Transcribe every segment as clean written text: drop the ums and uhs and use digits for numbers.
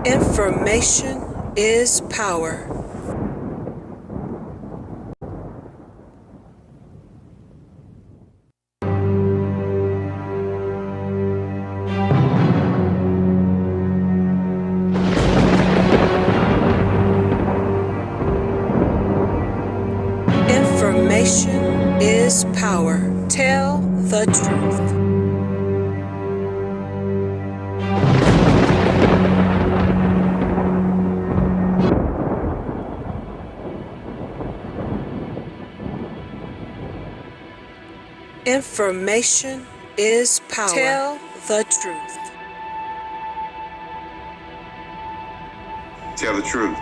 Information is power. Information is power. Tell the truth. Information is power. Tell the truth. Tell the truth.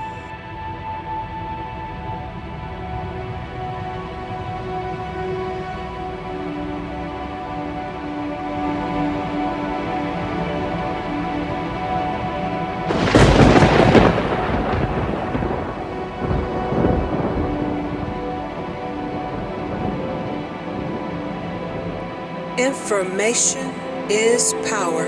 Information is power.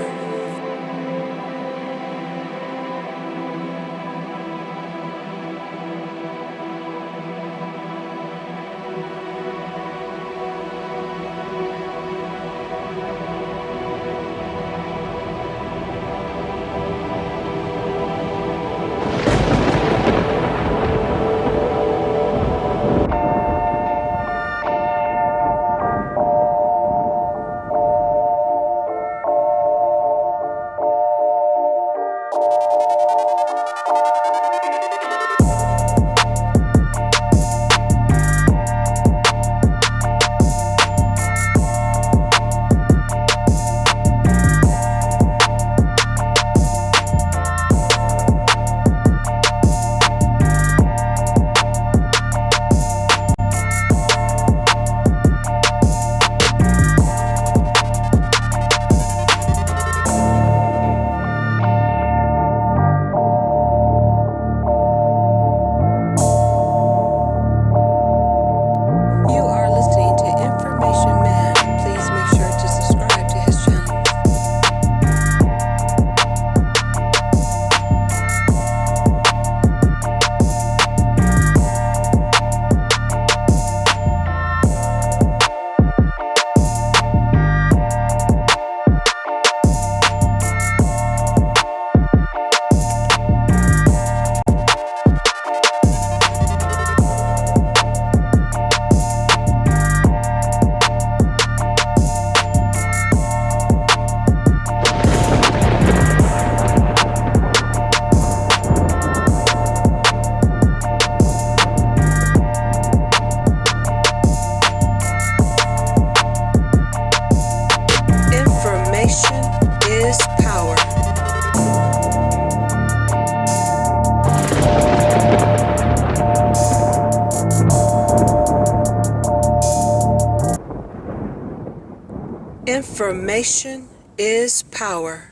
Information is power.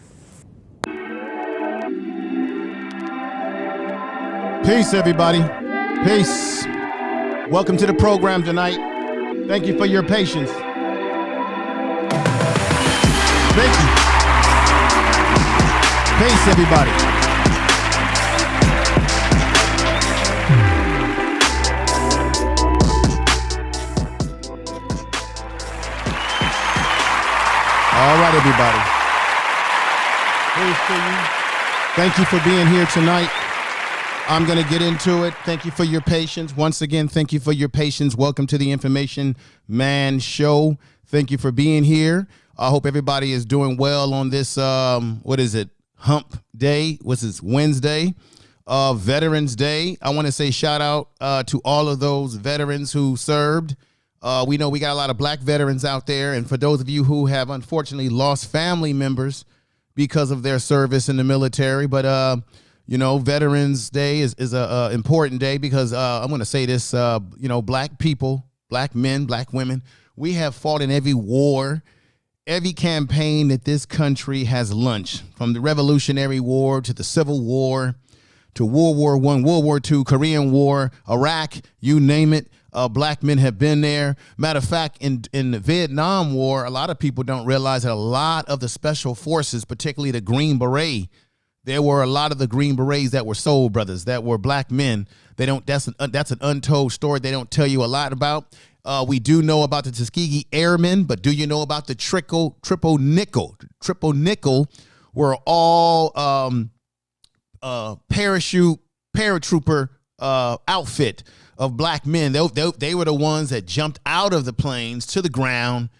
Peace, everybody. Peace. Welcome to the program tonight. Thank you for your patience. Thank you. Peace, everybody. All right, everybody. Peace to you. Thank you for being here tonight. I'm going to get into it. Thank you for your patience. Once again, thank you for your patience. Welcome to the Information Man Show. Thank you for being here. I hope everybody is doing well on this, hump day. What's this, Wednesday? Veterans Day. I want to say shout out to all of those veterans who served. We know we got a lot of black veterans out there. And for those of you who have unfortunately lost family members because of their service in the military. But, Veterans Day is a important day because I'm going to say this, black people, black men, black women, we have fought in every war, every campaign that this country has launched, from the Revolutionary War to the Civil War to World War I, World War II, Korean War, Iraq, you name it. Black men have been there. Matter of fact, in the Vietnam War, a lot of people don't realize that a lot of the special forces, particularly the Green Beret, there were a lot of the Green Berets that were soul brothers, that were black men. That's an untold story they don't tell you a lot about. We do know about the Tuskegee Airmen, but do you know about the triple nickel? Triple nickel were all paratrooper outfit of black men. They were the ones that jumped out of the planes to the ground,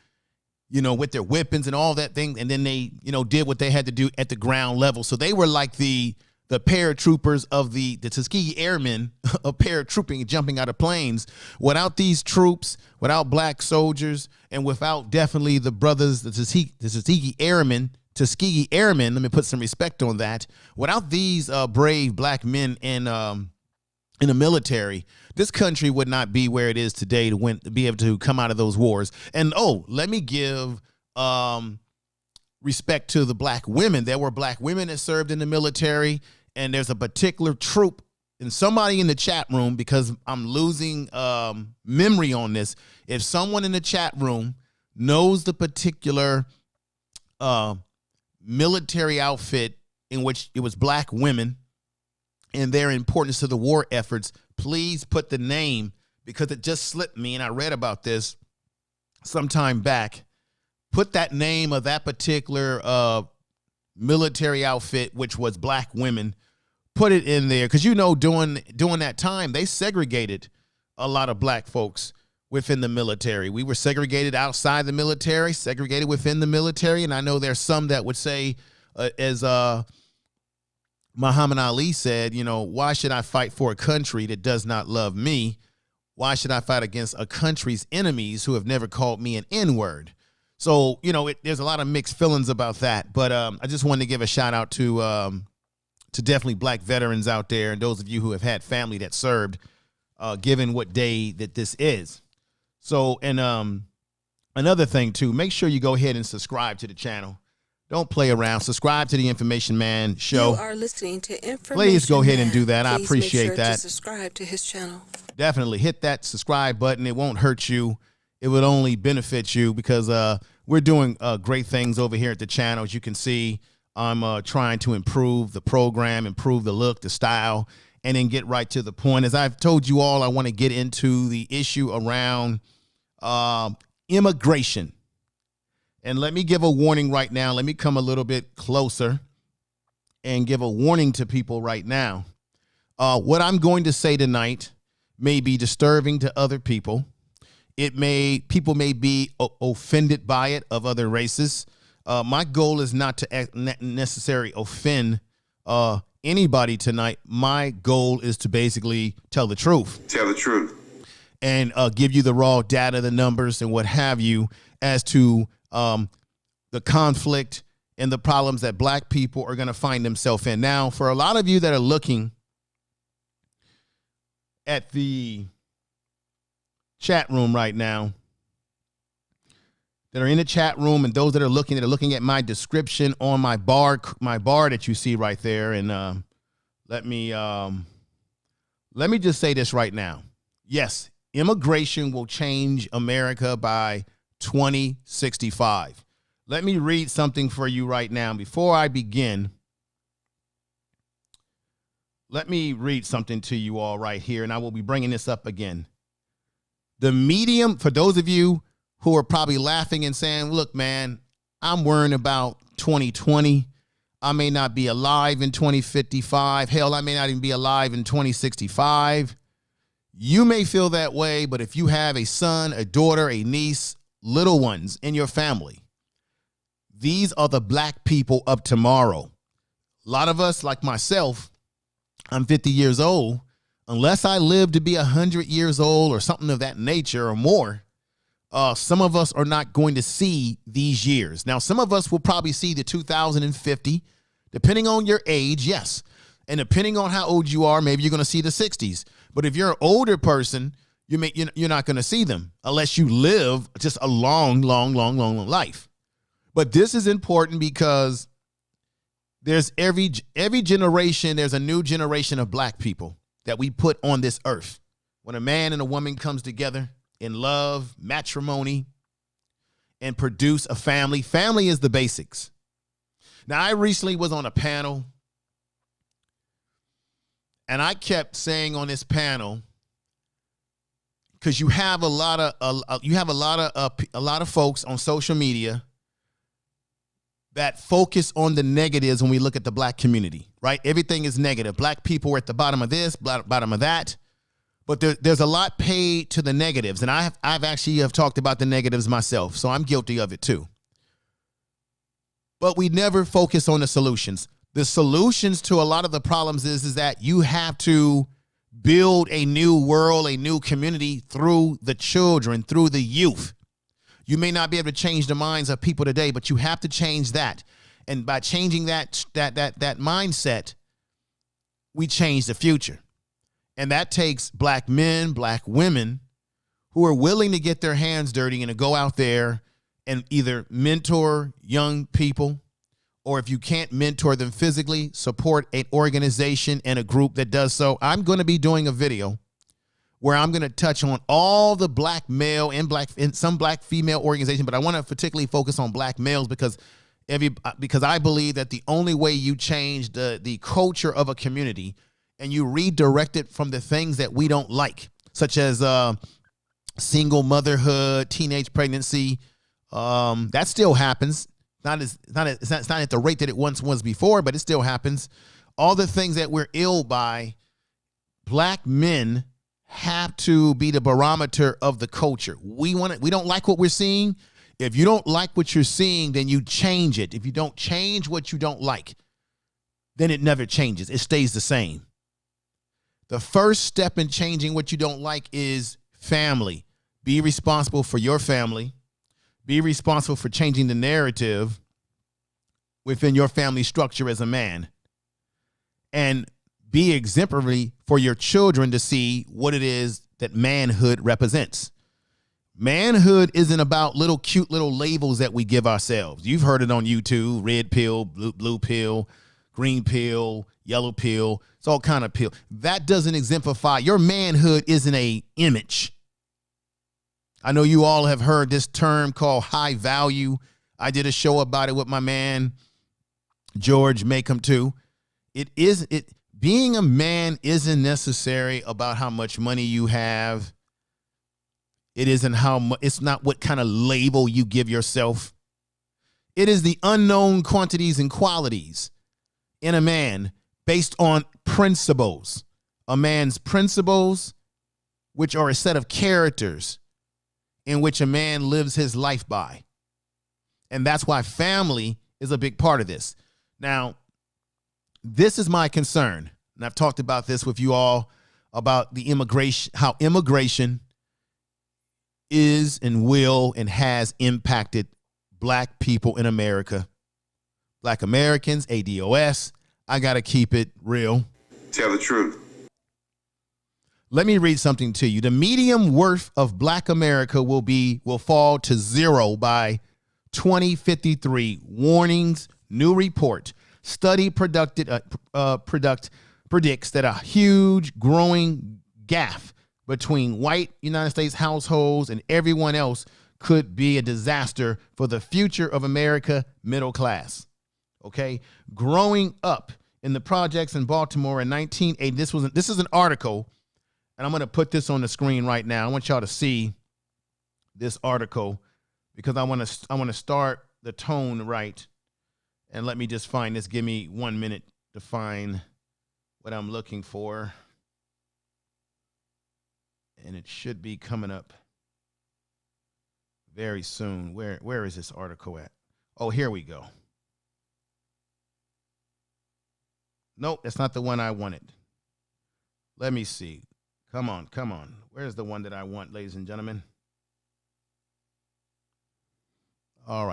with their weapons and all that thing. And then they, did what they had to do at the ground level. So they were like the paratroopers of the Tuskegee Airmen of paratrooping and jumping out of planes. Without these troops, without black soldiers, and without definitely the brothers, the Tuskegee Airmen, let me put some respect on that. Without these brave black men in the military, this country would not be where it is today to be able to come out of those wars. And let me give respect to the black women. There were black women that served in the military, and there's a particular troop, and somebody in the chat room, because I'm losing memory on this, if someone in the chat room knows the particular military outfit in which it was black women and their importance to the war efforts, please put the name, because it just slipped me, and I read about this some time back. Put that name of that particular military outfit, which was black women. Put it in there, because during that time, they segregated a lot of black folks within the military. We were segregated outside the military, segregated within the military, and I know there's some that would say, as Muhammad Ali said, why should I fight for a country that does not love me? Why should I fight against a country's enemies who have never called me an N-word? So, there's a lot of mixed feelings about that. But I just wanted to give a shout out to definitely black veterans out there, and those of you who have had family that served, given what day that this is. So, and another thing too, make sure you go ahead and subscribe to the channel. Don't play around. Subscribe to the Information Man show. You are listening to Information Please go ahead Man. and do that. I Please appreciate make sure that. to subscribe to his channel. Definitely hit that subscribe button. It won't hurt you. It would only benefit you, because we're doing great things over here at the channel. As you can see, I'm trying to improve the program, improve the look, the style, and then get right to the point. As I've told you all, I want to get into the issue around immigration. And let me give a warning right now. Let me come a little bit closer and give a warning to people right now. What I'm going to say tonight may be disturbing to other people. People may be offended by it, of other races. My goal is not to necessarily offend anybody tonight. My goal is to basically tell the truth. Tell the truth. And give you the raw data, the numbers, and what have you, as to the conflict and the problems that black people are going to find themselves in. Now, for a lot of you that are looking at the chat room right now, that are in the chat room, and those that are looking at my description on my bar that you see right there, and let me just say this right now. Yes, immigration will change America by 2065. Let me read something for you right now. Before I begin, let me read something to you all right here, and I will be bringing this up again. The medium, for those of you who are probably laughing and saying, look, man, I'm worrying about 2020. I may not be alive in 2055. Hell, I may not even be alive in 2065. You may feel that way, but if you have a son, a daughter, a niece, little ones in your family, these are the black people of tomorrow. A lot of us, like myself, I'm 50 years old. Unless I live to be 100 years old or something of that nature or more, some of us are not going to see these years. Now, some of us will probably see the 2050, depending on your age, yes. And depending on how old you are, maybe you're going to see the 60s. But if you're an older person, you're not going to see them unless you live just a long life. But this is important because there's every generation, there's a new generation of black people that we put on this earth. When a man and a woman comes together in love, matrimony, and produce a family. Family is the basics. Now, I recently was on a panel And I kept saying on this panel, because you have a lot of folks on social media that focus on the negatives when we look at the black community, right? Everything is negative. Black people are at the bottom of this, bottom of that. But there's a lot paid to the negatives. And I've actually talked about the negatives myself, so I'm guilty of it too. But we never focus on the solutions. The solutions to a lot of the problems is that you have to build a new world, a new community through the children, through the youth. You may not be able to change the minds of people today, but you have to change that. And by changing that mindset, we change the future. And that takes black men, black women who are willing to get their hands dirty and to go out there and either mentor young people, or if you can't mentor them physically, support an organization and a group that does so. I'm going to be doing a video where I'm going to touch on all the black male and some black female organizations, but I want to particularly focus on black males because I believe that the only way you change the culture of a community and you redirect it from the things that we don't like, such as single motherhood, teenage pregnancy, that still happens. It's not at the rate that it once was before, but it still happens. All the things that we're ill by, black men have to be the barometer of the culture. We don't like what we're seeing. If you don't like what you're seeing, then you change it. If you don't change what you don't like, then it never changes. It stays the same. The first step in changing what you don't like is family. Be responsible for your family. Be responsible for changing the narrative within your family structure as a man. And be exemplary for your children to see what it is that manhood represents. Manhood isn't about cute little labels that we give ourselves. You've heard it on YouTube: red pill, blue pill, green pill, yellow pill. It's all kind of pill. That doesn't exemplify. Your manhood isn't a image. I know you all have heard this term called high value. I did a show about it with my man, George Makeham too. Being a man isn't necessary about how much money you have. It's not what kind of label you give yourself. It is the unknown quantities and qualities in a man based on principles. A man's principles, which are a set of characters in which a man lives his life by. And that's why family is a big part of this. Now, this is my concern, and I've talked about this with you all about the immigration, how immigration is and will and has impacted black people in America. Black Americans, ADOS. I got to keep it real. Tell the truth. Let me read something to you. The median worth of black America will fall to zero by 2053. Warnings, new report. Study predicts that a huge growing gap between white United States households and everyone else could be a disaster for the future of America middle class. Okay, growing up in the projects in Baltimore in 1980. This is an article, and I'm going to put this on the screen right now. I want y'all to see this article because I want to start the tone right. And let me just find this. Give me 1 minute to find what I'm looking for. And it should be coming up very soon. Where is this article at? Oh, here we go. Nope, that's not the one I wanted. Let me see. Come on. Where's the one that I want, ladies and gentlemen? All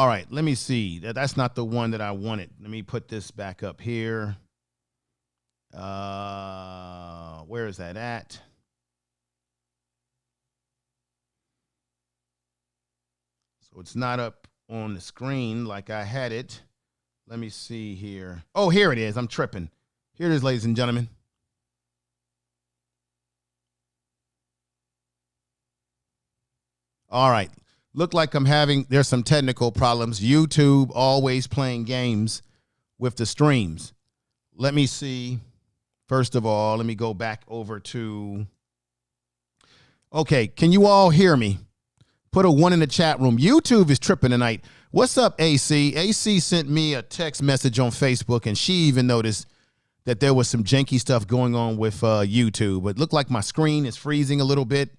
right, let me see. That's not the one that I wanted. Let me put this back up here. Where is that at? So it's not up on the screen like I had it. Let me see here. Oh, here it is. I'm tripping. Here it is, ladies and gentlemen. All right. Look like there's some technical problems. YouTube always playing games with the streams. Let me see. First of all, let me go back over to. Okay, can you all hear me? Put a 1 in the chat room. YouTube is tripping tonight. What's up, AC? AC sent me a text message on Facebook, and she even noticed that there was some janky stuff going on with YouTube. It looked like my screen is freezing a little bit.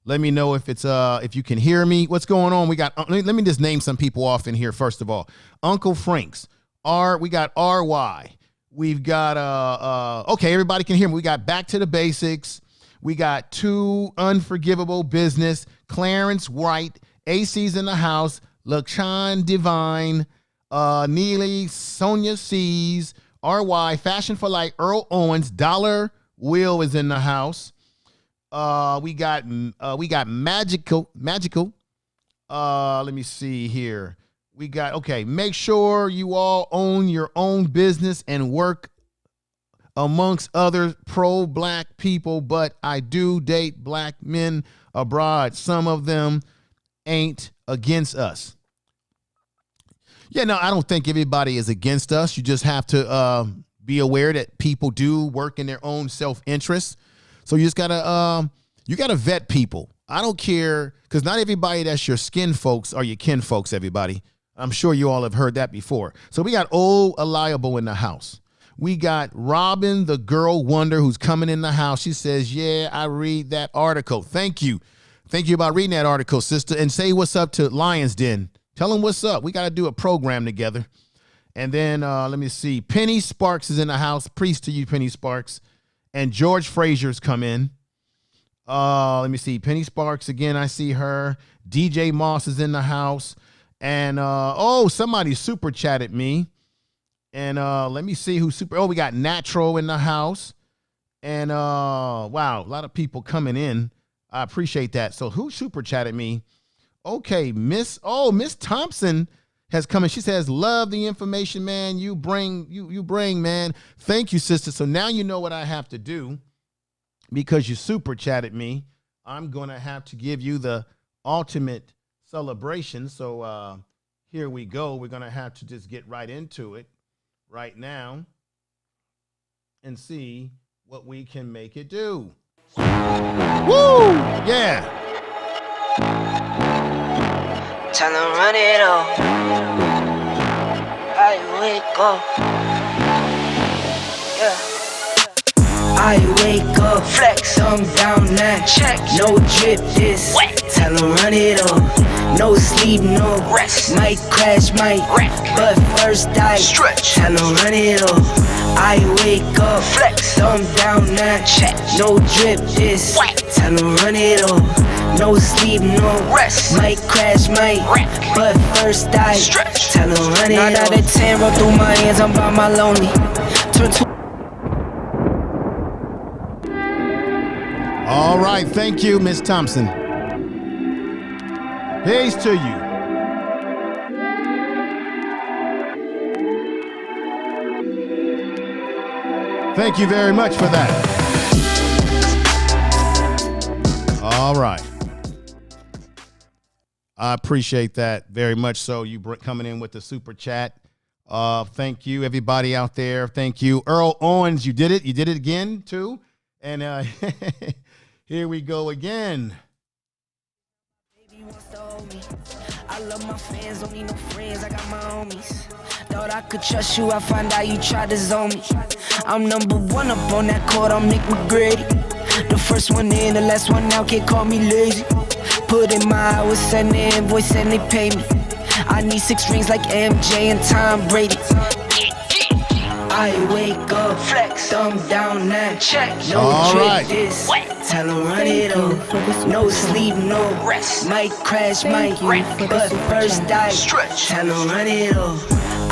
Let me know if it's if you can hear me. What's going on? We got. Let me just name some people off in here. First of all, Uncle Frank's. We got RY. We've got okay, everybody can hear me. We got Back to the Basics. We got Too Unforgivable Business. Clarence White. AC's in the house. LaChan Divine. Neely. Sonia C's. RY. Fashion for Life. Earl Owens. Dollar Will is in the house. We got Magical. Let me see here. We got, okay, make sure you all own your own business and work amongst other pro-black people, but I do date black men abroad. Some of them ain't against us. Yeah, no, I don't think everybody is against us. You just have to be aware that people do work in their own self-interest. So you just gotta vet people. I don't care, because not everybody that's your skin folks are your kin folks, everybody. I'm sure you all have heard that before. So we got Old Reliable in the house. We got Robin, the girl wonder, who's coming in the house. She says, yeah, I read that article. Thank you. Thank you about reading that article, sister. And say what's up to Lion's Den. Tell them what's up. We got to do a program together. And then let me see. Penny Sparks is in the house. Peace to you, Penny Sparks. And George Frazier's come in. Let me see. Penny Sparks again. I see her. DJ Moss is in the house. And somebody super chatted me. And let me see who we got Natural in the house. And wow, a lot of people coming in. I appreciate that. So who super chatted me? Okay, Miss Thompson has come in. She says, love the information, man. You bring, man. Thank you, sister. So now you know what I have to do, because you super chatted me. I'm going to have to give you the ultimate celebration. So here we go. We're going to have to just get right into it right now and see what we can make it do. Woo! Yeah. Tell them run it up. I wake up. Yeah. I wake up, flex, thumb down now. Check, no drip, this wet. Tell them run it up. No sleep, no rest. Might crash, might wreck, but first I stretch. Tell them run it up. I wake up, flex, thumb down now. Check, no drip, this wet. Tell them run it up. No sleep, no rest. Might crash, might wreck, but first I stretch. Tell them run it up. 9 out of 10 roll through my hands, I'm by my lonely. Turn to. All right, thank you, Miss Thompson. Peace to you. Thank you very much for that. All right. I appreciate that very much. So you coming in with the super chat. Thank you, everybody out there. Thank you. Earl Owens, you did it. You did it again, too. And here we go again. I love my fans, don't need no friends, I got my homies. Thought I could trust you, I find out you tried to zone me. I'm number one up on that court, I'm Nick McGrady. The first one in, the last one out, can't call me lazy. Put in my hours, send the invoice and they pay me. I need 6 rings like MJ and Tom Brady. I wake up, flex, thumb down now, check, no drip, this, tell them run it up, no sleep, no rest, might crash, might wreck, but first I stretch, tell them run it up,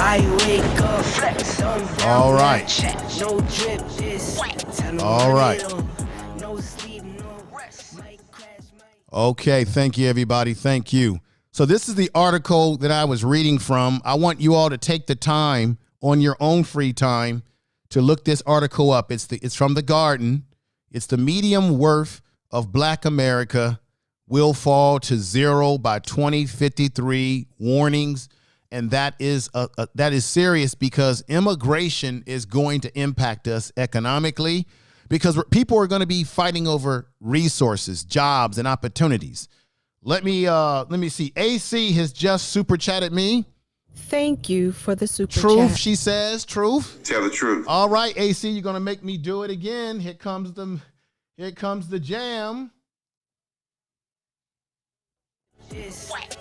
I wake up, flex, thumb down now, check, no drip, this, tell them run it up, no sleep, no rest, might crash, might. Okay, thank you, everybody, thank you. So this is the article that I was reading from. I want you all to take the time on your own free time to look this article up. It's from The Garden. It's the median worth of Black America will fall to 0 by 2053. Warnings And that is serious, because immigration is going to impact us economically, because people are going to be fighting over resources, jobs, and opportunities. Let me see. AC has just super chatted me. Thank you for the super Truth, chat. she says. Truth. Tell the truth. All right, AC, you're gonna make me do it again. Here comes the jam.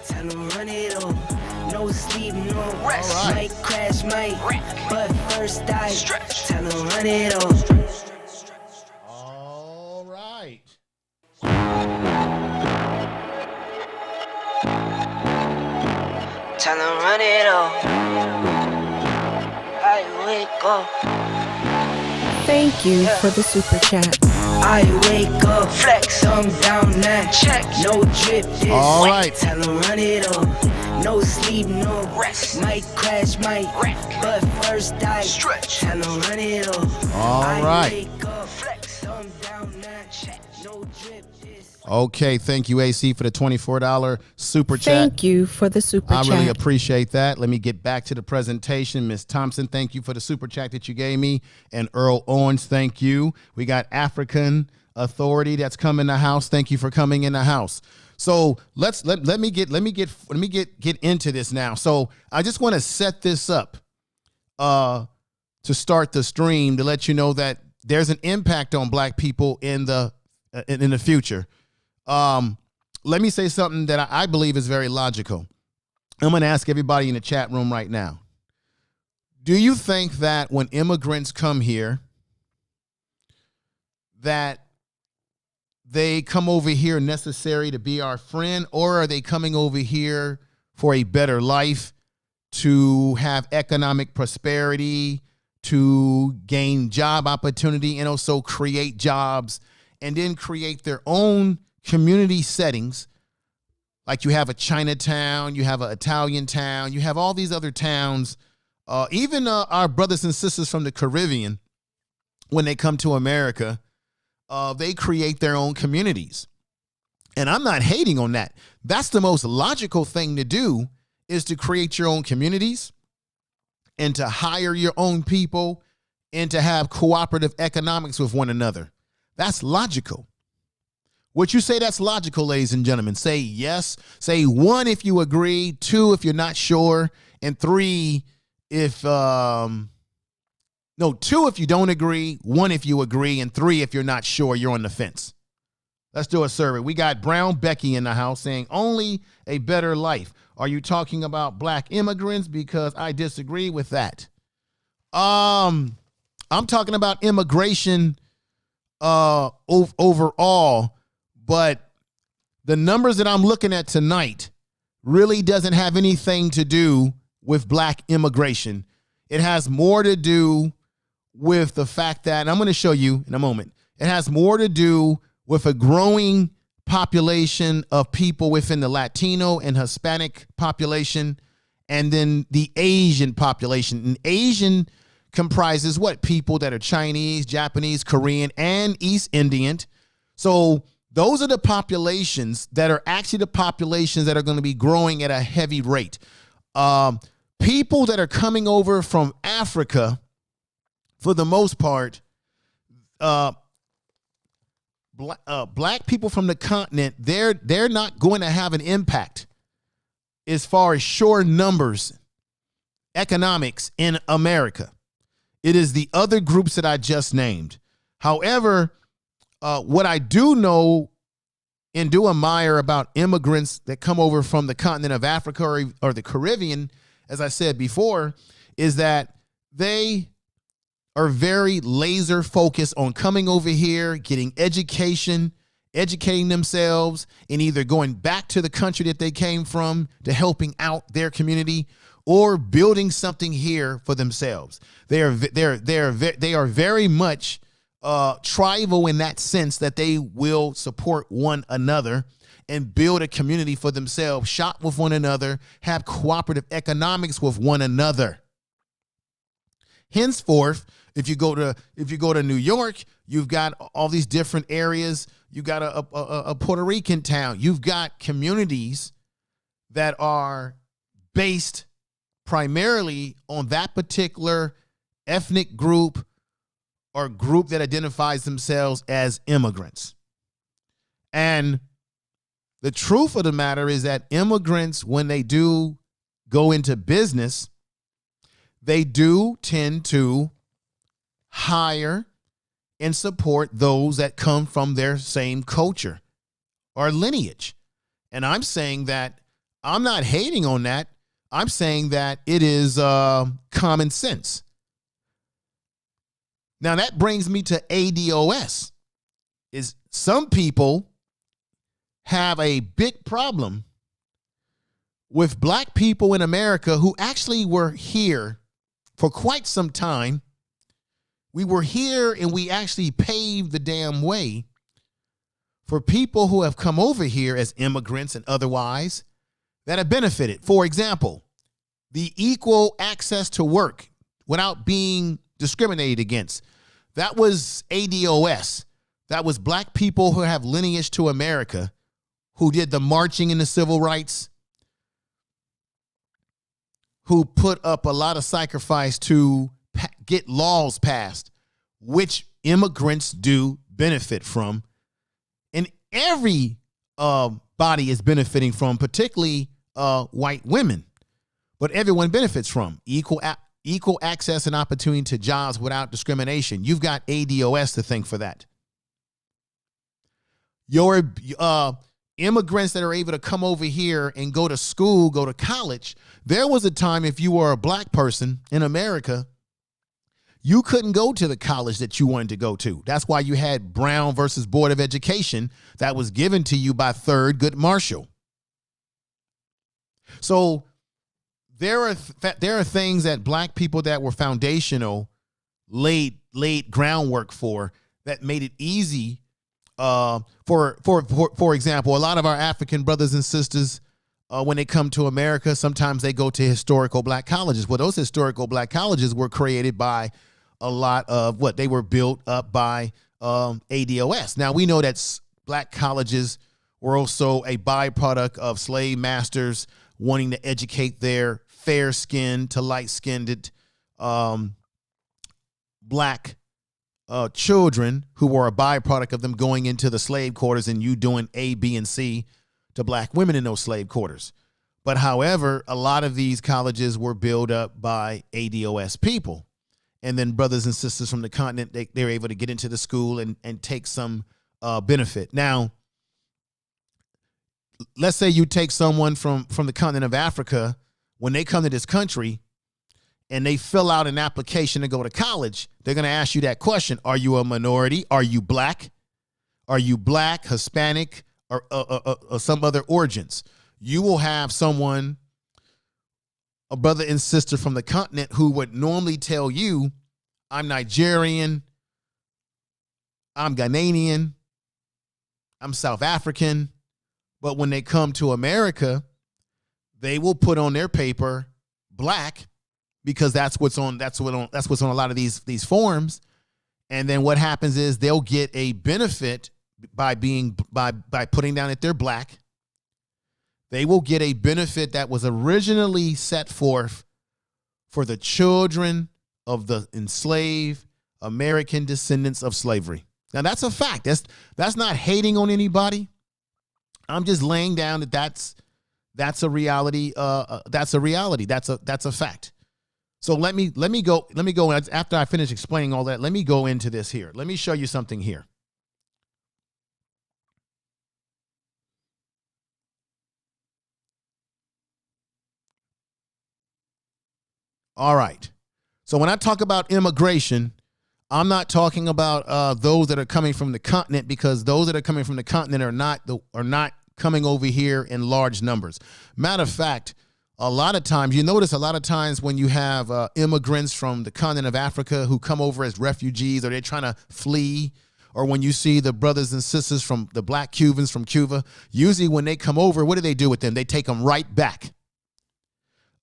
Tell 'em run it on. No sleep, no rest. All right. Might crash, might wreck. But first I stretch. Tell 'em run it on. All right. Tell 'em run it on. I wake up. Thank you for the super chat. I wake up, flex, thumb down now, check, no drip, this All right. Tell 'em run it on, no sleep, no rest, might crash, might wreck, but first I stretch, tell 'em run it on. All right. I wake up, flex, thumb down now, check, no drip, this. Okay, thank you, AC, for the $24 super chat. Thank you for the super I chat. really appreciate that. Let me get back to the presentation. Ms. Thompson, thank you for the super chat that you gave me. And Earl Owens, thank you. We got African Authority that's come in the house. Thank you for coming in the house. So let me get into this now. So I just want to set this up to start the stream, to let you know that there's an impact on Black people in the future. Let me say something that I believe is very logical. I'm going to ask everybody in the chat room right now. Do you think that when immigrants come here, that they come over here necessary to be our friend, or are they coming over here for a better life, to have economic prosperity, to gain job opportunity, and also create jobs, and then create their own community settings? Like you have a Chinatown, you have an Italian town, you have all these other towns. Even our brothers and sisters from the Caribbean, when they come to America, they create their own communities. And I'm not hating on that. That's the most logical thing to do, is to create your own communities and to hire your own people and to have cooperative economics with one another. That's logical. Would you say that's logical, ladies and gentlemen? Say yes. Say 1 if you agree, 2 if you're not sure, and 3 if 2 if you don't agree, 1 if you agree, and 3 if you're not sure, you're on the fence. Let's do a survey. We got Brown Becky in the house saying only a better life. Are you talking about Black immigrants? Because I disagree with that. I'm talking about immigration overall, but the numbers that I'm looking at tonight really doesn't have anything to do with Black immigration. It has more to do with the fact that, and I'm going to show you in a moment, it has more to do with a growing population of people within the Latino and Hispanic population, and then the Asian population. And Asian comprises what? People that are Chinese, Japanese, Korean, and East Indian. So those are the populations that are actually the populations that are going to be growing at a heavy rate. People that are coming over from Africa, for the most part, Black people from the continent, they're not going to have an impact as far as sheer numbers, economics in America. It is the other groups that I just named. However, what I do know and do admire about immigrants that come over from the continent of Africa or the Caribbean, as I said before, is that they are very laser focused on coming over here, getting education, educating themselves, and either going back to the country that they came from to helping out their community, or building something here for themselves. They are very much tribal in that sense, that they will support one another and build a community for themselves, shop with one another, have cooperative economics with one another. Henceforth, if you go to New York, you've got all these different areas. You've got a Puerto Rican town. You've got communities that are based primarily on that particular ethnic group or group that identifies themselves as immigrants. And the truth of the matter is that immigrants, when they do go into business, they do tend to hire and support those that come from their same culture or lineage. And I'm saying that I'm not hating on that. I'm saying that it is common sense. Now that brings me to ADOS. Is some people have a big problem with black people in America who actually were here for quite some time. We were here and we actually paved the damn way for people who have come over here as immigrants and otherwise that have benefited. For example, the equal access to work without being discriminated against. That was ADOS. That was black people who have lineage to America, who did the marching and the civil rights, who put up a lot of sacrifice to get laws passed, which immigrants do benefit from. And every body is benefiting from, particularly white women. But everyone benefits from equal access and opportunity to jobs without discrimination. You've got ADOS to thank for that. Your immigrants that are able to come over here and go to school, go to college. There was a time if you were a black person in America, you couldn't go to the college that you wanted to go to. That's why you had Brown versus Board of Education that was given to you by Thurgood Marshall. So there are things that black people that were foundational laid groundwork for that made it easy. For example, a lot of our African brothers and sisters, when they come to America, sometimes they go to historical black colleges. Well, those historical black colleges were created by a lot of they were built up by ADOS. Now, we know that black colleges were also a byproduct of slave masters wanting to educate their fair-skinned to light-skinned black children who were a byproduct of them going into the slave quarters and you doing A, B, and C to black women in those slave quarters. But however, a lot of these colleges were built up by ADOS people. And then brothers and sisters from the continent, they're able to get into the school and take some benefit. Now, let's say you take someone from the continent of Africa, when they come to this country and they fill out an application to go to college, they're going to ask you that question. Are you a minority? Are you black? Are you black, Hispanic, or some other origins? You will have someone, a brother and sister from the continent, who would normally tell you, I'm Nigerian, I'm Ghanaian, I'm South African. But when they come to America, they will put on their paper black, because that's what's on a lot of these forms. And then what happens is they'll get a benefit by putting down that they're black. They will get a benefit that was originally set forth for the children of the enslaved American descendants of slavery. Now that's a fact. That's not hating on anybody. I'm just laying down that's a reality. That's a reality. That's a fact. So let me go after I finish explaining all that. Let me go into this here. Let me show you something here. All right. So when I talk about immigration, I'm not talking about those that are coming from the continent, because those that are coming from the continent are not coming over here in large numbers. Matter of fact, a lot of times, you notice a lot of times when you have immigrants from the continent of Africa who come over as refugees, or they're trying to flee, or when you see the brothers and sisters from the black Cubans from Cuba, usually when they come over, what do they do with them? They take them right back.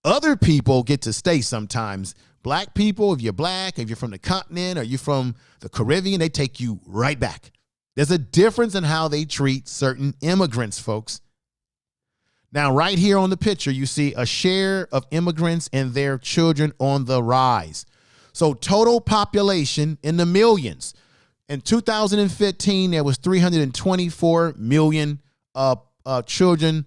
Other people get to stay sometimes. Black people, if you're black, if you're from the continent, or you're from the Caribbean, they take you right back. There's a difference in how they treat certain immigrants, folks. Now, right here on the picture, you see a share of immigrants and their children on the rise. So total population in the millions. In 2015, there was 324 million children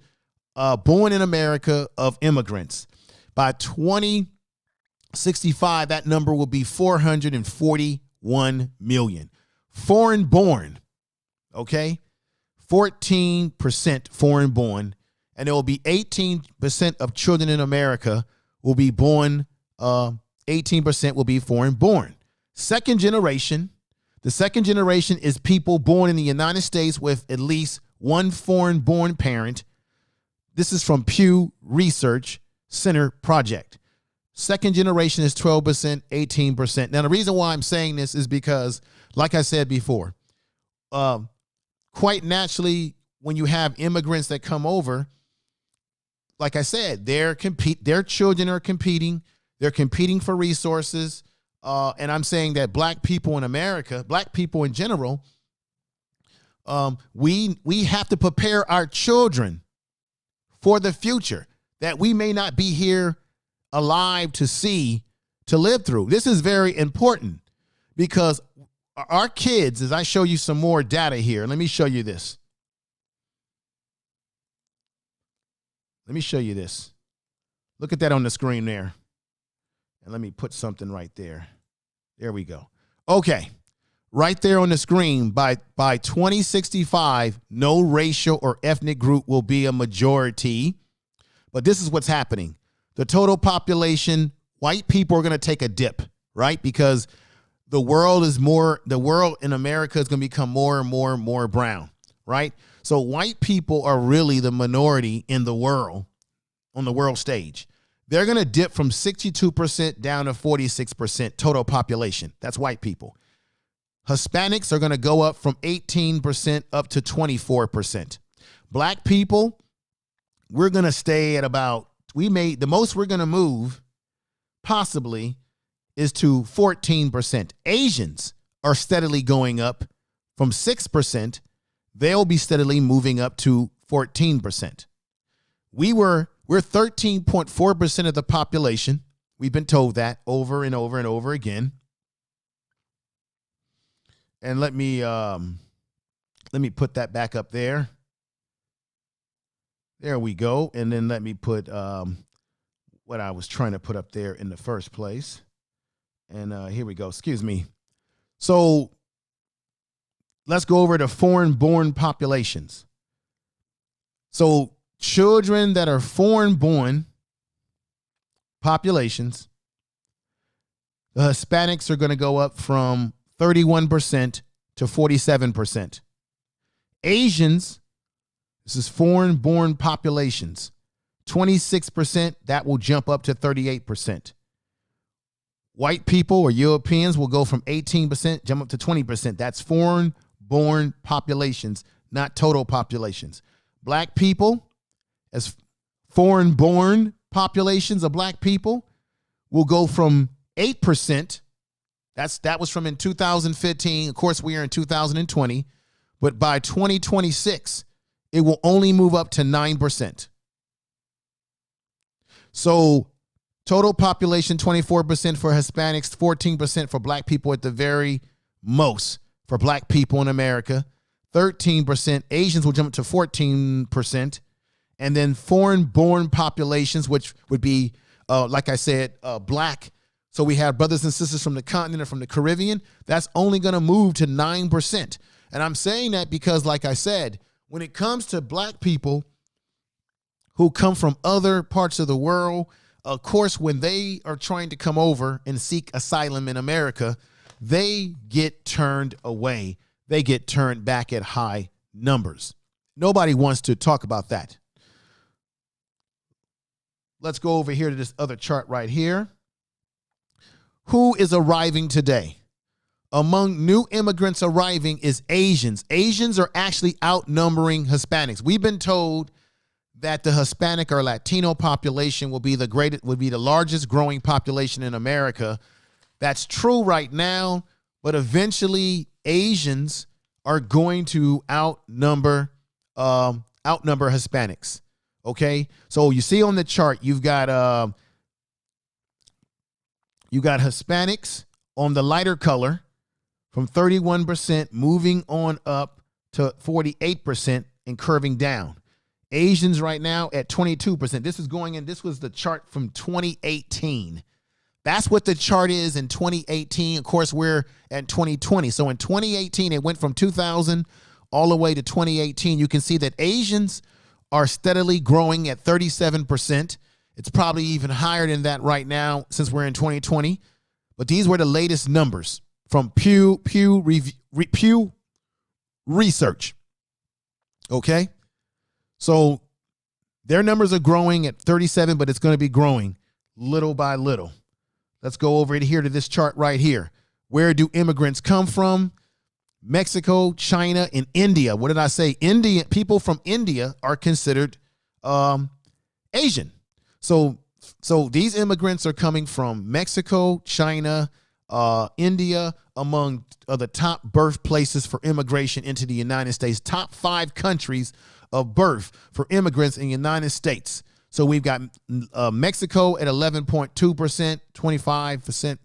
born in America of immigrants. By 2065, that number will be 441 million. Foreign born, okay? 14% foreign born. And there will be 18% of children in America will be born, 18% will be foreign born. Second generation, the second generation is people born in the United States with at least one foreign born parent. This is from Pew Research Center project. Second generation is 12%, 18%. Now, the reason why I'm saying this is because, like I said before, quite naturally, when you have immigrants that come over, like I said, their children are competing. They're competing for resources. And I'm saying that black people in America, black people in general, we have to prepare our children for the future that we may not be here alive to see, to live through. This is very important because our kids, as I show you some more data here, let me show you this. Let me show you this. Look at that on the screen there. And let me put something right there. There we go. Okay. Right there on the screen, by 2065, no racial or ethnic group will be a majority. But this is what's happening. The total population, white people are going to take a dip, right? Because the world in America is going to become more and more and more brown, right? So white people are really the minority in the world, on the world stage. They're going to dip from 62% down to 46% total population. That's white people. Hispanics are going to go up from 18% up to 24%. Black people, we're going to stay at about, the most we're going to move possibly is to 14%. Asians are steadily going up from 6%. They'll be steadily moving up to 14%. We're 13.4% of the population. We've been told that over and over and over again. And let me put that back up there. There we go. And then let me put what I was trying to put up there in the first place. And here we go. Excuse me. So let's go over to foreign-born populations. So children that are foreign-born populations, the Hispanics are going to go up from 31% to 47%. Asians, this is foreign-born populations, 26%, that will jump up to 38%. White people or Europeans will go from 18%, jump up to 20%. That's foreign-born populations, not total populations. Black people, as foreign-born populations of black people, will go from 8%. That was from in 2015. Of course, we are in 2020. But by 2026, it will only move up to 9%. So total population, 24% for Hispanics, 14% for black people at the very most for black people in America. 13%. Asians will jump up to 14%. And then foreign-born populations, which would be, like I said, black. So we have brothers and sisters from the continent or from the Caribbean. That's only going to move to 9%. And I'm saying that because, like I said, when it comes to black people who come from other parts of the world, of course, when they are trying to come over and seek asylum in America, they get turned away. They get turned back at high numbers. Nobody wants to talk about that. Let's go over here to this other chart right here. Who is arriving today? Among new immigrants arriving is Asians. Asians are actually outnumbering Hispanics. We've been told that the Hispanic or Latino population will be the largest growing population in America. That's true right now, but eventually Asians are going to outnumber Hispanics. Okay, so you see on the chart, you got Hispanics on the lighter color from 31% moving on up to 48% and curving down. Asians right now at 22%. This was the chart from 2018. That's what the chart is in 2018. Of course, we're at 2020. So in 2018, it went from 2000 all the way to 2018. You can see that Asians are steadily growing at 37%. It's probably even higher than that right now since we're in 2020. But these were the latest numbers from Pew Research. Okay? So their numbers are growing at 37, but it's going to be growing little by little. Let's go over here to this chart right here. Where do immigrants come from? Mexico, China, and India. What did I say? India. People from India are considered Asian. So these immigrants are coming from Mexico, China, India, among the top birthplaces for immigration into the United States. Top 5 countries of birth for immigrants in the United States. So we've got Mexico at 11.2%, 25%.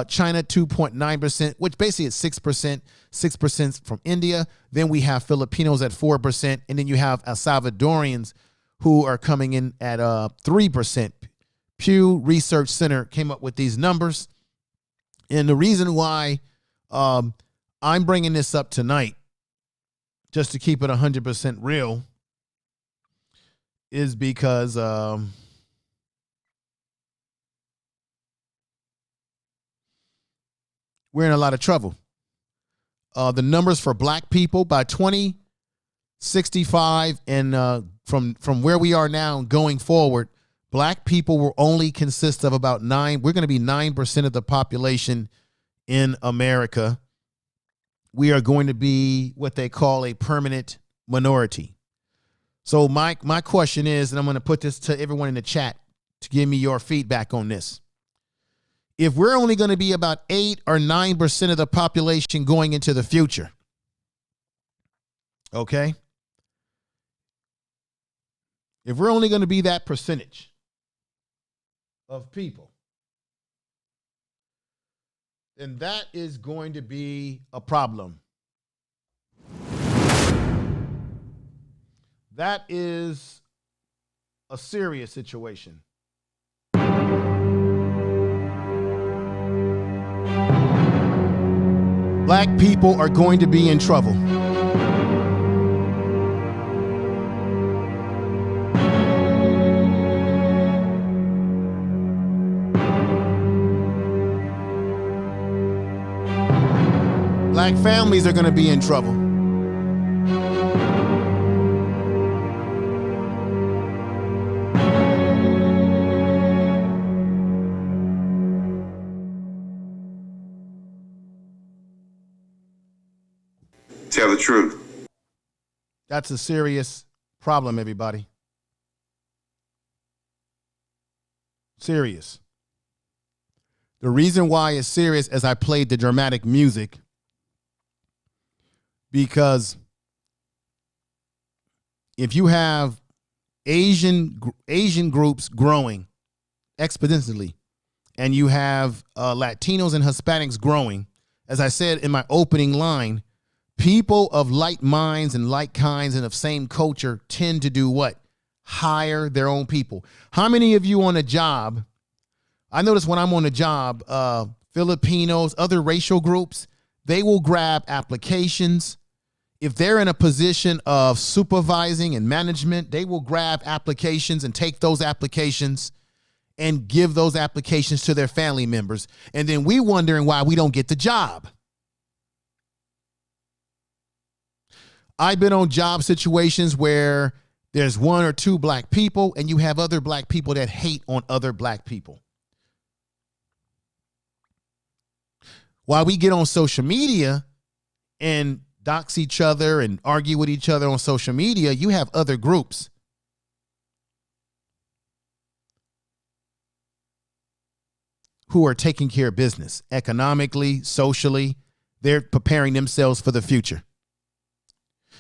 China 2.9%, which basically is 6%, 6% from India. Then we have Filipinos at 4%, and then you have El Salvadorians who are coming in at 3%. Pew Research Center came up with these numbers. And the reason why I'm bringing this up tonight, just to keep it 100% real, is because we're in a lot of trouble. The numbers for black people by 2065 and from where we are now going forward, black people will only consist of about 9. We're going to be 9% of the population in America. We are going to be what they call a permanent minority. So my question is, and I'm going to put this to everyone in the chat to give me your feedback on this. If we're only going to be about 8 or 9% of the population going into the future, okay? If we're only going to be that percentage of people, then that is going to be a problem. That is a serious situation. Black people are going to be in trouble. Black families are going to be in trouble. Tell the truth. That's a serious problem, everybody. Serious. The reason why it's serious is I played the dramatic music because if you have Asian groups growing exponentially and you have Latinos and Hispanics growing, as I said in my opening line, people of like minds and like kinds and of same culture tend to do what? Hire their own people. How many of you on a job, I notice when I'm on a job, Filipinos, other racial groups, they will grab applications. If they're in a position of supervising and management, they will grab applications and take those applications and give those applications to their family members. And then we wondering why we don't get the job. I've been on job situations where there's 1 or 2 black people and you have other black people that hate on other black people. While we get on social media and dox each other and argue with each other on social media, you have other groups who are taking care of business economically, socially. They're preparing themselves for the future.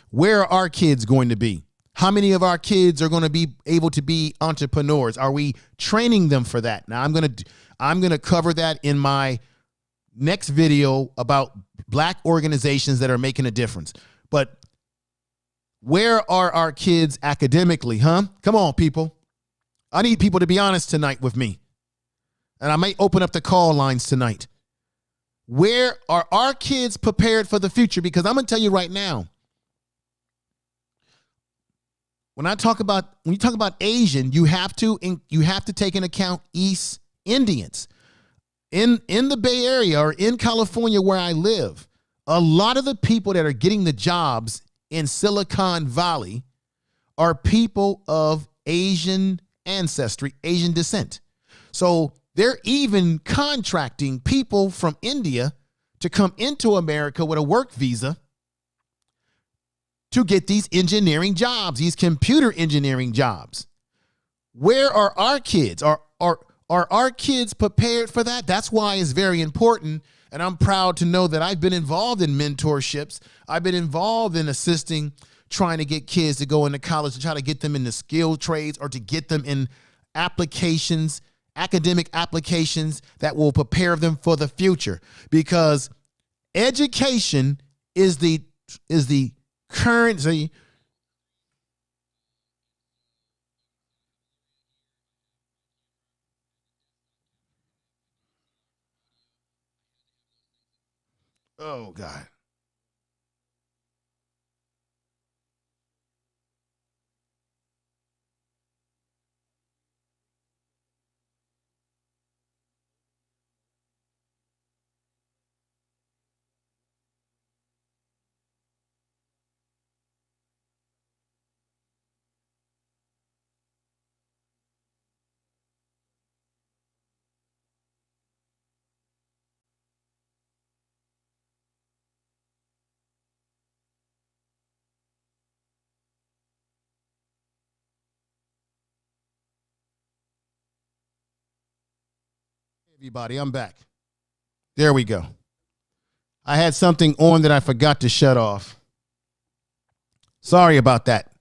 Where are our kids going to be? How many of our kids are going to be able to be entrepreneurs? Are we training them for that? Now, I'm going to cover that in my next video about Black organizations that are making a difference. But where are our kids academically, huh? Come on, people. I need people to be honest tonight with me. And I may open up the call lines tonight. Where are our kids prepared for the future? Because I'm going to tell you right now, when you talk about Asian, you have to take into account East Indians. In the Bay Area or in California where I live, a lot of the people that are getting the jobs in Silicon Valley are people of Asian ancestry, Asian descent. So they're even contracting people from India to come into America with a work visa to get these engineering jobs, these computer engineering jobs. Where are our kids? Are our kids prepared for that? That's why it's very important. And I'm proud to know that I've been involved in mentorships. I've been involved in assisting, trying to get kids to go into college, to try to get them into skilled trades or to get them in applications, academic applications that will prepare them for the future. Because education is the currency. Oh, God. Everybody, I'm back. There we go. I had something on that I forgot to shut off. Sorry about that.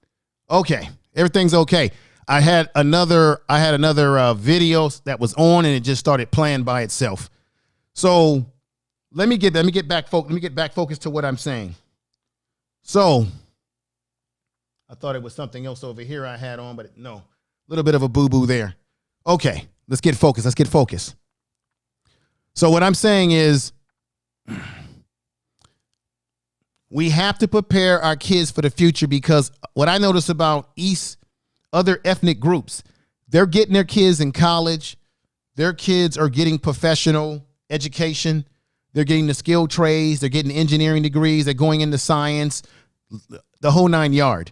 Okay, everything's okay. I had another video that was on and it just started playing by itself. So let me get back focused to what I'm saying. So I thought it was something else over here I had on, but no, a little bit of a boo-boo there. Okay, let's get focused. So what I'm saying is we have to prepare our kids for the future, because what I notice about other ethnic groups, they're getting their kids in college. Their kids are getting professional education. They're getting the skilled trades. They're getting engineering degrees. They're going into science, the whole nine yard.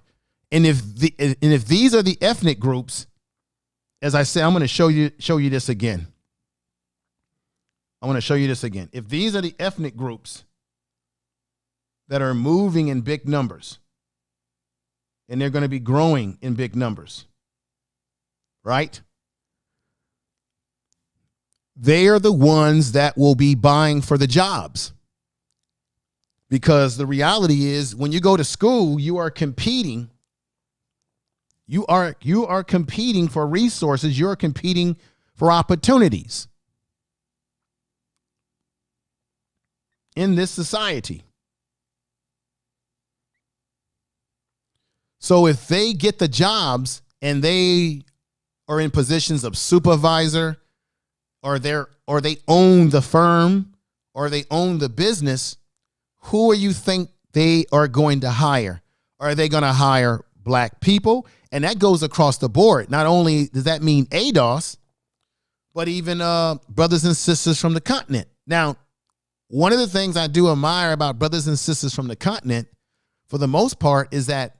And if these are the ethnic groups, as I say, I'm going to show you this again. If these are the ethnic groups that are moving in big numbers, and they're going to be growing in big numbers, right? They are the ones that will be buying for the jobs. Because the reality is, when you go to school, you are competing. You are competing for resources. You're competing for opportunities in this society. So if they get the jobs and they are in positions of supervisor, or they own the firm, or they own the business, who do you think they are going to hire? Are they going to hire Black people? And that goes across the board. Not only does that mean ADOS, but even brothers and sisters from the continent. Now, one of the things I do admire about brothers and sisters from the continent, for the most part, is that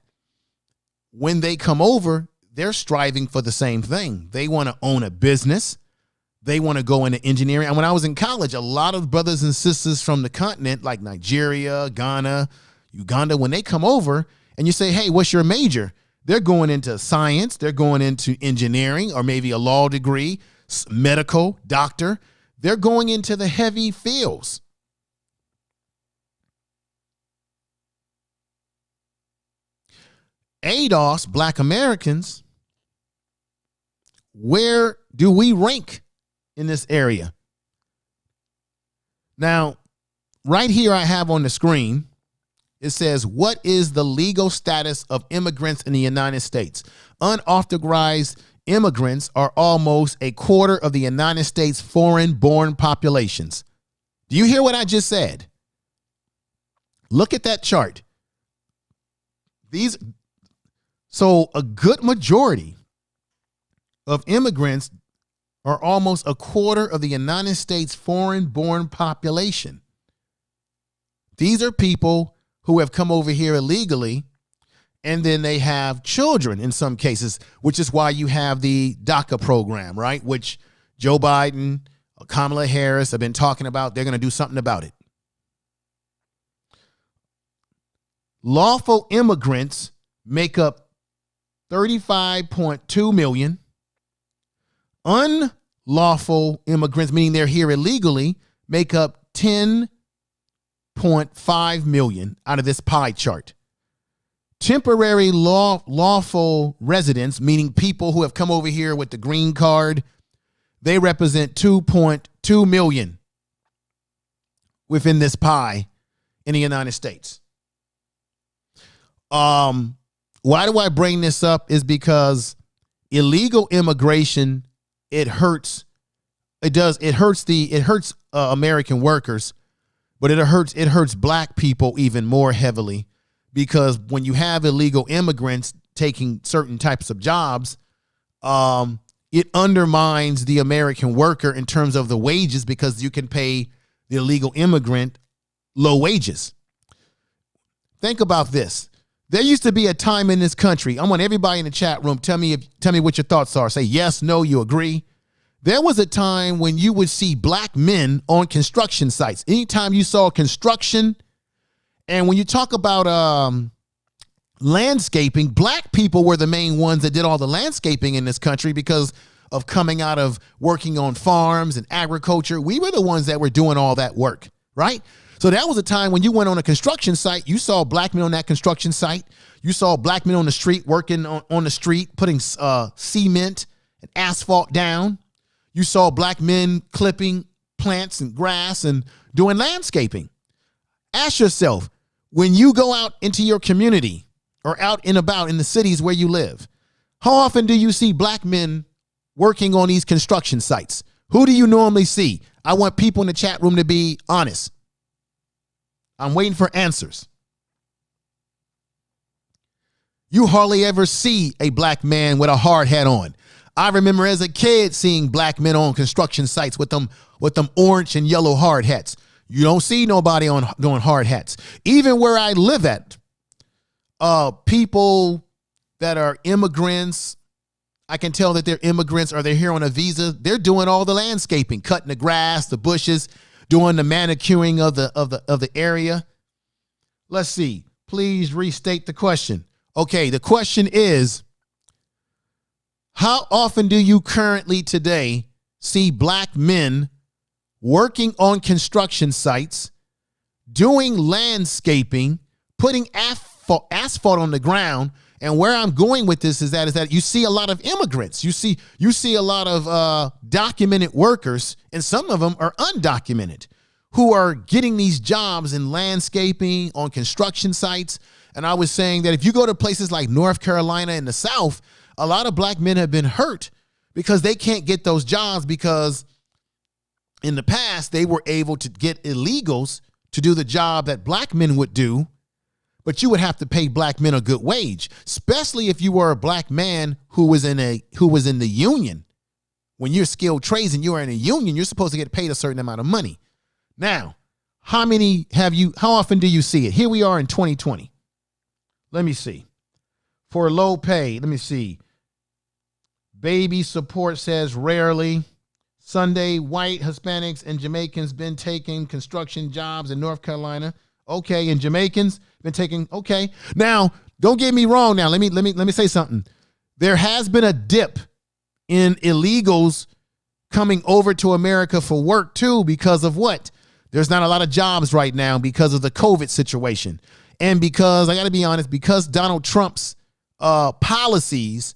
when they come over, they're striving for the same thing. They want to own a business. They want to go into engineering. And when I was in college, a lot of brothers and sisters from the continent, like Nigeria, Ghana, Uganda, when they come over and you say, hey, what's your major? They're going into science. They're going into engineering, or maybe a law degree, medical, doctor. They're going into the heavy fields. ADOS, Black Americans, where do we rank in this area? Now, right here I have on the screen, it says, what is the legal status of immigrants in the United States? Unauthorized immigrants are almost a quarter of the United States foreign-born populations. Do you hear what I just said? Look at that chart. So a good majority of immigrants are almost a quarter of the United States foreign-born population. These are people who have come over here illegally, and then they have children in some cases, which is why you have the DACA program, right? Which Joe Biden, Kamala Harris have been talking about. They're going to do something about it. Lawful immigrants make up 35.2 million. Unlawful immigrants, meaning they're here illegally, make up 10.5 million out of this pie chart. Temporary lawful residents, meaning people who have come over here with the green card, they represent 2.2 million within this pie in the United States. Why do I bring this up? Is because illegal immigration, it hurts American workers, but it hurts black people even more heavily, because when you have illegal immigrants taking certain types of jobs, it undermines the American worker in terms of the wages, because you can pay the illegal immigrant low wages. Think about this. There used to be a time in this country. I want everybody in the chat room, tell me what your thoughts are. Say yes, no, you agree. There was a time when you would see black men on construction sites. Anytime you saw construction, and when you talk about landscaping, black people were the main ones that did all the landscaping in this country because of coming out of working on farms and agriculture. We were the ones that were doing all that work, right? So that was a time when you went on a construction site, you saw black men on that construction site. You saw black men on the street working on the street, putting cement and asphalt down. You saw black men clipping plants and grass and doing landscaping. Ask yourself, when you go out into your community or out and about in the cities where you live, how often do you see black men working on these construction sites? Who do you normally see? I want people in the chat room to be honest. I'm waiting for answers. You hardly ever see a black man with a hard hat on. I remember as a kid seeing black men on construction sites with them orange and yellow hard hats. You don't see nobody doing hard hats. Even where I live at, people that are immigrants, I can tell that they're immigrants or they're here on a visa. They're doing all the landscaping, cutting the grass, the bushes, doing the manicuring of the area. Let's see. Please restate the question. Okay, the question is, how often do you currently today see black men working on construction sites, doing landscaping, putting asphalt on the ground? And where I'm going with this is that you see a lot of immigrants. You see a lot of documented workers, and some of them are undocumented, who are getting these jobs in landscaping, on construction sites. And I was saying that if you go to places like North Carolina in the South, a lot of black men have been hurt because they can't get those jobs, because in the past they were able to get illegals to do the job that black men would do. But you would have to pay black men a good wage, especially if you were a black man who was in the union. When you're skilled trades and you are in a union, you're supposed to get paid a certain amount of money. Now, how often do you see it? Here we are in 2020. Let me see. For low pay, let me see. Baby support says rarely. Sunday, white, Hispanics, and Jamaicans been taking construction jobs in North Carolina. Okay, and Jamaicans been taking, okay. Now, don't get me wrong now. Let me say something. There has been a dip in illegals coming over to America for work too, because of what? There's not a lot of jobs right now because of the COVID situation. And because, I got to be honest, because Donald Trump's policies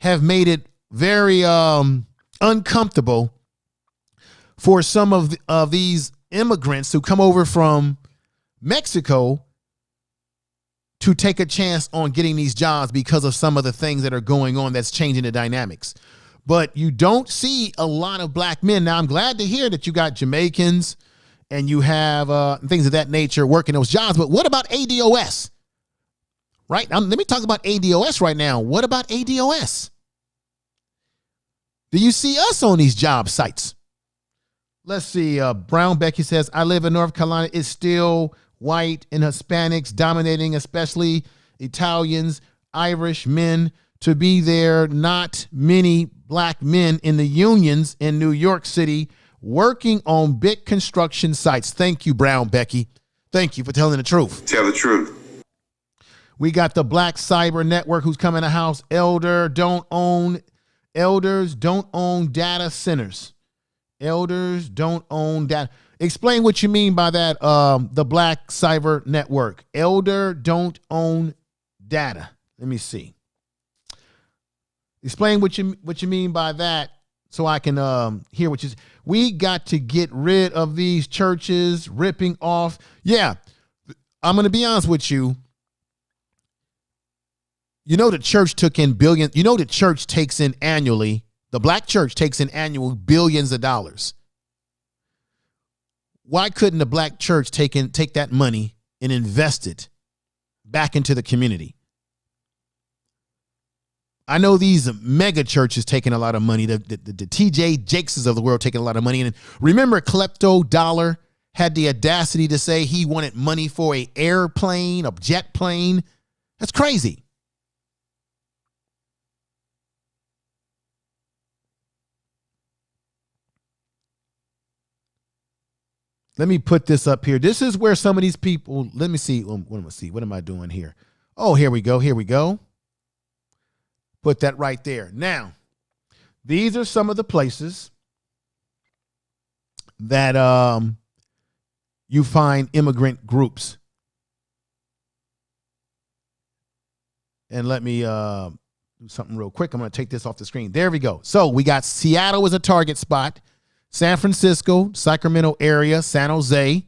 have made it very uncomfortable for some of these immigrants who come over from Mexico to take a chance on getting these jobs because of some of the things that are going on that's changing the dynamics. But you don't see a lot of black men. Now, I'm glad to hear that you got Jamaicans and you have things of that nature working those jobs. But what about ADOS? Right? Let me talk about ADOS right now. What about ADOS? Do you see us on these job sites? Let's see. Brown Becky says, I live in North Carolina. It's still white and Hispanics dominating, especially Italians, Irish men. To be there, not many black men in the unions in New York City working on big construction sites. Thank you, Brown Becky. Thank you for telling the truth. Tell the truth. We got the Black Cyber Network who's coming to house. Elders don't own data centers. Elders don't own data. Explain what you mean by that, the Black Cyber Network. Elder don't own data. Let me see. Explain what you mean by that so I can hear what you say. We got to get rid of these churches ripping off. Yeah, I'm going to be honest with you. You know, the church took in billions. You know, the church takes in annually, the black church takes in annual billions of dollars. Why couldn't the black church take that money and invest it back into the community? I know these mega churches taking a lot of money. The TJ Jakeses of the world taking a lot of money. And remember, Klepto Dollar had the audacity to say he wanted money for an airplane, a jet plane. That's crazy. Let me put this up here. This is where some of these people, let me see. What am I doing here? Oh, here we go. Here we go. Put that right there. Now, these are some of the places that you find immigrant groups. And let me do something real quick. I'm going to take this off the screen. There we go. So we got Seattle as a target spot. San Francisco, Sacramento area, San Jose,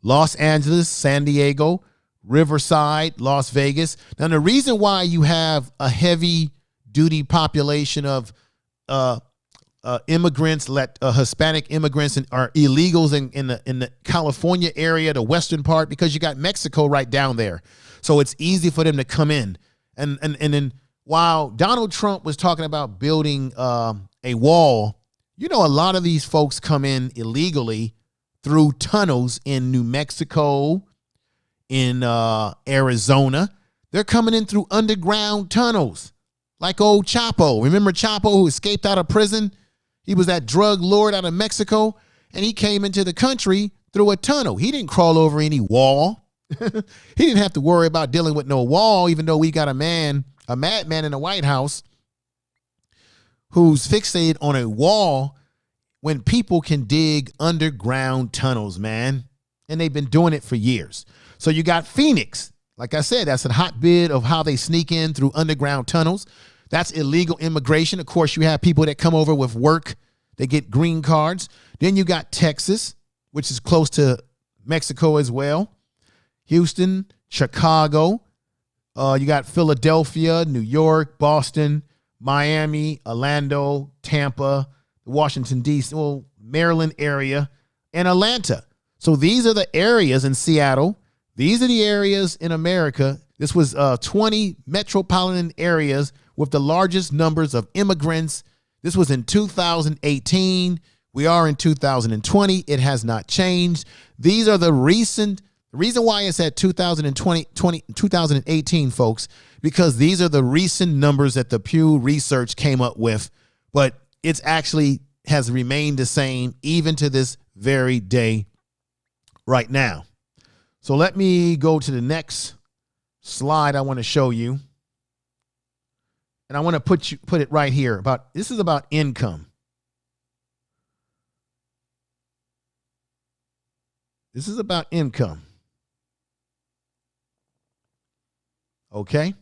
Los Angeles, San Diego, Riverside, Las Vegas. Now, the reason why you have a heavy duty population of immigrants, Hispanic immigrants are illegals in the California area, the western part, because you got Mexico right down there. So it's easy for them to come in. And then while Donald Trump was talking about building a wall, you know, a lot of these folks come in illegally through tunnels in New Mexico, in Arizona. They're coming in through underground tunnels, like old Chapo. Remember Chapo, who escaped out of prison? He was that drug lord out of Mexico, and he came into the country through a tunnel. He didn't crawl over any wall. He didn't have to worry about dealing with no wall, even though we got a madman in the White House who's fixated on a wall when people can dig underground tunnels, man. And they've been doing it for years. So you got Phoenix. Like I said, that's a hotbed of how they sneak in through underground tunnels. That's illegal immigration. Of course, you have people that come over with work. They get green cards. Then you got Texas, which is close to Mexico as well. Houston, Chicago. You got Philadelphia, New York, Boston, Miami, Orlando, Tampa, Washington, D.C., Maryland area, and Atlanta. So these are the areas in Seattle. These are the areas in America. This was 20 metropolitan areas with the largest numbers of immigrants. This was in 2018. We are in 2020. It has not changed. These are the reason why it's at 2018, folks, because these are the recent numbers that the Pew Research came up with, but it's actually has remained the same even to this very day right now. So let me go to the next slide I want to show you. And I want to put it right here. This is about income. This is about income. Okay.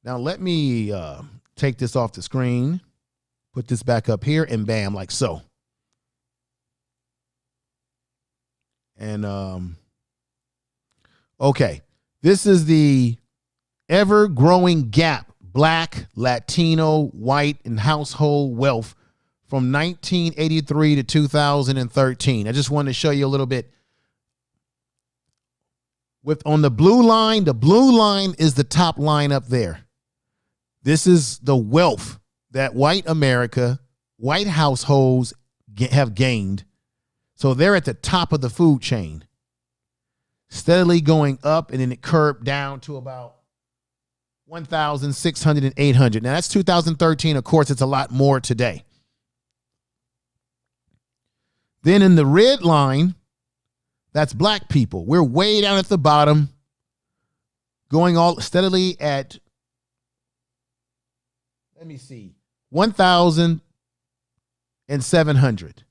Now let me take this off the screen, put this back up here, and bam, like so. And okay, this is the ever-growing gap, Black, Latino, white, and household wealth from 1983 to 2013. I just wanted to show you a little bit. On the blue line is the top line up there. This is the wealth that white America, white households have gained. So they're at the top of the food chain, steadily going up, and then it curbed down to about 1,600 and 800. Now that's 2013. Of course, it's a lot more today. Then in the red line, that's black people. We're way down at the bottom, going all steadily at, let me see, 1,700.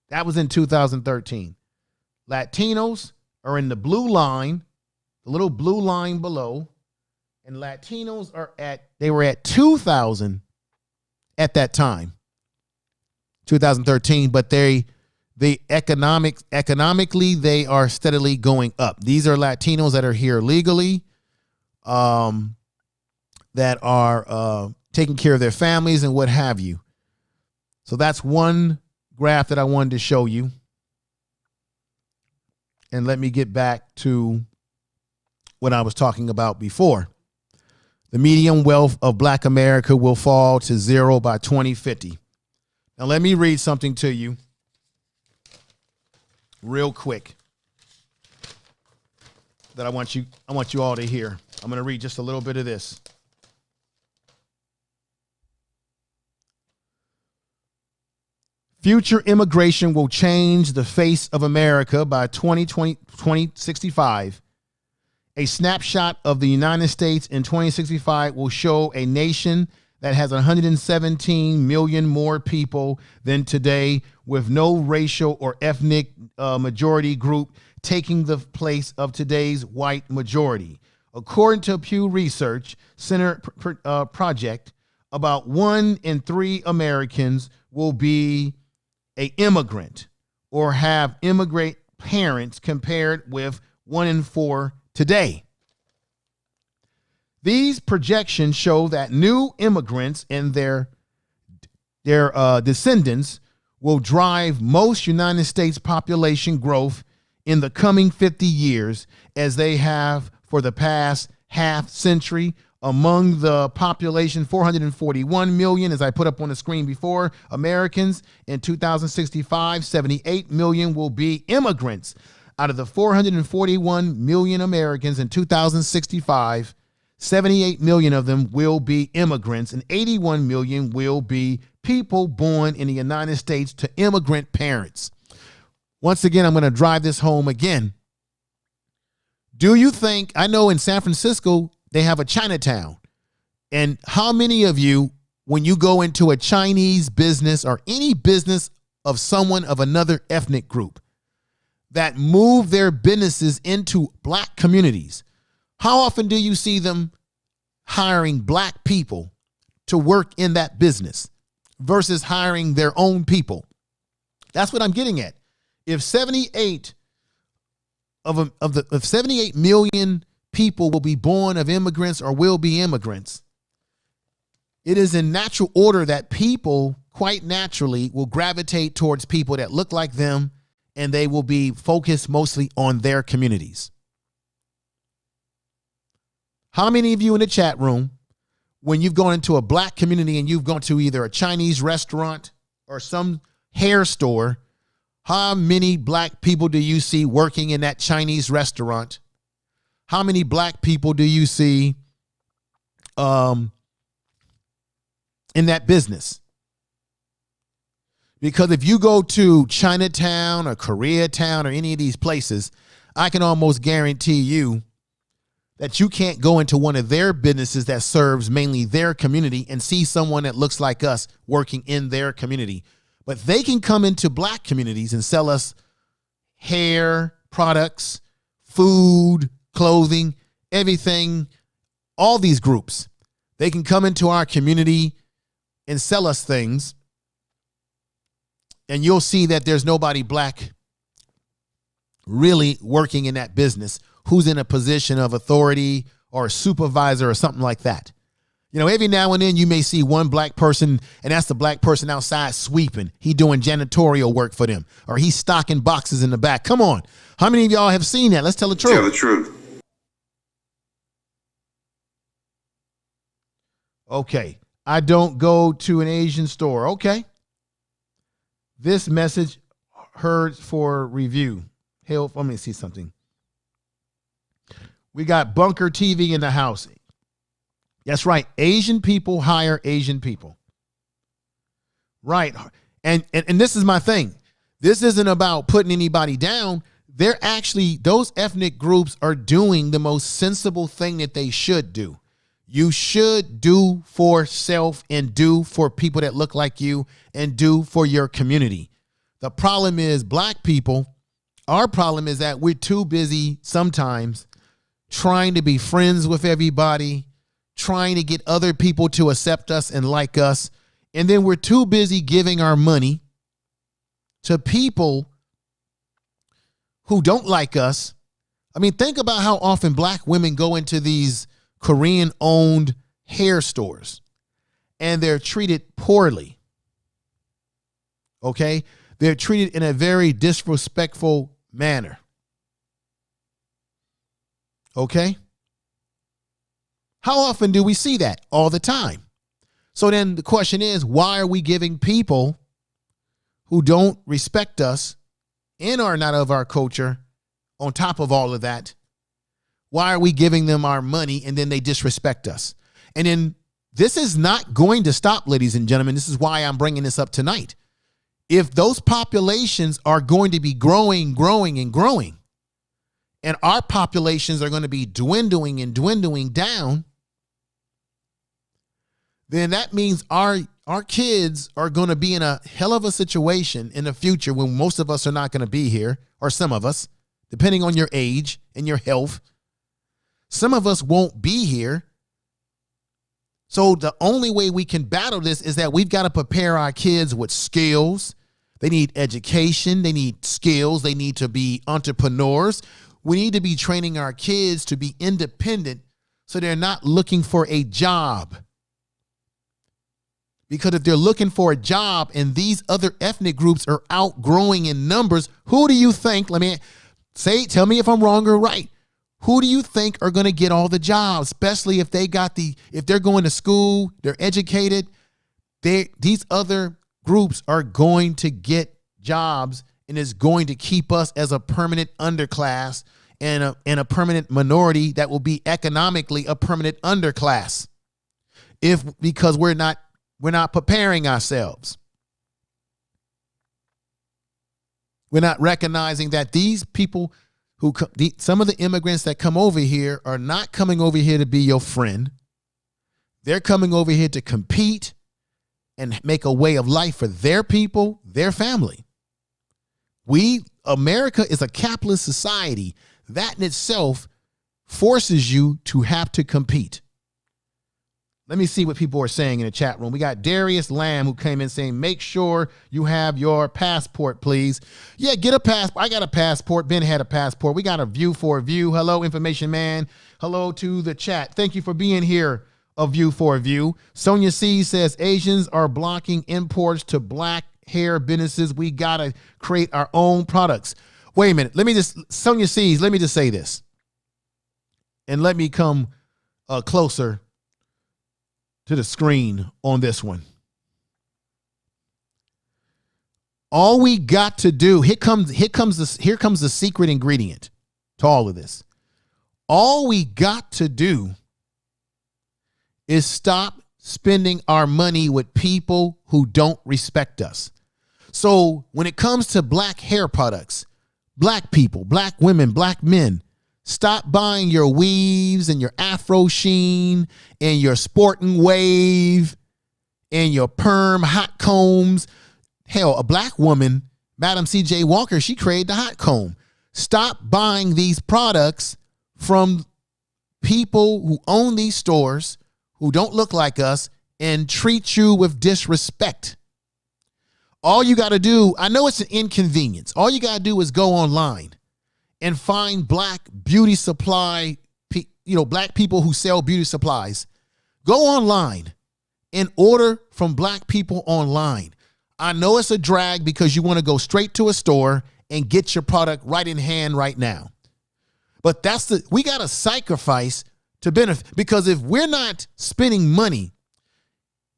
That was in 2013. Latinos are in the blue line, the little blue line below, and Latinos they were at 2,000 at that time, 2013, but economically, they are steadily going up. These are Latinos that are here legally, that are taking care of their families and what have you. So that's one graph that I wanted to show you. And let me get back to what I was talking about before. The median wealth of Black America will fall to 0 by 2050. Now let me read something to you real quick that I want you all to hear. I'm going to read just a little bit of this. Future immigration will change the face of America by 2065. A snapshot of the United States in 2065 will show a nation that has 117 million more people than today, with no racial or ethnic majority group taking the place of today's white majority. According to Pew Research Center project, about 1 in 3 Americans will be an immigrant or have immigrant parents, compared with 1 in 4 today. These projections show that new immigrants and their descendants will drive most United States population growth in the coming 50 years, as they have for the past half century. Among the population, 441 million, as I put up on the screen before, Americans. In 2065, 78 million will be immigrants. Out of the 441 million Americans in 2065, 78 million of them will be immigrants, and 81 million will be people born in the United States to immigrant parents. Once again, I'm going to drive this home again. Do you think, I know in San Francisco, they have a Chinatown. And how many of you, when you go into a Chinese business or any business of someone of another ethnic group that move their businesses into Black communities, how often do you see them hiring Black people to work in that business versus hiring their own people? That's what I'm getting at. If 78 million people will be born of immigrants or will be immigrants, it is in natural order that people quite naturally will gravitate towards people that look like them, and they will be focused mostly on their communities. How many of you in the chat room, when you've gone into a Black community and you've gone to either a Chinese restaurant or some hair store, how many Black people do you see working in that Chinese restaurant? How many Black people do you see in that business? Because if you go to Chinatown or Koreatown or any of these places, I can almost guarantee you that you can't go into one of their businesses that serves mainly their community and see someone that looks like us working in their community. But they can come into Black communities and sell us hair products, food, clothing, everything, all these groups. They can come into our community and sell us things, and you'll see that there's nobody black really working in that business who's in a position of authority or a supervisor or something like that. You know, every now and then you may see one black person, and that's the black person outside sweeping. He doing janitorial work for them, or he's stocking boxes in the back. Come on. How many of y'all have seen that? Let's tell the truth. Tell the truth. Okay. I don't go to an Asian store. Okay. This message heard for review. Hell, let me see something. We got Bunker TV in the house. That's right. Asian people hire Asian people. Right. And this is my thing. This isn't about putting anybody down. They're actually, those ethnic groups are doing the most sensible thing that they should do. You should do for self and do for people that look like you and do for your community. The problem is black people, our problem is that we're too busy sometimes trying to be friends with everybody, trying to get other people to accept us and like us. And then we're too busy giving our money to people who don't like us. I mean, think about how often black women go into these Korean-owned hair stores and they're treated poorly. Okay? They're treated in a very disrespectful manner. Okay? How often do we see that? All the time. So then the question is, why are we giving people who don't respect us and are not of our culture, on top of all of that, why are we giving them our money and then they disrespect us? And then this is not going to stop, ladies and gentlemen. This is why I'm bringing this up tonight. If those populations are going to be growing, and our populations are going to be dwindling down, then that means our kids are going to be in a hell of a situation in the future when most of us are not going to be here, or some of us, depending on your age and your health. Some of us won't be here. So the only way we can battle this is that we've got to prepare our kids with skills. They need education. They need skills. They need to be entrepreneurs. We need to be training our kids to be independent so they're not looking for a job. Because if they're looking for a job and these other ethnic groups are outgrowing in numbers, who do you think, tell me if I'm wrong or right. Who do you think are going to get all the jobs, especially if if they're going to school, they're educated, these other groups are going to get jobs, and it's going to keep us as a permanent underclass and a permanent minority that will be economically a permanent underclass because we're not preparing ourselves. We're not recognizing that these people some of the immigrants that come over here are not coming over here to be your friend. They're coming over here to compete and make a way of life for their people, their family. America is a capitalist society. That in itself forces you to have to compete. Let me see what people are saying in the chat room. We got Darius Lamb who came in saying, make sure you have your passport, please. Yeah, get a passport. I got a passport. Ben had a passport. We got a view for a view. Hello, information man. Hello to the chat. Thank you for being here. A view for a view. Sonia C says Asians are blocking imports to black hair businesses. We got to create our own products. Wait a minute. Sonia C, let me just say this. And let me come closer to the screen on this one. All we got to do, here comes the secret ingredient to all of this. All we got to do is stop spending our money with people who don't respect us. So when it comes to black hair products, black people, black women, black men, stop buying your weaves and your Afro Sheen and your Sporting Wave and your perm hot combs. Hell, a black woman, Madam C.J. Walker, she created the hot comb. Stop buying these products from people who own these stores, who don't look like us and treat you with disrespect. All you got to do, I know it's an inconvenience. All you got to do is go online and find black beauty supply, black people who sell beauty supplies. Go online and order from black people online. I know it's a drag because you want to go straight to a store and get your product right in hand right now. But we got to sacrifice to benefit, because if we're not spending money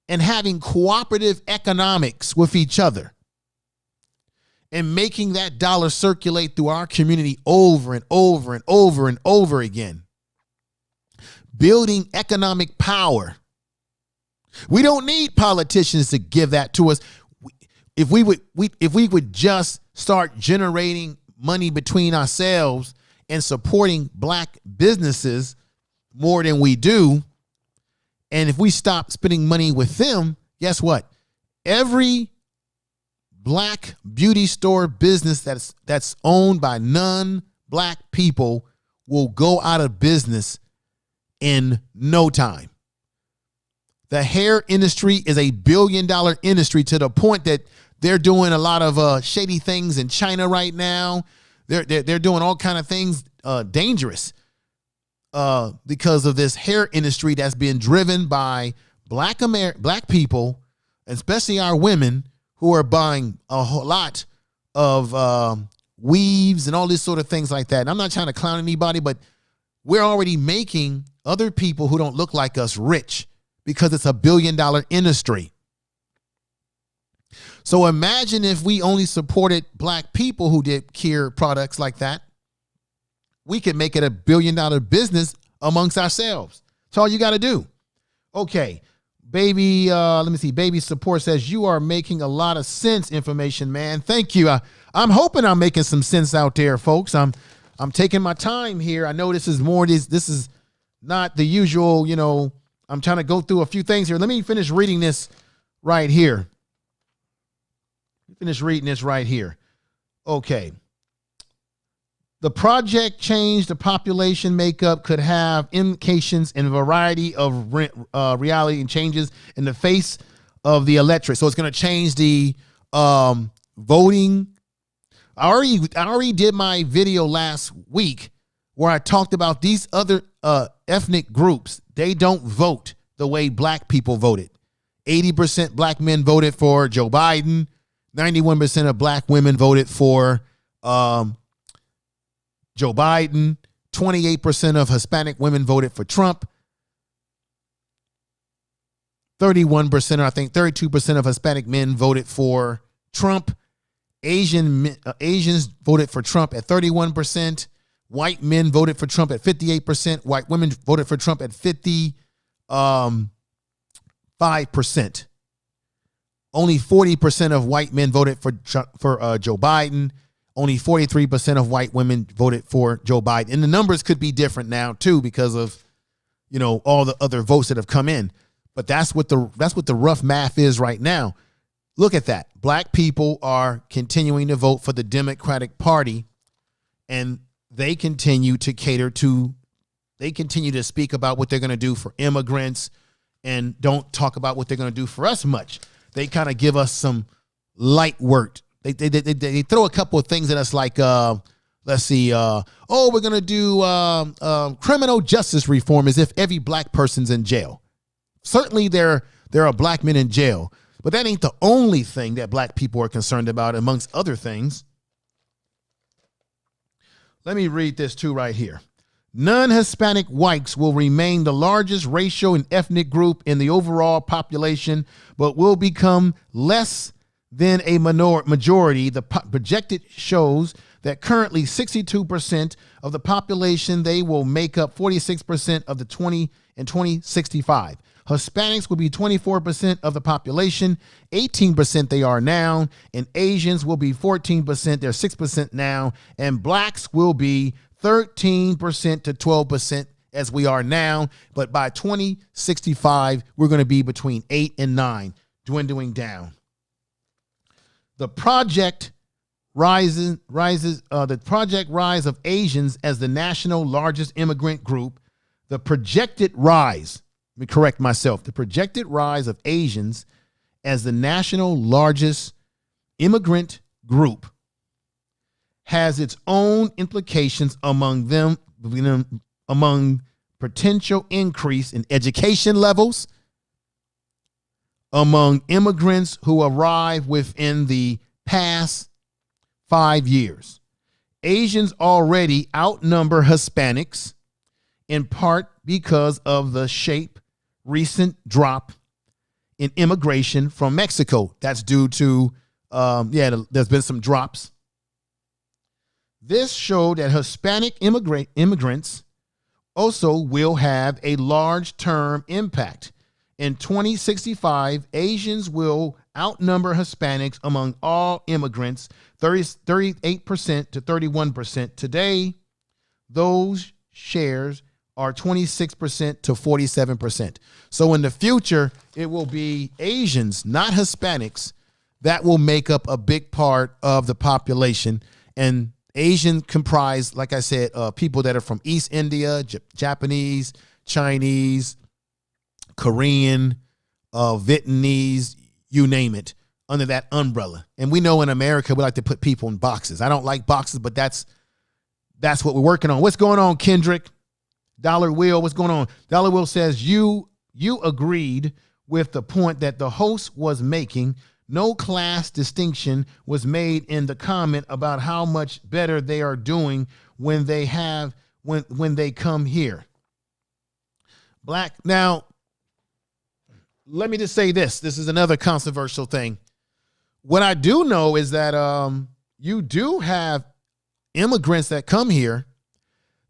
and having cooperative economics with each other and making that dollar circulate through our community over and over and over and over again, building economic power. We don't need politicians to give that to us. If we would just start generating money between ourselves and supporting black businesses more than we do, and if we stop spending money with them, guess what? Every black beauty store business that's owned by non-black people will go out of business in no time. The hair industry is a $1 billion industry, to the point that they're doing a lot of shady things in China right now. They're doing all kind of things dangerous because of this hair industry that's being driven by black people, especially our women, who are buying a whole lot of weaves and all these sort of things like that. And I'm not trying to clown anybody, but we're already making other people who don't look like us rich because it's a $1 billion industry. So imagine if we only supported black people who did care products like that. We could make it a $1 billion business amongst ourselves. That's all you got to do. Okay. Baby, let me see. Baby Support says, you are making a lot of sense information, man. Thank you. I'm hoping I'm making some sense out there, folks. I'm taking my time here. I know this is not the usual, I'm trying to go through a few things here. Let me finish reading this right here. Okay. The project change the population makeup could have implications in a variety of reality and changes in the face of the electorate. So it's going to change the voting. I already did my video last week where I talked about these other ethnic groups. They don't vote the way black people voted. 80% black men voted for Joe Biden. 91% of black women voted for Joe Biden. 28% of Hispanic women voted for Trump. 31%, or I think 32% of Hispanic men voted for Trump. Asians voted for Trump at 31%. White men voted for Trump at 58%. White women voted for Trump at 55%. Only 40% of white men voted for Joe Biden. Only 43% of white women voted for Joe Biden. And the numbers could be different now too because of, all the other votes that have come in. But that's what the rough math is right now. Look at that. Black people are continuing to vote for the Democratic Party, and they continue to speak about what they're going to do for immigrants and don't talk about what they're going to do for us much. They kind of give us some light work. They throw a couple of things at us like, let's see, we're going to do criminal justice reform as if every black person's in jail. Certainly there are black men in jail, but that ain't the only thing that black people are concerned about, amongst other things. Let me read this too right here. Non-Hispanic whites will remain the largest racial and ethnic group in the overall population, but will become less than a majority. The projected shows that currently 62% of the population, they will make up 46% of the 2065. Hispanics will be 24% of the population, 18% they are now, and Asians will be 14%, they're 6% now, and blacks will be 13% to 12% as we are now, but by 2065, we're going to be between 8 and 9, dwindling down. The project rise of Asians as the national largest immigrant group, the projected rise, me correct myself. The projected rise of Asians as the national largest immigrant group has its own implications among potential increase in education levels among immigrants who arrive within the past 5 years. Asians already outnumber Hispanics, in part because of the recent drop in immigration from Mexico. That's due to, there's been some drops. This showed that Hispanic immigrants also will have a large-term impact. In 2065, Asians will outnumber Hispanics among all immigrants, 38% to 31%. Today, those shares are 26% to 47%. So in the future, it will be Asians, not Hispanics, that will make up a big part of the population. And Asian comprise, like I said, people that are from East India, Japanese, Chinese, Korean, Vietnamese, you name it, under that umbrella. And we know in America, we like to put people in boxes. I don't like boxes, but that's what we're working on. What's going on, Kendrick? Dollar Will, what's going on? Dollar Will says, you agreed with the point that the host was making. No class distinction was made in the comment about how much better they are doing when they come here. Black. Now, let me just say this. This is another controversial thing. What I do know is that you do have immigrants that come here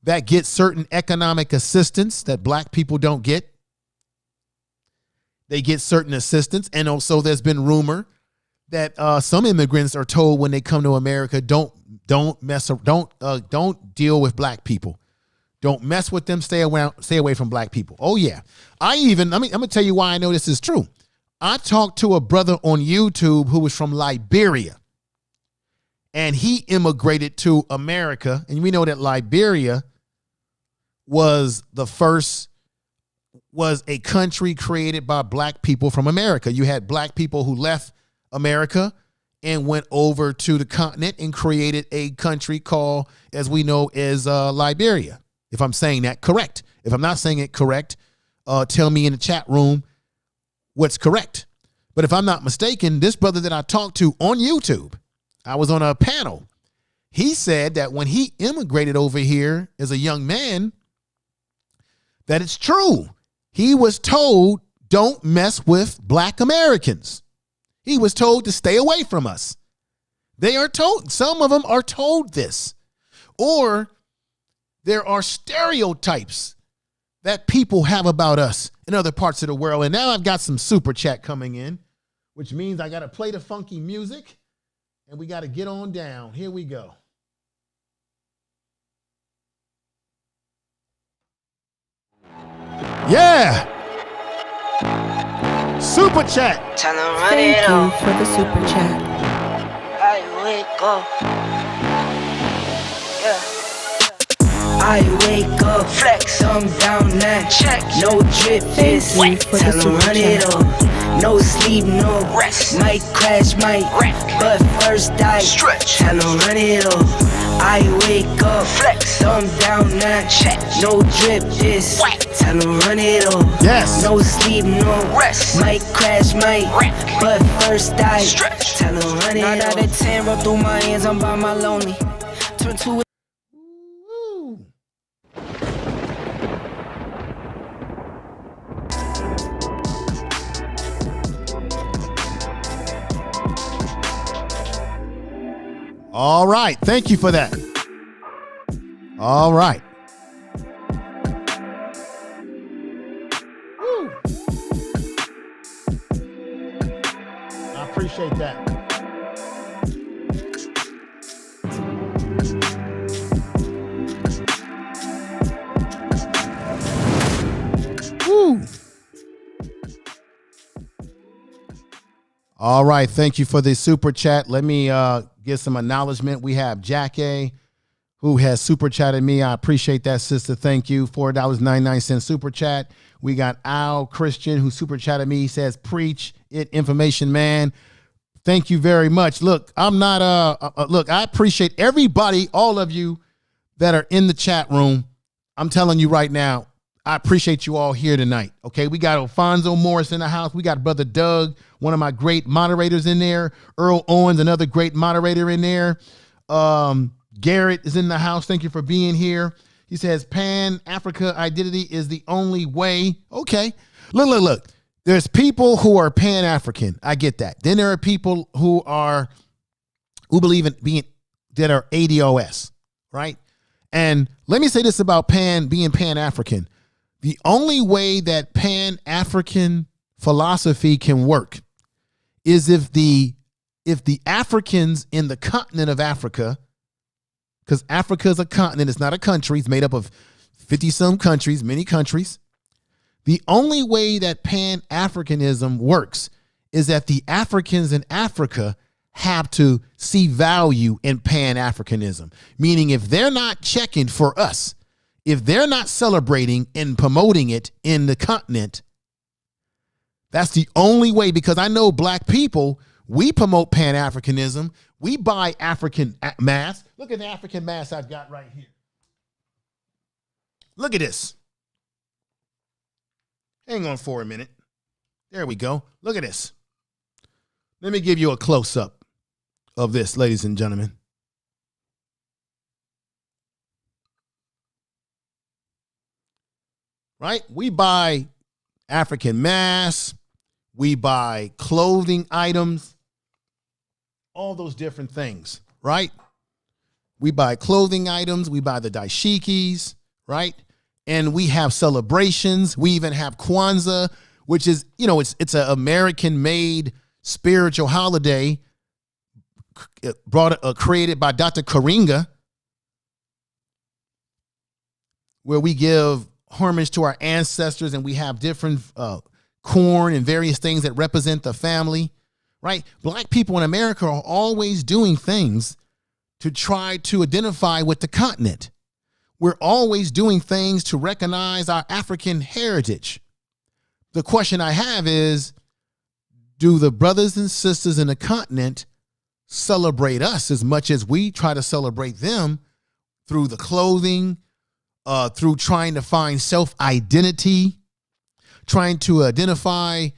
that get certain economic assistance that black people don't get. They get certain assistance. And also there's been rumor that some immigrants are told when they come to America, don't deal with black people. Don't mess with them. Stay away from black people. Oh yeah. I'm going to tell you why I know this is true. I talked to a brother on YouTube who was from Liberia, and he immigrated to America. And we know that Liberia was a country created by black people from America. You had black people who left America and went over to the continent and created a country called, as we know, as Liberia. If I'm saying that correct. If I'm not saying it correct, tell me in the chat room what's correct. But if I'm not mistaken, this brother that I talked to on YouTube, I was on a panel. He said that when he immigrated over here as a young man, that it's true. He was told, don't mess with black Americans. He was told to stay away from us. They are told, some of them are told this. Or there are stereotypes that people have about us in other parts of the world. And now I've got some super chat coming in, which means I got to play the funky music and we got to get on down. Here we go. Yeah. Super chat. Thank you for the super chat. I wake up. Yeah. I wake up, flex, thumb down now. Check, no drip, this wet. Tell them run it up. No sleep, no rest. Might crash, might wreck. But first I stretch. Tell them run it up. I wake up, flex, thumb down now. Check, no drip, this wet. Tell them run it up. Yes. No sleep, no rest. Might crash, might wreck. But first I stretch. Tell them run it up. 9 out of 10 roll through my hands. I'm by my lonely. Turn to it. All right. Thank you for that. All right. Woo. I appreciate that. Woo. All right. Thank you for the super chat. Let me get some acknowledgement. We have Jack A, who has super chatted me. I appreciate that, sister. Thank you. $4.99 super chat. We got Al Christian, who super chatted me. He says, preach it, information man. Thank you very much. Look, I'm not, look, I appreciate everybody, all of you that are in the chat room. I'm telling you right now, I appreciate you all here tonight. Okay, we got Alfonso Morris in the house. We got Brother Doug, one of my great moderators in there. Earl Owens, another great moderator in there. Garrett is in the house. Thank you for being here. He says, Pan-Africa identity is the only way. Okay, look. There's people who are Pan-African. I get that. Then there are people who believe in being, that are ADOS, right? And let me say this about being Pan-African. The only way that Pan-African philosophy can work is if the Africans in the continent of Africa, because Africa is a continent, it's not a country, it's made up of 50-some countries, many countries. The only way that Pan-Africanism works is that the Africans in Africa have to see value in Pan-Africanism. Meaning if they're not checking for us, if they're not celebrating and promoting it in the continent, that's the only way, because I know black people, we promote Pan-Africanism. We buy African masks. Look at the African mask I've got right here. Look at this. Hang on for a minute. There we go. Look at this. Let me give you a close-up of this, ladies and gentlemen. Right? We buy African masks. We buy clothing items. All those different things, right? We buy clothing items. We buy the dashikis, right? And we have celebrations. We even have Kwanzaa, which is, it's an American-made spiritual holiday created by Dr. Karinga, where we give homage to our ancestors, and we have different corn and various things that represent the family, right? Black people in America are always doing things to try to identify with the continent. We're always doing things to recognize our African heritage. The question I have is, do the brothers and sisters in the continent celebrate us as much as we try to celebrate them through the clothing, through trying to find self-identity, trying to identify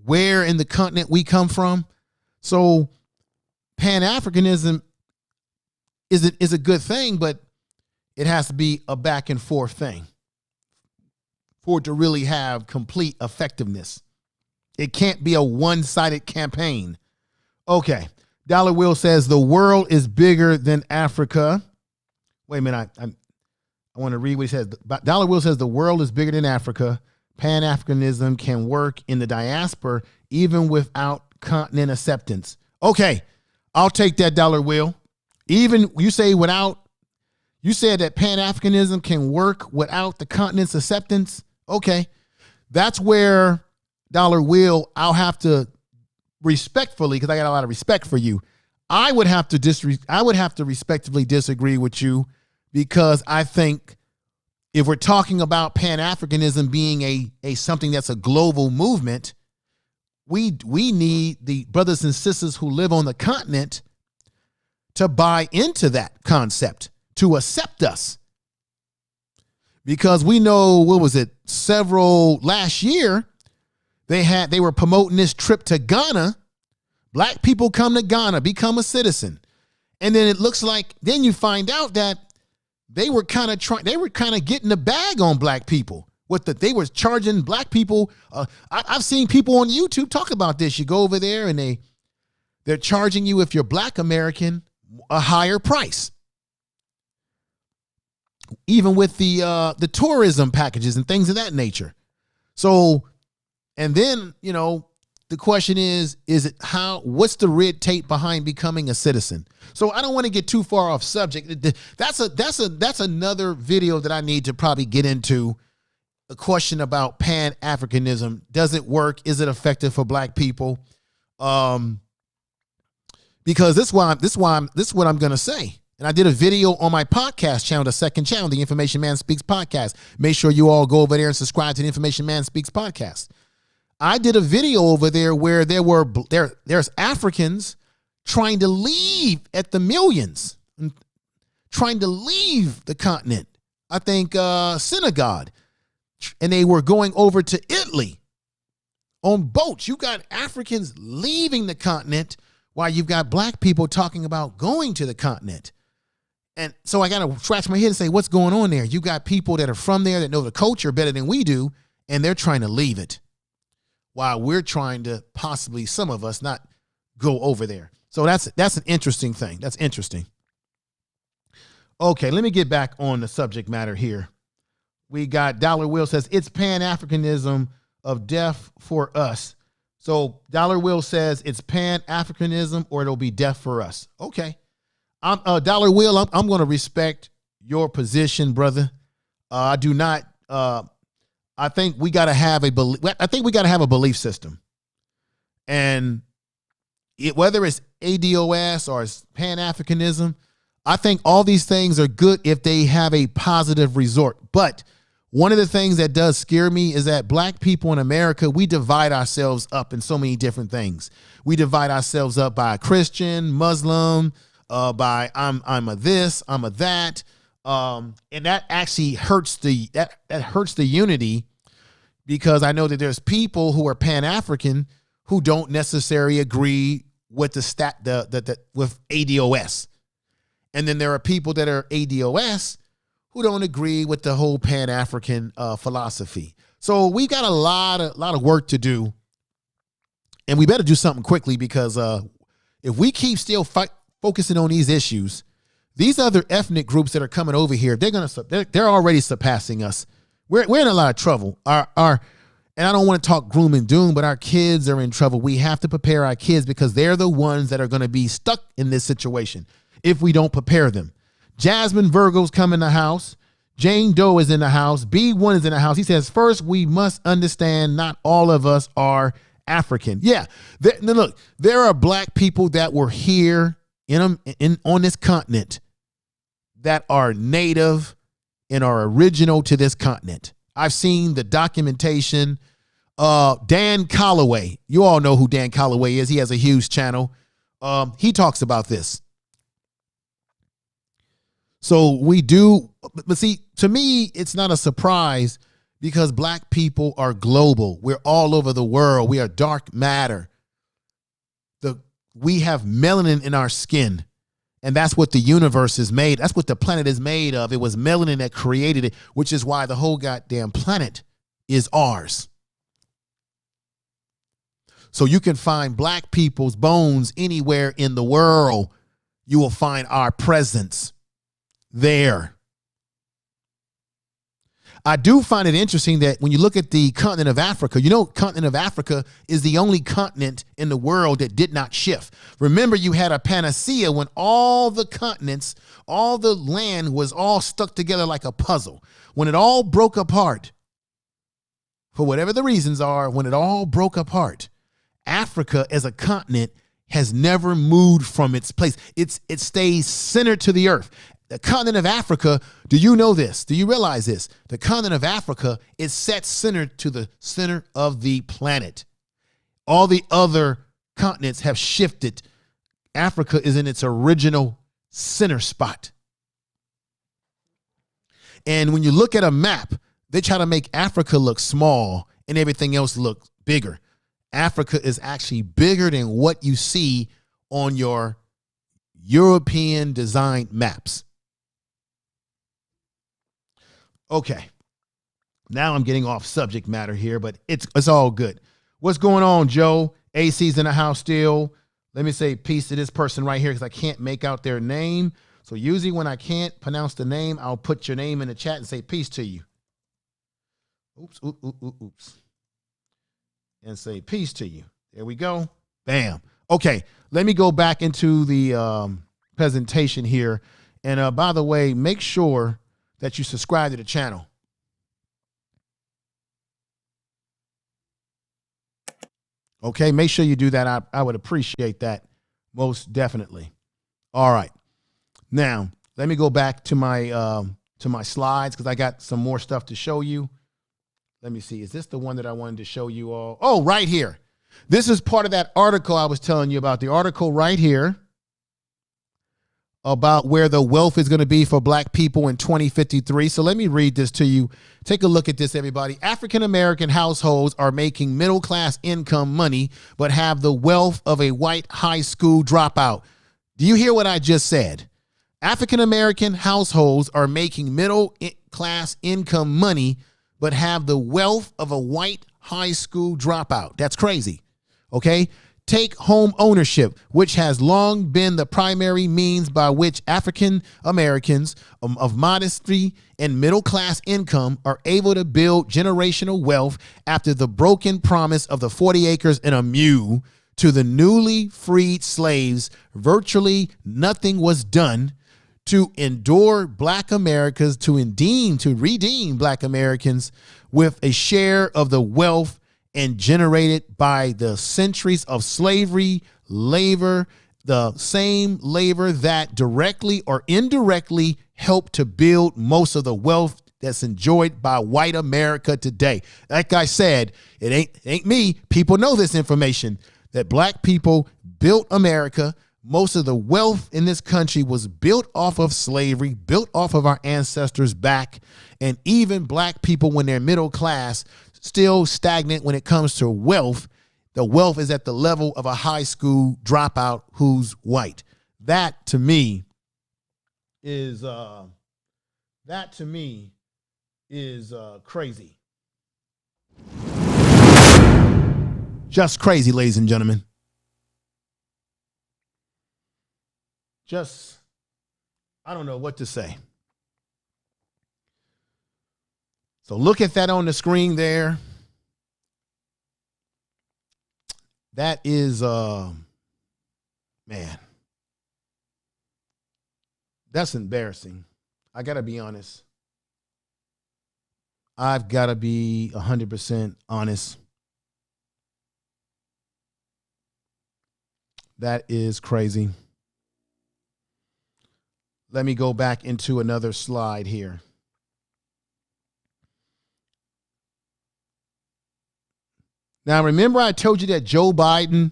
where in the continent we come from? So Pan-Africanism is a good thing, but it has to be a back and forth thing for it to really have complete effectiveness. It can't be a one-sided campaign. Okay. Dollar Will says the world is bigger than Africa. Wait a minute. I want to read what he says. Dollar Will says the world is bigger than Africa. Pan-Africanism can work in the diaspora even without continent acceptance. Okay. I'll take that, Dollar Will. Even you said that Pan-Africanism can work without the continent's acceptance. Okay. That's where, Dollar Will, I'll have to respectfully, because I got a lot of respect for you, I would have to respectfully disagree with you, because I think if we're talking about Pan-Africanism being a something that's a global movement, we need the brothers and sisters who live on the continent to buy into that concept, to accept us. Because we know, last year, they were promoting this trip to Ghana. Black people come to Ghana, become a citizen. And then it looks like, then you find out that they were kind of getting the bag on black people. They were charging black people. I've seen people on YouTube talk about this. You go over there and they're charging you, if you're Black American, a higher price. Even with the tourism packages and things of that nature. So, and then, the question is what's the red tape behind becoming a citizen? So I don't want to get too far off subject. That's another video that I need to probably get into. A question about Pan-Africanism. Does it work? Is it effective for black people? Because this is what I'm going to say. And I did a video on my podcast channel, the second channel, the Information Man Speaks podcast. Make sure you all go over there and subscribe to the Information Man Speaks podcast. I did a video over there where there's Africans trying to leave at the millions, trying to leave the continent. I think Senegal, and they were going over to Italy on boats. You got Africans leaving the continent while you've got black people talking about going to the continent. And so I got to scratch my head and say, what's going on there? You got people that are from there that know the culture better than we do, and they're trying to leave it while we're trying to possibly, some of us, not go over there. So that's an interesting thing. That's interesting. Okay, let me get back on the subject matter here. We got Dollar Will says, it's Pan-Africanism of death for us. So Dollar Will says it's Pan-Africanism or it'll be death for us. Okay. Dollar Will, I'm going to respect your position, brother. I do not. I think we got to have a belief system, and whether it's ADOS or it's Pan-Africanism, I think all these things are good if they have a positive resort. But one of the things that does scare me is that black people in America, we divide ourselves up in so many different things. We divide ourselves up by Christian, Muslim, by I'm a this, I'm a that, and that actually hurts that hurts the unity, because I know that there's people who are Pan-African who don't necessarily agree with with ADOS, and then there are people that are ADOS who don't agree with the whole Pan-African philosophy. So we got a lot of work to do, and we better do something quickly, because if we keep still focusing on these issues, these other ethnic groups that are coming over here, they're already surpassing us. We're in a lot of trouble. And I don't want to talk gloom and doom, but our kids are in trouble. We have to prepare our kids, because they're the ones that are going to be stuck in this situation if we don't prepare them. Jasmine Virgo's come in the house. Jane Doe is in the house. B1 is in the house. He says, first, we must understand not all of us are African. Yeah. Look, there are black people that were here on this continent that are native and are original to this continent. I've seen the documentation. Dan Calloway, you all know who Dan Calloway is. He has a huge channel. He talks about this. So we do, but see, to me, it's not a surprise, because black people are global. We're all over the world. We are dark matter. We have melanin in our skin, and that's what the universe is made. That's what the planet is made of. It was melanin that created it, which is why the whole goddamn planet is ours. So you can find black people's bones anywhere in the world. You will find our presence there. I do find it interesting that when you look at the continent of Africa, continent of Africa is the only continent in the world that did not shift. Remember, you had a panacea when all the continents, all the land was all stuck together like a puzzle. When it all broke apart, for whatever the reasons are, when it all broke apart, Africa as a continent has never moved from its place. It stays centered to the earth. The continent of Africa, do you know this? Do you realize this? The continent of Africa is set centered to the center of the planet. All the other continents have shifted. Africa is in its original center spot. And when you look at a map, they try to make Africa look small and everything else look bigger. Africa is actually bigger than what you see on your European designed maps. Okay, now I'm getting off subject matter here, but it's all good. What's going on, Joe? AC's in the house still. Let me say peace to this person right here, because I can't make out their name. So usually when I can't pronounce the name, I'll put your name in the chat and say peace to you. Oops. And say peace to you. There we go. Bam. Okay, let me go back into the presentation here. And by the way, make sure that you subscribe to the channel. Okay, make sure you do that. I would appreciate that. Most definitely. All right. Now, let me go back to my slides because I got some more stuff to show you. Let me see. Is this the one that I wanted to show you all? Oh, right here. This is part of that article I was telling you about. The article right here about where the wealth is going to be for black people in 2053. So let me read this to you. Take a look at this, everybody. African-American households are making middle-class income money, but have the wealth of a white high school dropout. Do you hear what I just said? African-American households are making middle-class income money, but have the wealth of a white high school dropout. That's crazy. Okay? Take home ownership, which has long been the primary means by which African Americans of modesty and middle class income are able to build generational wealth after the broken promise of the 40 acres and a mule to the newly freed slaves. Virtually nothing was done to endure black Americans, to redeem black Americans with a share of the wealth and generated by the centuries of slavery, labor, the same labor that directly or indirectly helped to build most of the wealth that's enjoyed by white America today. Like I said, it ain't me. People know this information, that black people built America. Most of the wealth in this country was built off of slavery, built off of our ancestors' back. And even black people, when they're middle class, still stagnant when it comes to wealth. The wealth is at the level of a high school dropout who's white. That to me is crazy. Just crazy, ladies and gentlemen. I don't know what to say. So look at that on the screen there. That is, man, that's embarrassing. I got to be honest. I've got to be 100% honest. That is crazy. Let me go back into another slide here. Now, remember I told you that Joe Biden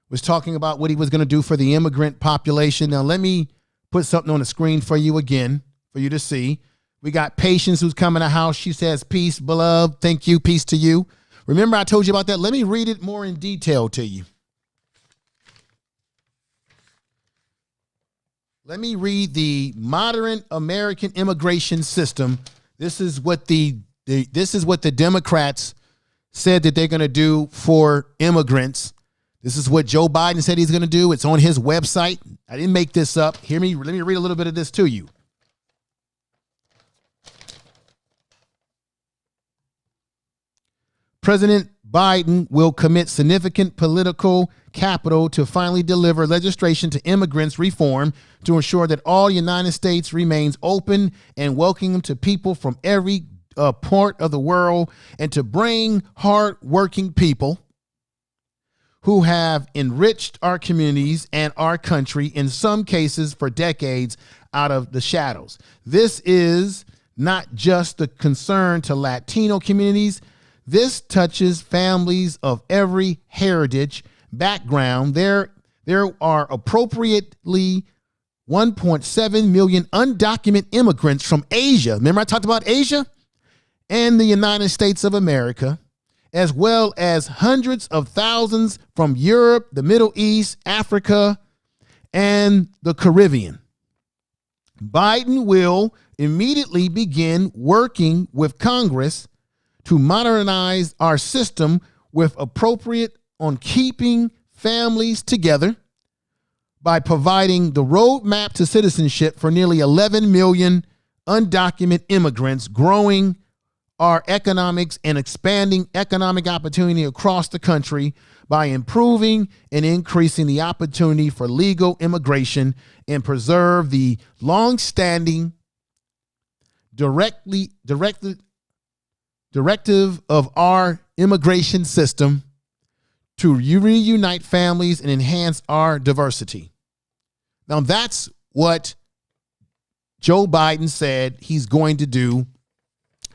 was talking about what he was going to do for the immigrant population. Now, let me put something on the screen for you again, for you to see. We got Patience who's coming to the house. She says, peace, beloved. Thank you. Peace to you. Remember I told you about that? Let me read it more in detail to you. Let me read the modern American immigration system. This is what the Democrats said that they're going to do for immigrants. This is what Joe Biden said he's going to do. It's on his website. I didn't make this up. Let me read a little bit of this to you. President Biden will commit significant political capital to finally deliver legislation to immigrants reform to ensure that all the United States remains open and welcoming to people from every part of the world, and to bring hard-working people who have enriched our communities and our country, in some cases for decades, out of the shadows. This is not just a concern to Latino communities. This touches families of every heritage background. There are appropriately 1.7 million undocumented immigrants from Asia. Remember I talked about Asia? And the United States of America, as well as hundreds of thousands from Europe, the Middle East, Africa, and the Caribbean. Biden will immediately begin working with Congress to modernize our system with appropriate on keeping families together by providing the roadmap to citizenship for nearly 11 million undocumented immigrants, growing our economics and expanding economic opportunity across the country by improving and increasing the opportunity for legal immigration, and preserve the long-standing directive of our immigration system to reunite families and enhance our diversity. Now, that's what Joe Biden said he's going to do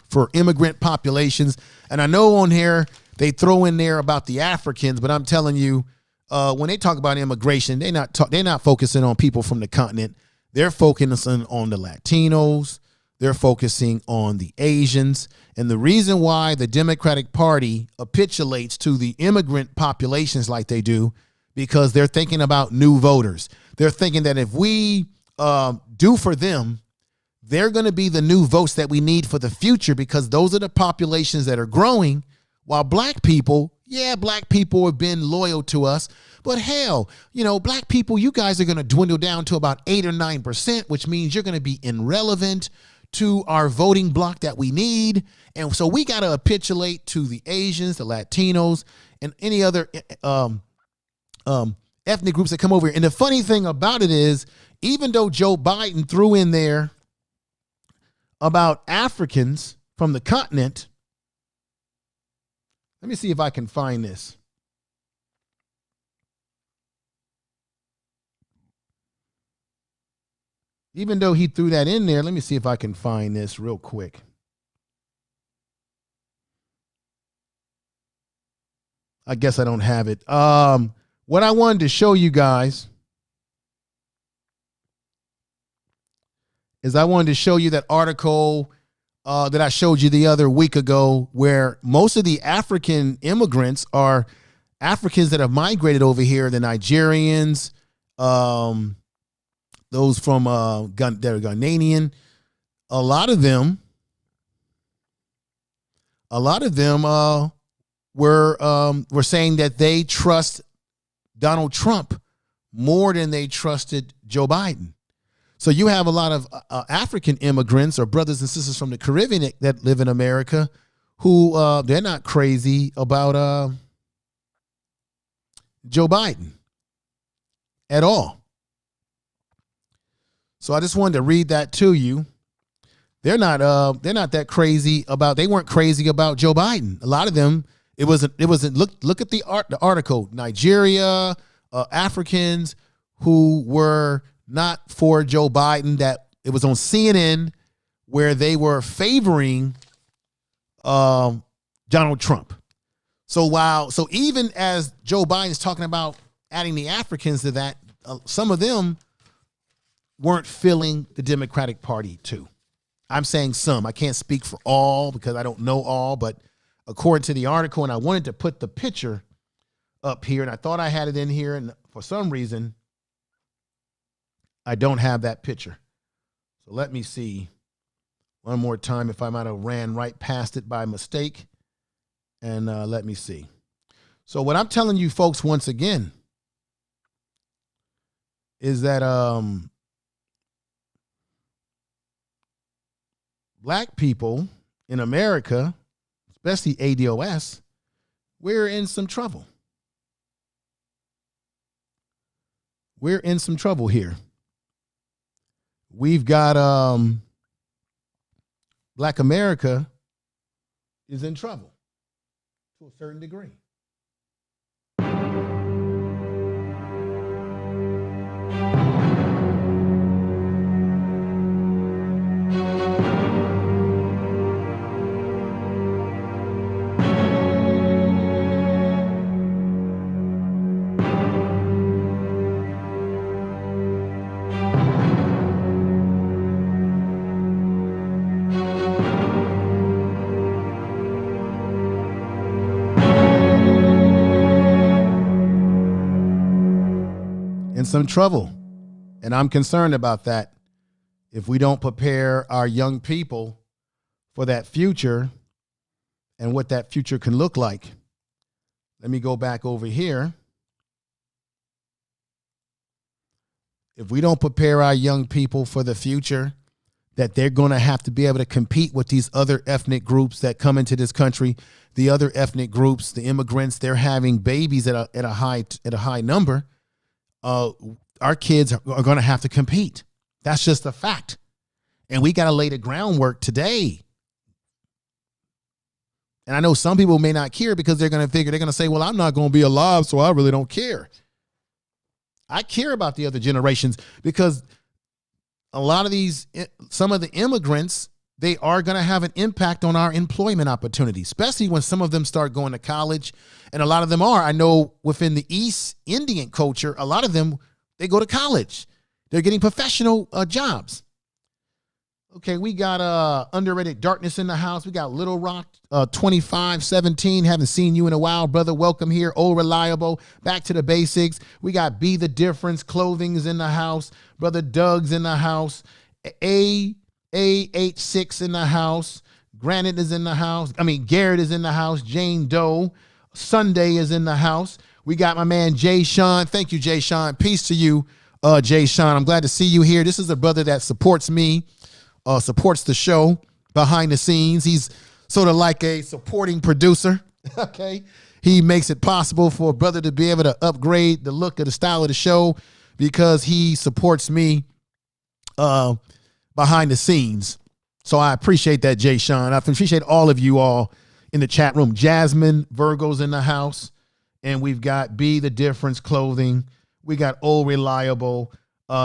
for immigrant populations. And I know on here they throw in there about the Africans, but I'm telling you, when they talk about immigration, they're not focusing on people from the continent. They're focusing on the Latinos. They're focusing on the Asians. And the reason why the Democratic Party capitulates to the immigrant populations like they do, because they're thinking about new voters. They're thinking that if we do for them, they're going to be the new votes that we need for the future, because those are the populations that are growing, while black people have been loyal to us. But hell, black people, you guys are going to dwindle down to about 8 or 9%, which means you're going to be irrelevant to our voting block that we need. And so we got to capitulate to the Asians, the Latinos, and any other ethnic groups that come over here. And the funny thing about it is, even though Joe Biden threw in there about Africans from the continent, let me see if I can find this. Even though he threw that in there, let me see if I can find this real quick. I guess I don't have it. What I wanted to show you guys is I wanted to show you that article that I showed you the other week ago, where most of the African immigrants are Africans that have migrated over here, the Nigerians, those from that are Ghanaian. A lot of them were saying that they trust Donald Trump more than they trusted Joe Biden. So you have a lot of African immigrants or brothers and sisters from the Caribbean that live in America who they're not crazy about Joe Biden at all. So I just wanted to read that to you. They're not that crazy about. They weren't crazy about Joe Biden. A lot of them. It wasn't. Look at the article. Nigeria, Africans who were not for Joe Biden. That it was on CNN where they were favoring Donald Trump. So even as Joe Biden's talking about adding the Africans to that, some of them weren't filling the Democratic Party too. I'm saying some. I can't speak for all because I don't know all, but according to the article, and I wanted to put the picture up here, and I thought I had it in here, and for some reason, I don't have that picture. So let me see one more time if I might have ran right past it by mistake, and let me see. So what I'm telling you folks once again is that black people in America, especially ADOS, we're in some trouble. We're in some trouble here. We've got Black America is in trouble to a certain degree. Some trouble, and I'm concerned about that. If we don't prepare our young people for that future and what that future can look like. Let me go back over here. If we don't prepare our young people for the future, that they're going to have to be able to compete with these other ethnic groups that come into this country, the other ethnic groups, the immigrants, they're having babies at a high number. Our kids are going to have to compete. That's just a fact. And we got to lay the groundwork today And I know some people may not care because they're going to say, well, I'm not going to be alive, so I really don't care. I care about the other generations because some of the immigrants, they are going to have an impact on our employment opportunities, especially when some of them start going to college. And a lot of them are. I know within the East Indian culture, a lot of them, they go to college. They're getting professional jobs. Okay, we got Underrated Darkness in the house. We got Little Rock 2517. Haven't seen you in a while, brother. Welcome here. Old Reliable. Back to the basics. We got Be the Difference. Clothing is in the house. Brother Doug's in the house. AH6 in the house. Granite is in the house. Garrett is in the house. Jane Doe. Sunday is in the house. We got my man Jay Sean. Thank you, Jay Sean. Peace to you, Jay Sean. I'm glad to see you here. This is a brother that supports me. Supports the show behind the scenes. He's sort of like a supporting producer. Okay. He makes it possible for a brother to be able to upgrade the look of the style of the show because he supports me behind the scenes. So I appreciate that, Jay Sean. I appreciate all of you all in the chat room. Jasmine Virgo's in the house. And we've got Be the Difference Clothing. We got Old Reliable.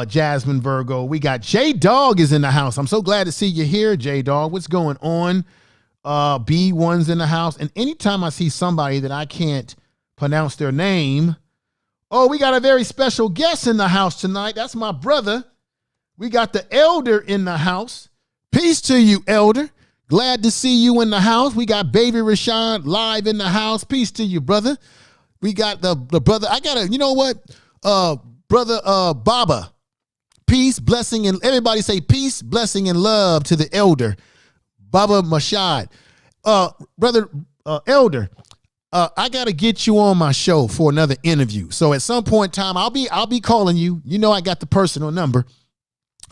Jasmine Virgo. We got J Dog is in the house. I'm so glad to see you here, J Dog. What's going on? B1's in the house. And anytime I see somebody that I can't pronounce their name, we got a very special guest in the house tonight. That's my brother. We got the Elder in the house. Peace to you, Elder. Glad to see you in the house. We got Baby Rashawn live in the house. Peace to you, brother. We got the brother. You know what? Brother Baba, peace, blessing, and everybody say peace, blessing, and love to the Elder, Baba Mashad. Brother Elder, I got to get you on my show for another interview. So at some point in time, I'll be calling you. You know I got the personal number.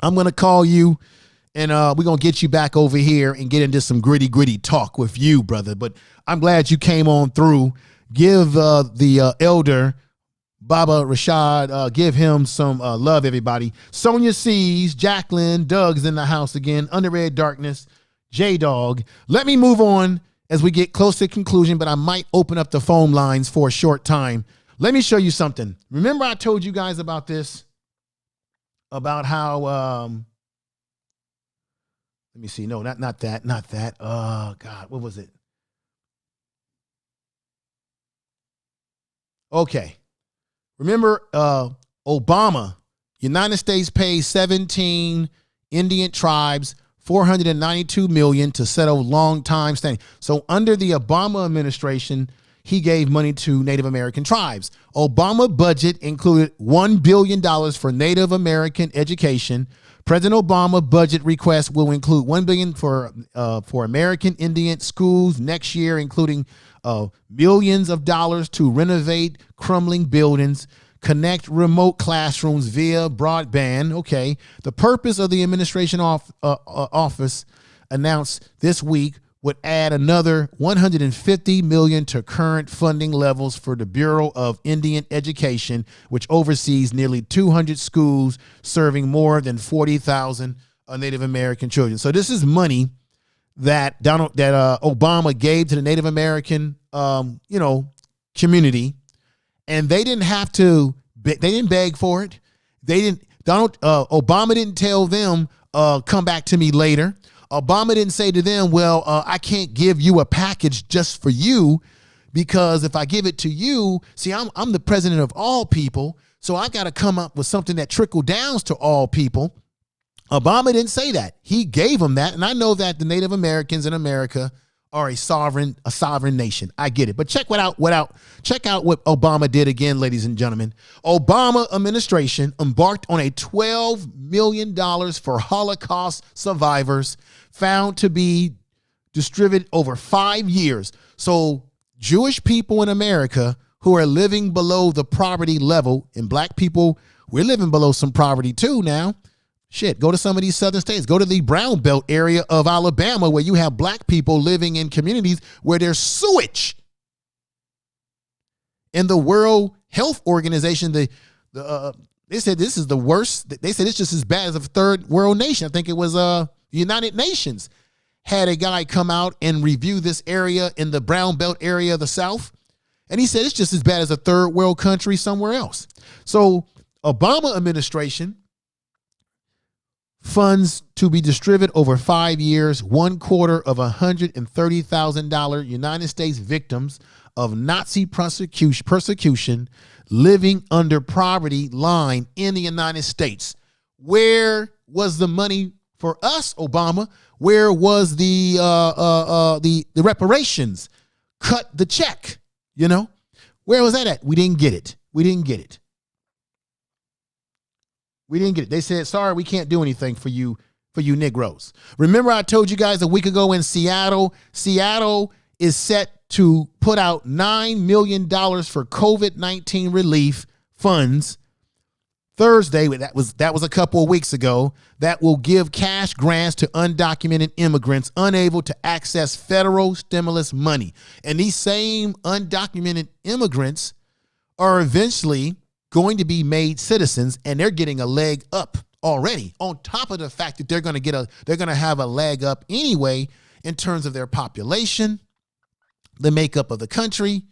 I'm going to call you, and we're going to get you back over here and get into some gritty talk with you, brother. But I'm glad you came on through. Give the Elder Baba Rashad, give him some love, everybody. Sonia C's, Jacqueline, Doug's in the house again. Underrated Darkness, J-Dog. Let me move on as we get close to conclusion, but I might open up the phone lines for a short time. Let me show you something. Remember I told you guys about this? About how, let me see. No, not that. Oh, God, what was it? Okay. Remember, Obama, United States pays 17 Indian tribes, $492 million to settle long time standing. So under the Obama administration, he gave money to Native American tribes. Obama budget included $1 billion for Native American education. President Obama budget request will include $1 billion for American Indian schools next year, including millions of dollars to renovate crumbling buildings, connect remote classrooms via broadband. Okay. The purpose of the administration office announced this week would add another $150 million to current funding levels for the Bureau of Indian Education, which oversees nearly 200 schools serving more than 40,000 Native American children. So this is money that Obama gave to the Native American, community, and they didn't have to. They didn't beg for it. Obama didn't tell them, come back to me later. Obama didn't say to them, well, I can't give you a package just for you, because if I give it to you, see, I'm the president of all people, so I got to come up with something that trickle downs to all people. Obama didn't say that. He gave them that, and I know that the Native Americans in America are a sovereign nation. I get it. But check out what Obama did again, ladies and gentlemen. Obama administration embarked on a $12 million for Holocaust survivors found to be distributed over 5 years. So Jewish people in America who are living below the poverty level, and black people, we're living below some poverty too now. Shit, go to some of these southern states. Go to the Brown Belt area of Alabama, where you have black people living in communities where there's sewage. In the World Health Organization, they said this is the worst. They said it's just as bad as a third world nation. I think it was the United Nations had a guy come out and review this area in the Brown Belt area of the South. And he said it's just as bad as a third world country somewhere else. So Obama administration funds to be distributed over 5 years, $250,000 United States victims of Nazi persecution living under poverty line in the United States. Where was the money for us, Obama? Where was the reparations? Cut the check. You know, where was that at? We didn't get it. We didn't get it. They said, sorry, we can't do anything for you Negroes. Remember I told you guys a week ago in Seattle is set to put out $9 million for COVID-19 relief funds. Thursday, that was a couple of weeks ago, that will give cash grants to undocumented immigrants unable to access federal stimulus money. And these same undocumented immigrants are eventually going to be made citizens, and they're getting a leg up already, on top of the fact that they're going to have a leg up anyway in terms of their population, the makeup of the country.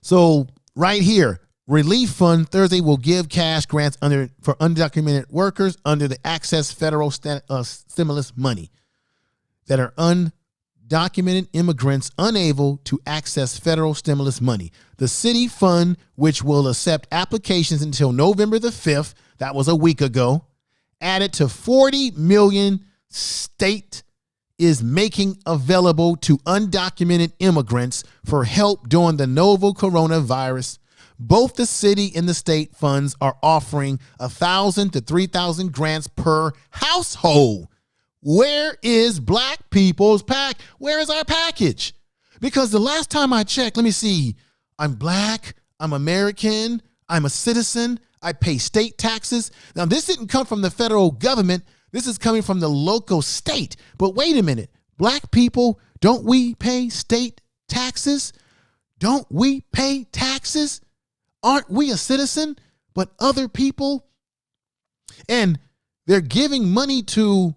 So right here, Relief Fund Thursday will give cash grants for undocumented workers under the Access Federal Stimulus money that are undocumented immigrants unable to access federal stimulus money. The city fund, which will accept applications until November the 5th, that was a week ago, added to $40 million state is making available to undocumented immigrants for help during the novel coronavirus. Both the city and the state funds are offering 1,000 to 3,000 grants per household. Where is black people's Where is our package? Because the last time I checked, let me see, I'm black, I'm American, I'm a citizen, I pay state taxes. Now, this didn't come from the federal government. This is coming from the local state. But wait a minute, black people, don't we pay state taxes? Don't we pay taxes? Aren't we a citizen? But other people, and they're giving money to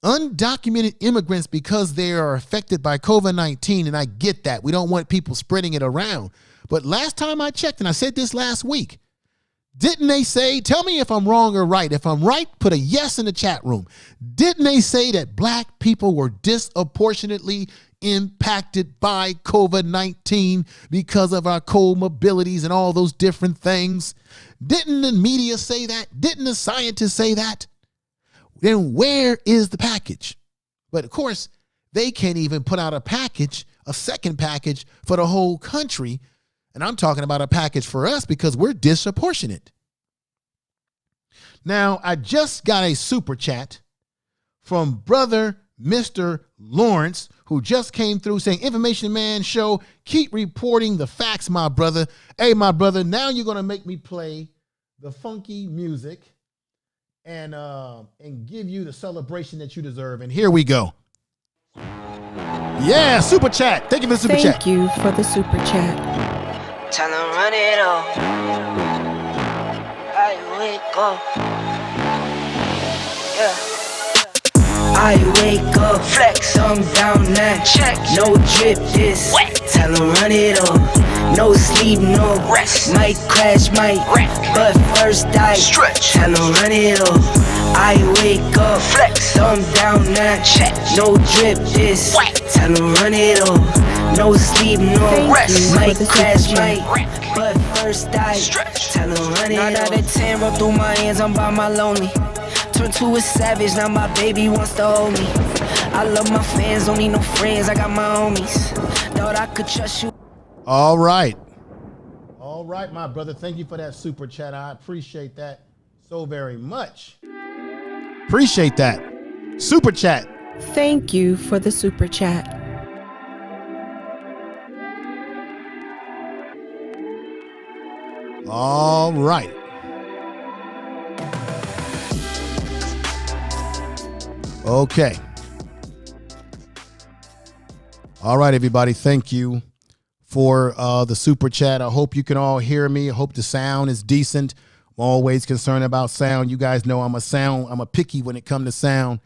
undocumented immigrants because they are affected by COVID-19. And I get that. We don't want people spreading it around. But last time I checked, and I said this last week, didn't they say, tell me if I'm wrong or right. If I'm right, put a yes in the chat room. Didn't they say that black people were disproportionately impacted by COVID-19 because of our comorbidities and all those different things? Didn't the media say that? Didn't the scientists say that? Then where is the package? But of course, they can't even put out a second package for the whole country. And I'm talking about a package for us because we're disproportionate. Now, I just got a super chat from brother Mr. Lawrence, who just came through saying, Information Man Show, keep reporting the facts, my brother. Hey, my brother, now you're going to make me play the funky music and give you the celebration that you deserve. And here we go. Yeah, super chat. Thank you for the super chat. Thank you for the super chat. Tell them run it on. I wake up. Yeah. I wake up, flex, thumb down now. Check, no drip, this wet. Tell them run it on. No sleep, no rest. Might crash, might wreck. But first I stretch. Tell them run it on. I wake up, flex, thumb down now. Check, no drip, this wet. Tell them run it on. No sleep, no rest. Might crash, might wreck. But first I stretch. Tell them run it on. 9 out of 10 roll through my hands, I'm by my lonely. Turned to a savage, now my baby wants to hold me. I love my fans, don't need no friends, I got my homies. Thought I could trust you. All right, my brother. Thank you for that super chat. I appreciate that so very much. Appreciate that. Super chat. Thank you for the super chat. All right. Okay. All right, everybody. Thank you for the super chat. I hope you can all hear me. I hope the sound is decent I'm always concerned about sound. You guys know I'm a picky when it comes to sound.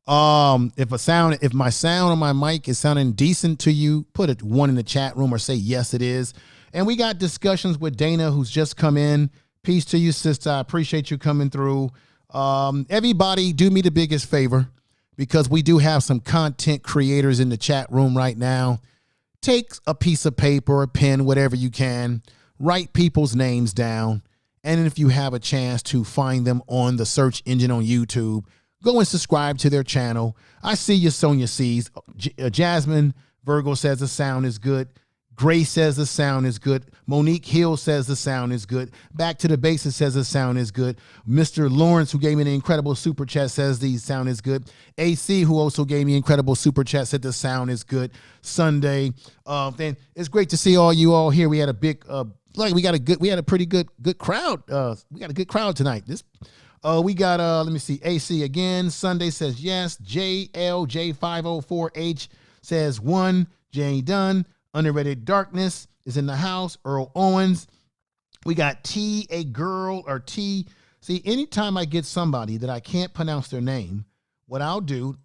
If my sound on my mic is sounding decent to you, put a 1 in the chat room or say yes, it is. And we got discussions with Dana, who's just come in. Peace to you, sister. I appreciate you coming through. Everybody, do me the biggest favor, because we do have some content creators in the chat room right now. Take a piece of paper, a pen, whatever you can. Write people's names down. And if you have a chance to find them on the search engine on YouTube, go and subscribe to their channel. I see you, Sonia C's. Jasmine Virgo says the sound is good. Grace says the sound is good. Monique Hill says the sound is good. Back to the Basics says the sound is good. Mr. Lawrence, who gave me an incredible super chat, says the sound is good. AC, who also gave me incredible super chat, said the sound is good. Sunday. Then it's great to see all you all here. We had a big we had a pretty good crowd. We got a good crowd tonight. We got let me see, AC again. Sunday says yes. JLJ504H says 1. Jane Dunn. Underrated Darkness is in the house. Earl Owens. We got T, a girl, or T. See, anytime I get somebody that I can't pronounce their name, what I'll do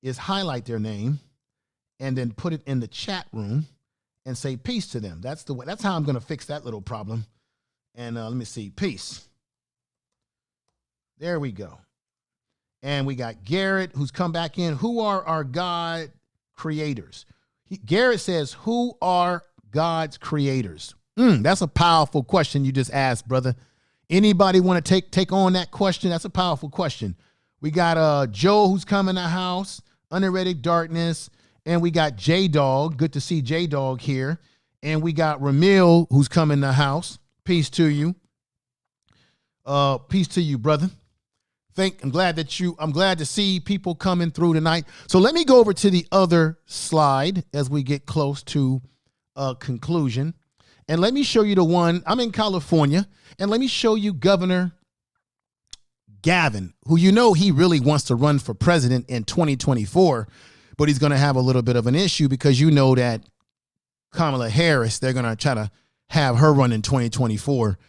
is highlight their name and then put it in the chat room and say peace to them. That's the way. That's how I'm going to fix that little problem. And let me see. Peace. There we go. And we got Garrett, who's come back in. Who are our God creators? Garrett says, who are God's creators? That's a powerful question you just asked, brother. Anybody want to take on that question? That's a powerful question. We got Joe, who's come in the house. Underrated Darkness. And we got J-Dog. Good to see J-Dog here. And we got Ramil, who's come in the house. Peace to you. Peace to you, brother. I'm glad to see people coming through tonight. So let me go over to the other slide as we get close to a conclusion. And let me show you the one. I'm in California, and let me show you Governor Gavin, who he really wants to run for president in 2024, but he's going to have a little bit of an issue because that Kamala Harris, they're going to try to have her run in 2024.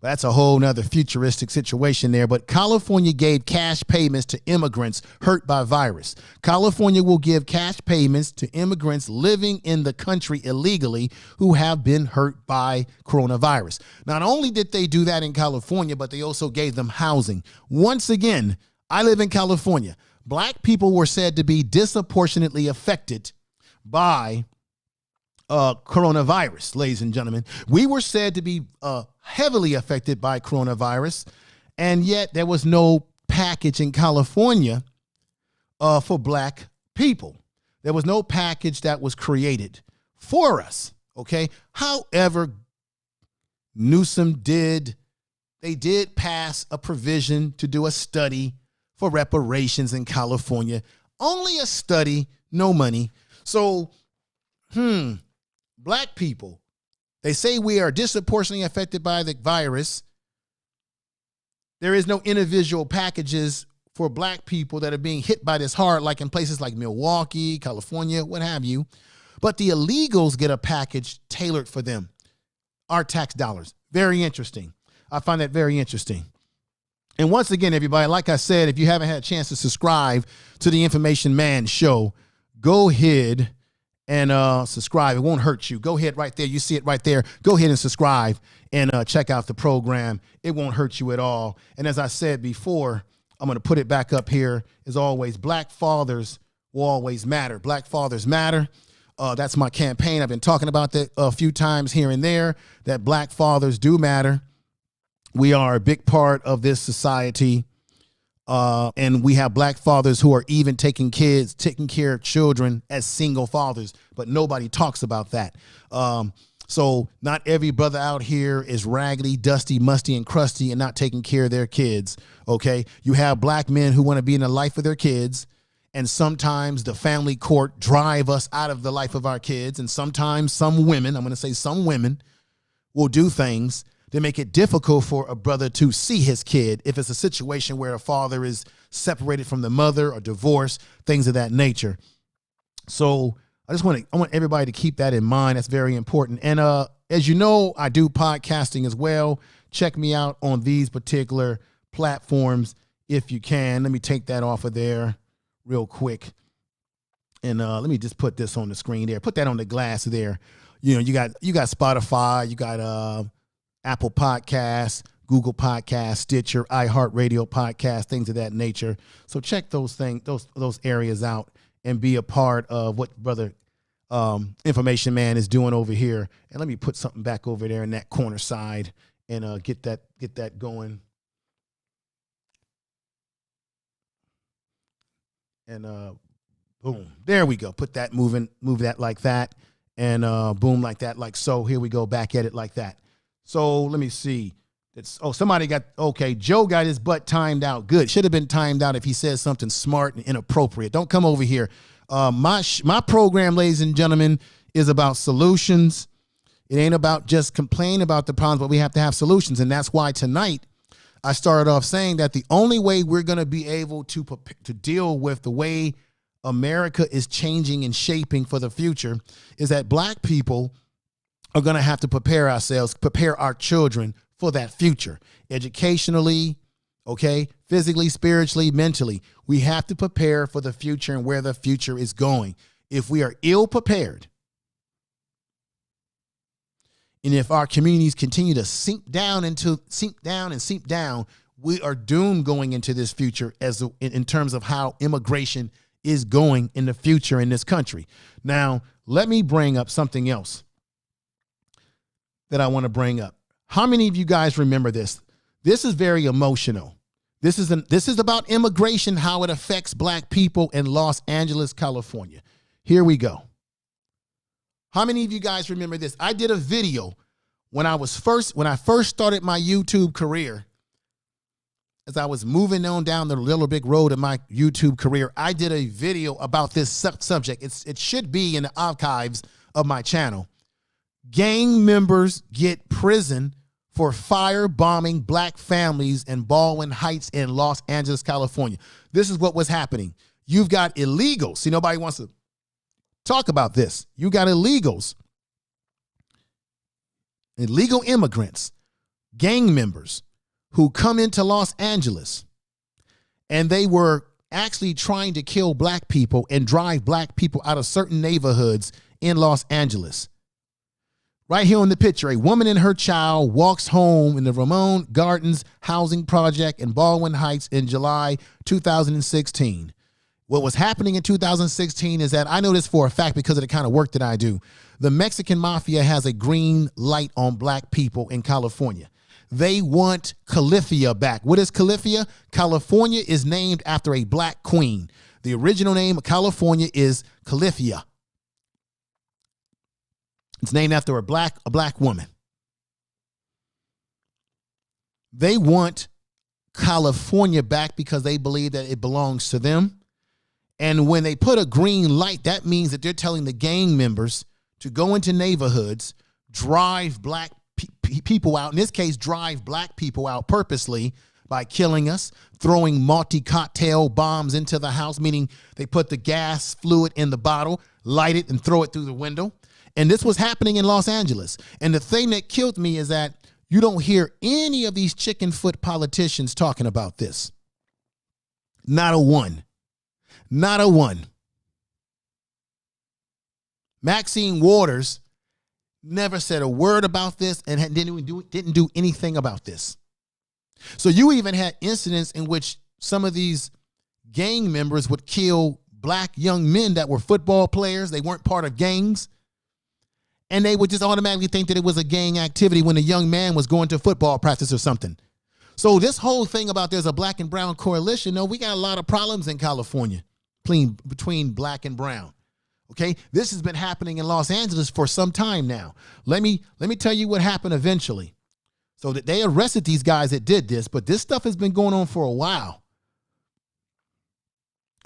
That's a whole nother futuristic situation there. But California gave cash payments to immigrants hurt by virus. California will give cash payments to immigrants living in the country illegally who have been hurt by coronavirus. Not only did they do that in California, but they also gave them housing. Once again, I live in California. Black people were said to be disproportionately affected by coronavirus, ladies and gentlemen. We were said to be heavily affected by coronavirus, and yet there was no package in California for black people. There was no package that was created for us, okay? However, Newsom did pass a provision to do a study for reparations in California. Only a study, no money. So, black people, they say we are disproportionately affected by the virus. There is no individual packages for black people that are being hit by this hard, like in places like Milwaukee, California, what have you. But the illegals get a package tailored for them. Our tax dollars. Very interesting. I find that very interesting. And once again, everybody, like I said, if you haven't had a chance to subscribe to the Information Man Show, go ahead and subscribe. It won't hurt you. Go ahead right there. You see it right there. Go ahead and subscribe and check out the program. It won't hurt you at all. And as I said before, I'm going to put it back up here. As always, black fathers will always matter. Black fathers matter. That's my campaign. I've been talking about that a few times here and there, that black fathers do matter. We are a big part of this society. And we have black fathers who are even taking care of children as single fathers, but nobody talks about that. So not every brother out here is raggedy, dusty, musty, and crusty and not taking care of their kids. Okay. You have black men who want to be in the life of their kids. And sometimes the family court drive us out of the life of our kids. And sometimes some women, I'm going to say some women, will do things to make it difficult for a brother to see his kid if it's a situation where a father is separated from the mother or divorced, things of that nature. So I want everybody to keep that in mind. That's very important. And as you know, I do podcasting as well. check me out on these particular platforms if you can. Let me take that off of there real quick. And let me just put this on the screen there. Put that on the glass there. You know, you got Spotify, you got Apple Podcasts, Google Podcasts, Stitcher, iHeartRadio Podcast, things of that nature. So check those areas out and be a part of what Brother Information Man is doing over here. And let me put something back over there in that corner side and get that going. And boom, there we go. Put that move that like that, and boom, like that, like so. Here we go, back at it like that. So let me see. Somebody got, okay, Joe got his butt timed out. Good. Should have been timed out if he says something smart and inappropriate. Don't come over here. My program, ladies and gentlemen, is about solutions. It ain't about just complaining about the problems, but we have to have solutions. And that's why tonight I started off saying that the only way we're going to be able to deal with the way America is changing and shaping for the future is that black people are going to have to prepare ourselves, prepare our children for that future, educationally, okay, physically, spiritually, mentally. We have to prepare for the future and where the future is going. If we are ill prepared, and if our communities continue to sink down, we are doomed going into this future in terms of how immigration is going in the future in this country. Now, let me bring up something else that I want to bring up. How many of you guys remember this? This is very emotional. This is about immigration, how it affects black people in Los Angeles, California. Here we go. How many of you guys remember this? I did a video when I first started my YouTube career. As I was moving on down the little big road of my YouTube career, I did a video about this subject. It should be in the archives of my channel. Gang members get prison for firebombing black families in Baldwin Heights in Los Angeles, California. This is what was happening. You've got illegals. See, nobody wants to talk about this. You got illegals, illegal immigrants, gang members who come into Los Angeles, and they were actually trying to kill black people and drive black people out of certain neighborhoods in Los Angeles. Right here on the picture, a woman and her child walks home in the Ramon Gardens housing project in Baldwin Heights in July 2016. What was happening in 2016 is that I know this for a fact because of the kind of work that I do. The Mexican mafia has a green light on black people in California. They want Califia back. What is Califia? California is named after a black queen. The original name of California is Califia. It's named after a black woman. They want California back because they believe that it belongs to them. And when they put a green light, that means that they're telling the gang members to go into neighborhoods, drive black people out. In this case, drive black people out purposely by killing us, throwing multi-cocktail bombs into the house, meaning they put the gas fluid in the bottle, light it, and throw it through the window. And this was happening in Los Angeles. And the thing that killed me is that you don't hear any of these chicken foot politicians talking about this. Not a one. Not a one. Maxine Waters never said a word about this and didn't do anything about this. So you even had incidents in which some of these gang members would kill black young men that were football players. They weren't part of gangs. And they would just automatically think that it was a gang activity when a young man was going to football practice or something. So this whole thing about there's a black and brown coalition, no, we got a lot of problems in California between black and brown. Okay, this has been happening in Los Angeles for some time now. Let me tell you what happened eventually. So that they arrested these guys that did this, but this stuff has been going on for a while.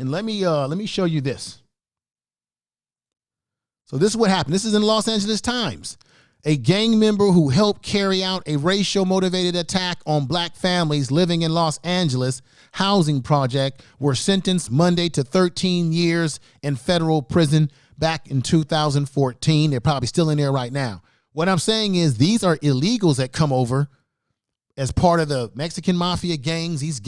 And let me show you this. So this is what happened. This is in the Los Angeles Times. A gang member who helped carry out a racial motivated attack on black families living in Los Angeles housing project were sentenced Monday to 13 years in federal prison back in 2014. They're probably still in there right now. What I'm saying is these are illegals that come over as part of the Mexican mafia gangs. These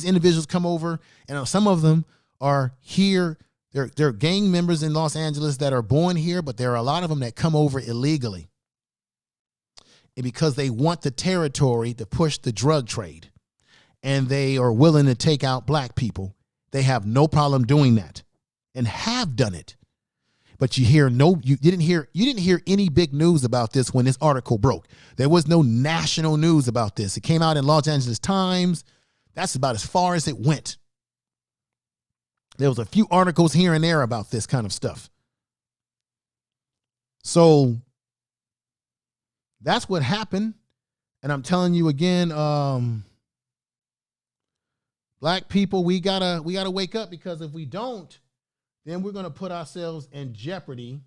individuals come over, and some of them are here. They're gang members in Los Angeles that are born here, but there are a lot of them that come over illegally. And because they want the territory to push the drug trade, and they are willing to take out black people, they have no problem doing that and have done it. But you didn't hear any big news about this when this article broke. There was no national news about this. It came out in Los Angeles Times. That's about as far as it went. There was a few articles here and there about this kind of stuff. So that's what happened. And I'm telling you again, black people, we gotta wake up, because if we don't, then we're going to put ourselves in jeopardy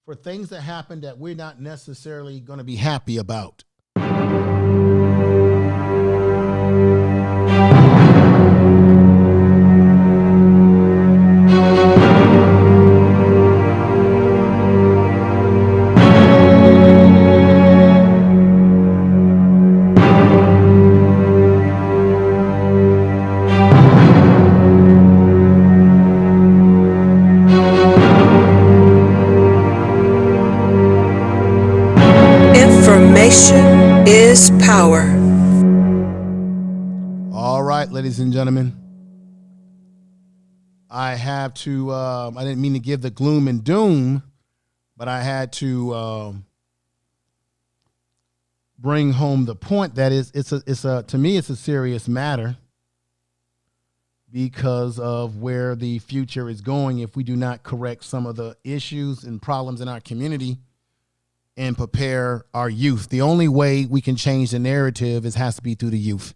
for things that happen that we're not necessarily going to be happy about. Information is power. All right, ladies and gentlemen. I have to, I didn't mean to give the gloom and doom, but I had to bring home the point that to me, it's a serious matter because of where the future is going if we do not correct some of the issues and problems in our community and prepare our youth. The only way we can change the narrative has to be through the youth.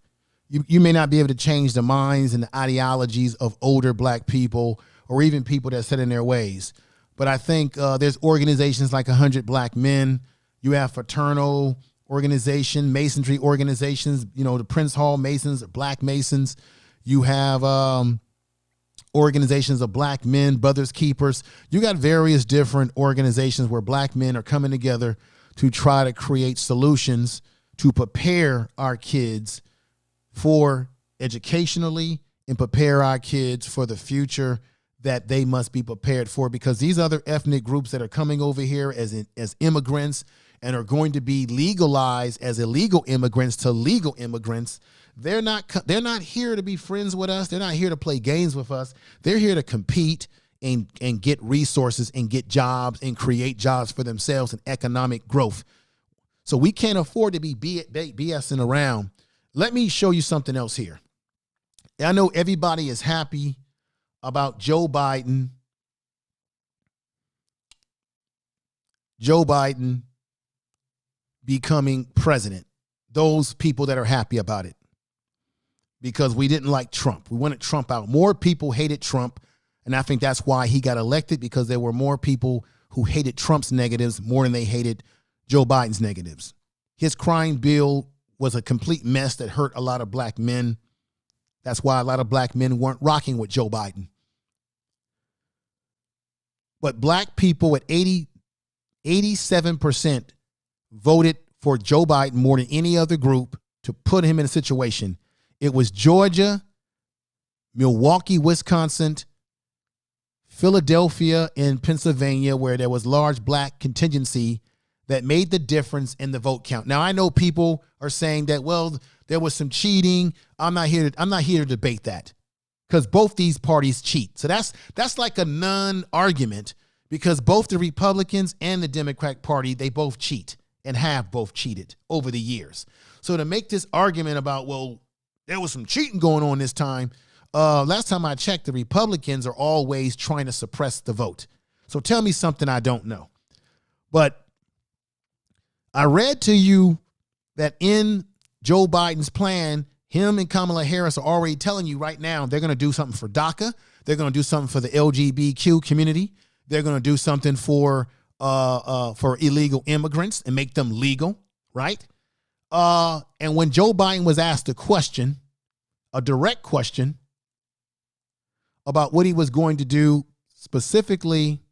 You may not be able to change the minds and the ideologies of older black people or even people that set in their ways. But I think there's organizations like 100 Black Men. You have fraternal organization, masonry organizations, the Prince Hall Masons, Black Masons. You have organizations of black men, brothers keepers. You got various different organizations where black men are coming together to try to create solutions to prepare our kids for educationally and prepare our kids for the future that they must be prepared for, because these other ethnic groups that are coming over here as immigrants and are going to be legalized as illegal immigrants to legal immigrants, they're not here to be friends with us. They're not here to play games with us. They're here to compete and get resources and get jobs and create jobs for themselves and economic growth. So we can't afford to be BSing around. Let me show you something else here. I know everybody is happy about Joe Biden becoming president. Those people that are happy about it. Because we didn't like Trump. We wanted Trump out. More people hated Trump, and I think that's why he got elected, because there were more people who hated Trump's negatives more than they hated Joe Biden's negatives. His crime bill was a complete mess that hurt a lot of black men. That's why a lot of black men weren't rocking with Joe Biden. But black people at 87% voted for Joe Biden more than any other group to put him in a situation. It was Georgia, Milwaukee, Wisconsin, Philadelphia, and Pennsylvania, where there was large black contingency that made the difference in the vote count. Now, I know people are saying that, well, there was some cheating. I'm not here to debate that, because both these parties cheat. So that's like a non-argument, because both the Republicans and the Democratic Party, they both cheat and have both cheated over the years. So to make this argument about, well, there was some cheating going on this time. Last time I checked, the Republicans are always trying to suppress the vote. So tell me something I don't know. But I read to you that in Joe Biden's plan, him and Kamala Harris are already telling you right now they're going to do something for DACA. They're going to do something for the LGBTQ community. They're going to do something for illegal immigrants and make them legal, right? And when Joe Biden was asked a direct question about what he was going to do specifically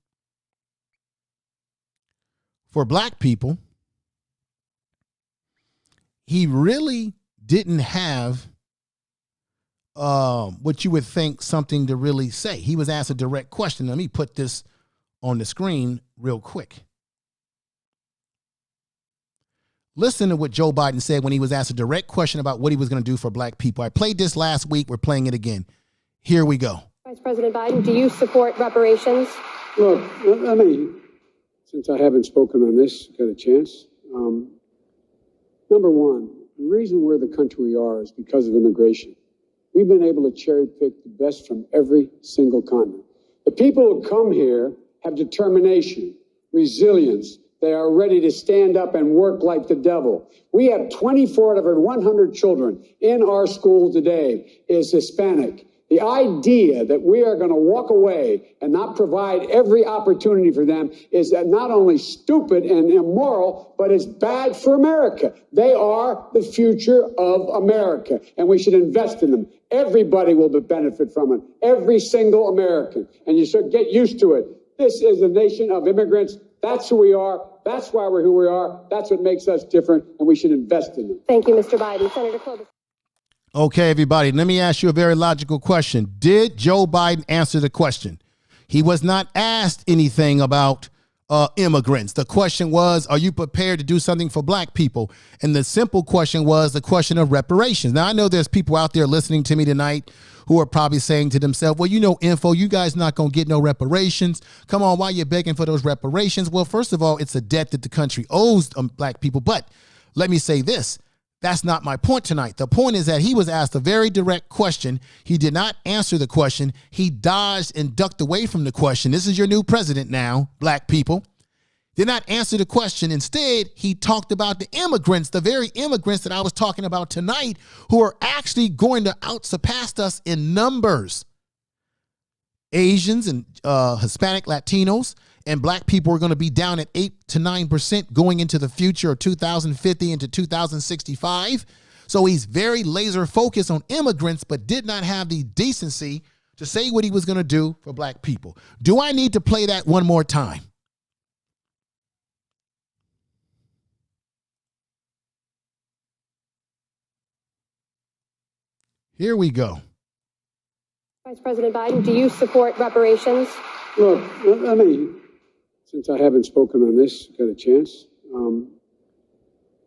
for black people, he really didn't have what you would think something to really say. He was asked a direct question. Let me put this on the screen real quick. Listen to what Joe Biden said when he was asked a direct question about what he was going to do for black people. I played this last week. We're playing it again. Here we go. Vice President Biden, do you support reparations? Look, I mean, since I haven't spoken on this, got a chance. Number one, the reason we're the country we are is because of immigration. We've been able to cherry pick the best from every single continent. The people who come here have determination, resilience. They are ready to stand up and work like the devil. We have 24 out of every 100 children in our school today is Hispanic. The idea that we are going to walk away and not provide every opportunity for them is not only stupid and immoral, but it's bad for America. They are the future of America, and we should invest in them. Everybody will benefit from it, every single American, and you should get used to it. This is a nation of immigrants. That's who we are. That's why we're who we are. That's what makes us different, and we should invest in them. Thank you, Mr. Biden. Senator Clovis. Okay, everybody, let me ask you a very logical question. Did Joe Biden answer the question? He was not asked anything about immigrants. The question was, are you prepared to do something for black people? And the simple question was the question of reparations. Now, I know there's people out there listening to me tonight who are probably saying to themselves, well, you know, you guys not going to get no reparations. Come on, why are you begging for those reparations? Well, first of all, it's a debt that the country owes black people. But let me say this. That's not my point tonight. The point is that he was asked a very direct question. He did not answer the question. He dodged and ducked away from the question. This is your new president now, black people. Did not answer the question. Instead, he talked about the immigrants, the very immigrants that I was talking about tonight, who are actually going to surpass us in numbers. Asians and Hispanic Latinos and black people are going to be down at 8 to 9% going into the future of 2050 into 2065. So he's very laser focused on immigrants, but did not have the decency to say what he was going to do for black people. Do I need to play that one more time? Here we go. Vice President Biden, do you support reparations? Look, I mean, since I haven't spoken on this, got a chance.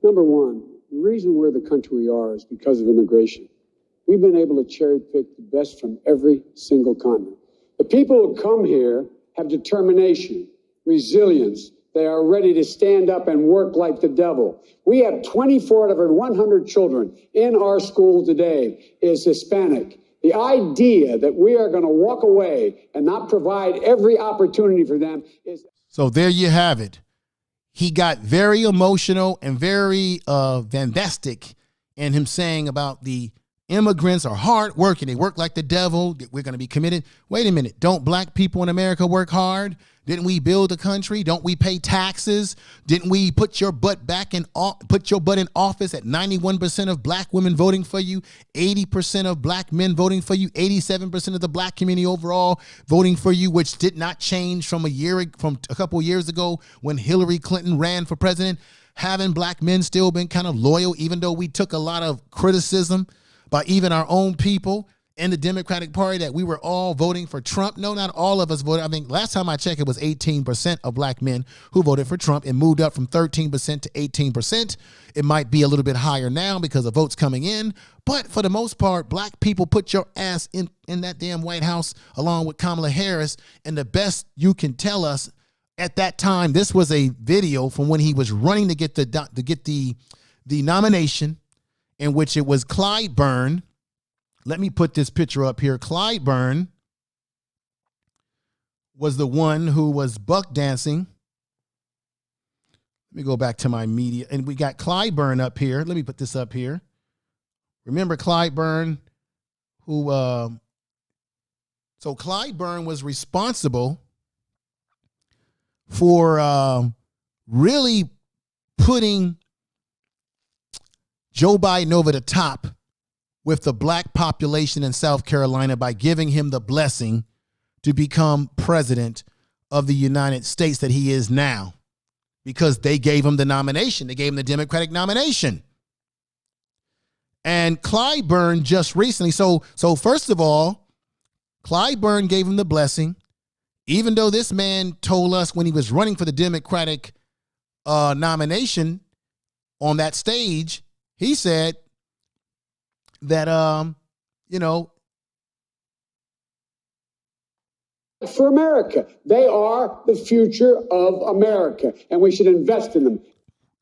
Number one, the reason we're the country we are is because of immigration. We've been able to cherry pick the best from every single continent. The people who come here have determination, resilience. They are ready to stand up and work like the devil. We have 24 out of every 100 children in our school today is Hispanic. The idea that we are going to walk away and not provide every opportunity for them is... So there you have it. He got very emotional and very vandastic in him saying about the immigrants are hard working. They work like the devil. We're going to be committed. Wait a minute. Don't black people in America work hard? Didn't we build a country? Don't we pay taxes? Didn't we put your butt in office at 91% of black women voting for you, 80% of black men voting for you, 87% of the black community overall voting for you, which did not change from a couple of years ago when Hillary Clinton ran for president. Having black men still been kind of loyal, even though we took a lot of criticism by even our own people in the Democratic Party that we were all voting for Trump. No, not all of us voted. I mean, last time I checked, it was 18% of black men who voted for Trump. It moved up from 13% to 18%. It might be a little bit higher now because of votes coming in. But for the most part, black people put your ass in that damn White House along with Kamala Harris. And the best you can tell us at that time, this was a video from when he was running to get the nomination, in which it was Clyburn. Let me put this picture up here. Clyburn was the one who was buck dancing. Let me go back to my media. And we got Clyburn up here. Let me put this up here. Remember Clyburn, so Clyburn was responsible for really putting Joe Biden over the top with the black population in South Carolina by giving him the blessing to become president of the United States that he is now, because they gave him the nomination. They gave him the Democratic nomination. And Clyburn just recently, so first of all, Clyburn gave him the blessing, even though this man told us when he was running for the Democratic nomination on that stage, he said that, for America. They are the future of America, and we should invest in them.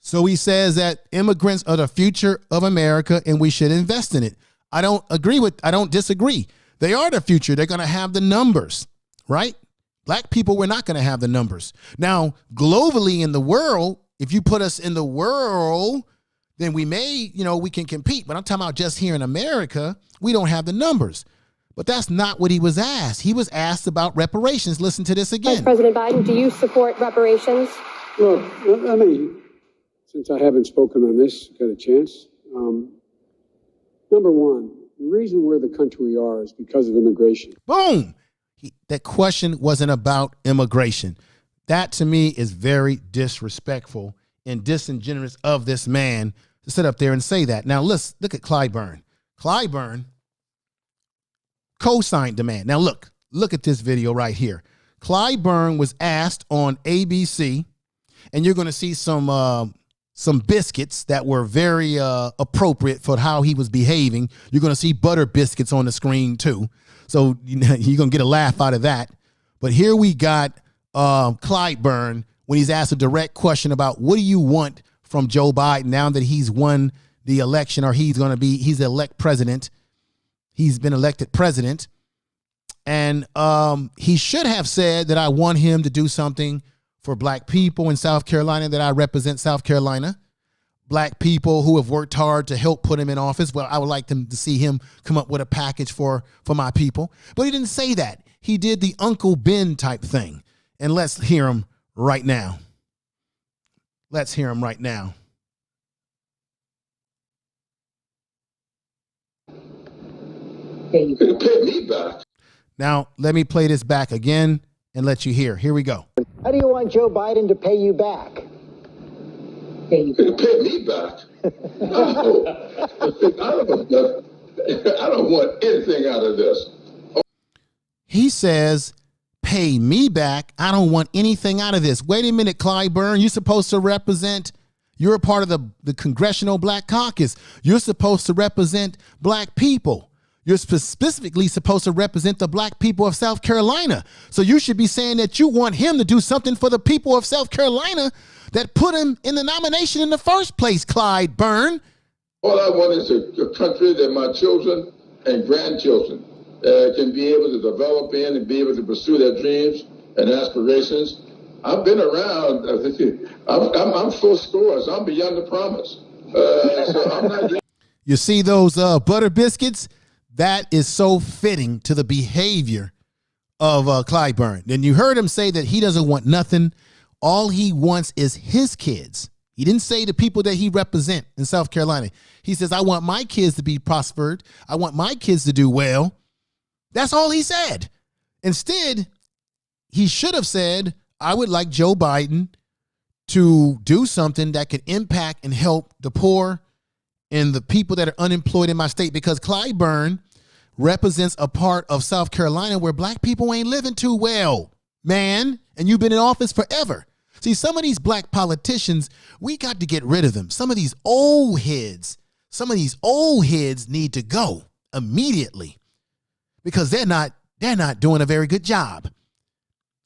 So he says that immigrants are the future of America and we should invest in it. I don't disagree. They are the future. They're going to have the numbers, right? Black people, we're not going to have the numbers. Now, globally in the world, if you put us in the world, then we may, we can compete. But I'm talking about just here in America, we don't have the numbers. But that's not what he was asked. He was asked about reparations. Listen to this again. Vice President Biden, do you support reparations? Look, I mean, since I haven't spoken on this, got a chance. Number one, the reason we're the country we are is because of immigration. Boom. That question wasn't about immigration. That to me is very disrespectful and disingenuous of this man to sit up there and say that. Now let's look at Clyburn. Clyburn co-signed the man. Now look at this video right here. Clyburn was asked on ABC, and you're going to see some biscuits that were very appropriate for how he was behaving. You're going to see butter biscuits on the screen too. So you're going to get a laugh out of that. But here we got Clyburn when he's asked a direct question about what do you want from Joe Biden now that he's won the election, or he's the elect president. He's been elected president. And he should have said that I want him to do something for black people in South Carolina, that I represent South Carolina. Black people who have worked hard to help put him in office. Well, I would like them to see him come up with a package for my people. But he didn't say that. He did the Uncle Ben type thing. And let's hear him right now. Let's hear him right now. Pay me back. Now, let me play this back again and let you hear. Here we go. How do you want Joe Biden to pay you back? Pay me back? No. I don't want anything out of this. He says, pay me back. I don't want anything out of this. Wait a minute, Clyburn. You're supposed to represent, you're a part of the Congressional Black Caucus. You're supposed to represent black people. You're specifically supposed to represent the black people of South Carolina. So you should be saying that you want him to do something for the people of South Carolina that put him in the nomination in the first place, Clyburn. All I want is a country that my children and grandchildren can be able to develop in and be able to pursue their dreams and aspirations. I've been around. I'm full scores. I'm beyond the promise. So I'm not. You see those butter biscuits? That is so fitting to the behavior of Clyburn. And you heard him say that he doesn't want nothing. All he wants is his kids. He didn't say the people that he represents in South Carolina. He says, I want my kids to be prospered. I want my kids to do well. That's all he said. Instead, he should have said, I would like Joe Biden to do something that could impact and help the poor and the people that are unemployed in my state, because Clyburn represents a part of South Carolina where black people ain't living too well, man. And you've been in office forever. See, some of these black politicians, we got to get rid of them. Some of these old heads need to go immediately because they're not doing a very good job.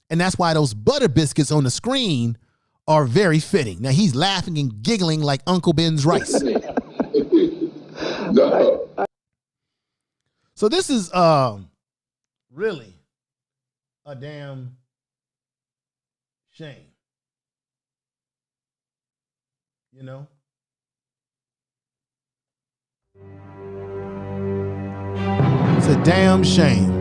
And that's why those butter biscuits on the screen are very fitting. Now he's laughing and giggling like Uncle Ben's rice. No. So this is really a damn shame. You know? It's a damn shame.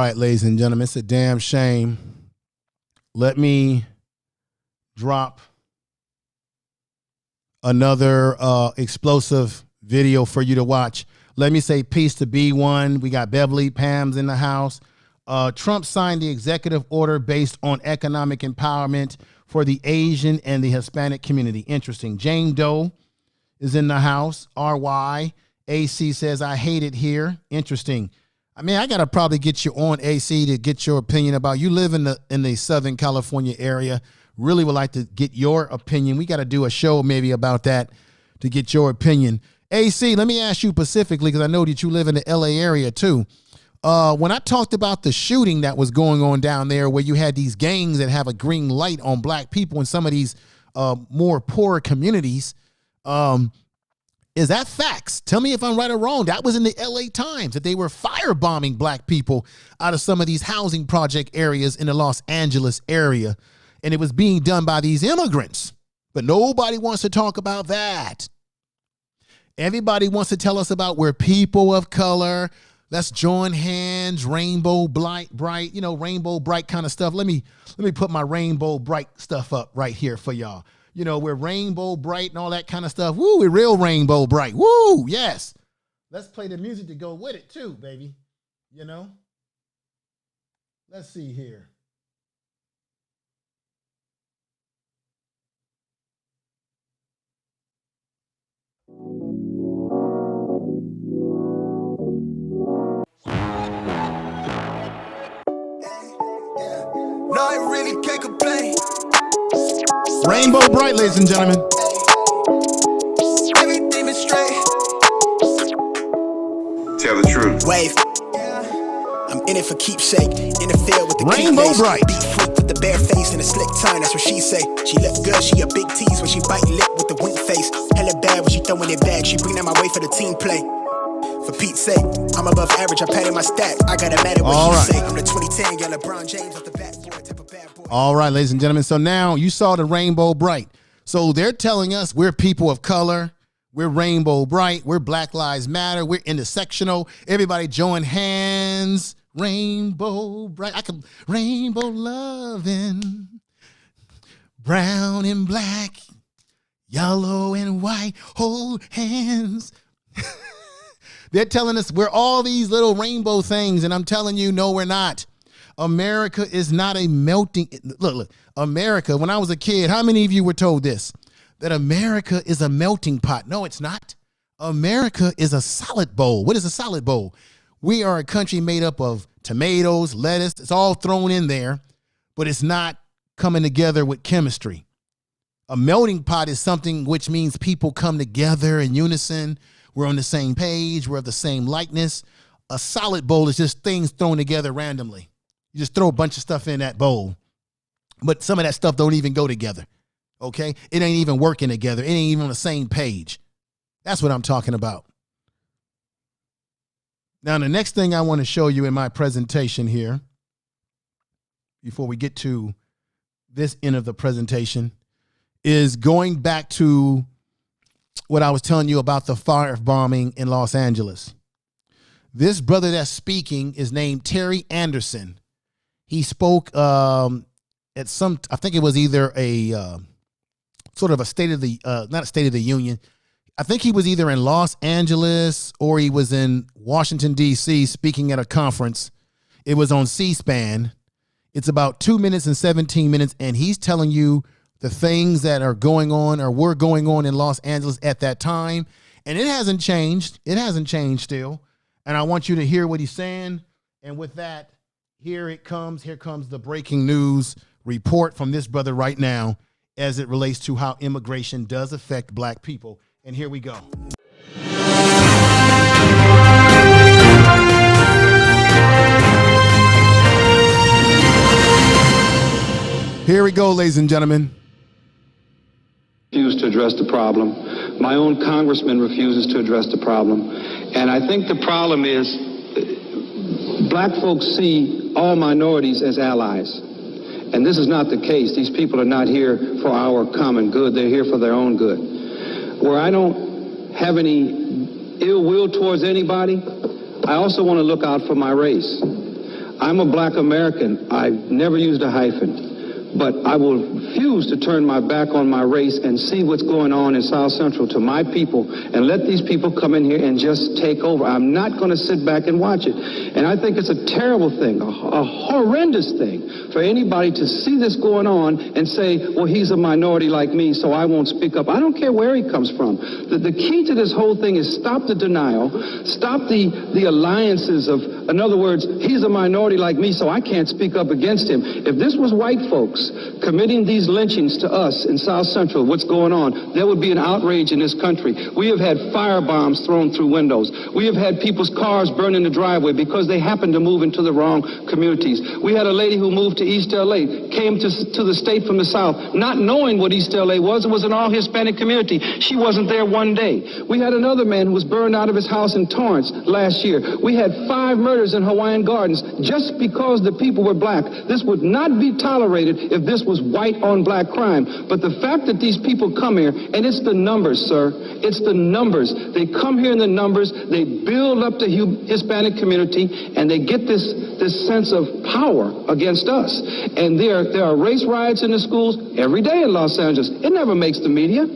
right, ladies and gentlemen, it's a damn shame. Let me drop another explosive video for you to watch. Let me say peace to B1. We got Beverly, Pam's in the house. Trump signed the executive order based on economic empowerment for the Asian and the Hispanic community. Interesting. Jane Doe is in the house. RY. AC says, I hate it here. Interesting. I mean, I got to probably get you on, AC, to get your opinion about, you live in the Southern California area. Really would like to get your opinion. We got to do a show maybe about that to get your opinion. AC, let me ask you specifically, because I know that you live in the LA area too. When I talked about the shooting that was going on down there, where you had these gangs that have a green light on black people in some of these more poor communities, is that facts? Tell me if I'm right or wrong. That was in the LA Times, that they were firebombing black people out of some of these housing project areas in the Los Angeles area. And it was being done by these immigrants. But nobody wants to talk about that. Everybody wants to tell us about we're people of color. Let's join hands, rainbow bright, rainbow bright kind of stuff. Let me put my rainbow bright stuff up right here for y'all. We're rainbow bright and all that kind of stuff. Woo, we're real rainbow bright. Woo, yes. Let's play the music to go with it too, baby. Let's see here. No, I really can't complain. Rainbow bright, ladies and gentlemen. Everything is straight. Tell the truth. Wave. I'm in it for keepsake. In the field with the Rainbow bright. Beat freak with the bare face and a slick tongue. That's what she say. She look good. She a big tease when she bite lip with the wink face. Hella bad when she throwing it back. She bring that my way for the team play. For Pete's sake, I'm above average. I padded my stat. I got it mad at what you say. I'm the 2010 yellow LeBron James off the bat boy, type of bad boy. All right, ladies and gentlemen. So now you saw the rainbow bright. So they're telling us we're people of color. We're rainbow bright. We're Black Lives Matter. We're intersectional. Everybody join hands. Rainbow bright. I can rainbow loving. Brown and black. Yellow and white. Hold hands. They're telling us we're all these little rainbow things, and I'm telling you, no, we're not. America is not a melting. Look, America, when I was a kid, how many of you were told this? That America is a melting pot. No, it's not. America is a salad bowl. What is a salad bowl? We are a country made up of tomatoes, lettuce. It's all thrown in there, but it's not coming together with chemistry. A melting pot is something which means people come together in unison. We're on the same page. We're of the same likeness. A salad bowl is just things thrown together randomly. You just throw a bunch of stuff in that bowl, but some of that stuff don't even go together, okay? It ain't even working together. It ain't even on the same page. That's what I'm talking about. Now, the next thing I want to show you in my presentation here, before we get to this end of the presentation, is going back to what I was telling you about the firebombing in Los Angeles. This brother that's speaking is named Terry Anderson. He spoke at some, I think it was either a sort of a state of the, not a State of the Union. I think he was either in Los Angeles or he was in Washington, D.C. speaking at a conference. It was on C-SPAN. It's about 2 minutes and 17 minutes, and he's telling you the things that are going on or were going on in Los Angeles at that time. And it hasn't changed. It hasn't changed still. And I want you to hear what he's saying. And with that, here it comes. Here comes the breaking news report from this brother right now as it relates to how immigration does affect black people. And here we go. Here we go, ladies and gentlemen. Refuse to address the problem. My own congressman refuses to address the problem. And I think the problem is black folks see all minorities as allies. And this is not the case. These people are not here for our common good. They're here for their own good. Where I don't have any ill will towards anybody, I also want to look out for my race. I'm a black American. I've never used a hyphen. But I will refuse to turn my back on my race and see what's going on in South Central to my people and let these people come in here and just take over. I'm not going to sit back and watch it. And I think it's a terrible thing, a horrendous thing for anybody to see this going on and say, well, he's a minority like me, so I won't speak up. I don't care where he comes from. The key to this whole thing is stop the denial, stop the alliances of, in other words, he's a minority like me, so I can't speak up against him. If this was white folks committing these lynchings to us in South Central, what's going on, there would be an outrage in this country. We have had firebombs thrown through windows. We have had people's cars burned in the driveway because they happened to move into the wrong communities. We had a lady who moved to East LA, came to the state from the South, not knowing what East LA was. It was an all-Hispanic community. She wasn't there one day. We had another man who was burned out of his house in Torrance last year. We had 5 murders in Hawaiian Gardens just because the people were black. This would not be tolerated if this was white on black crime. But the fact that these people come here, and it's the numbers, sir, it's the numbers. They come here in the numbers, they build up the Hispanic community, and they get this sense of power against us. And there are race riots in the schools every day in Los Angeles. It never makes the media.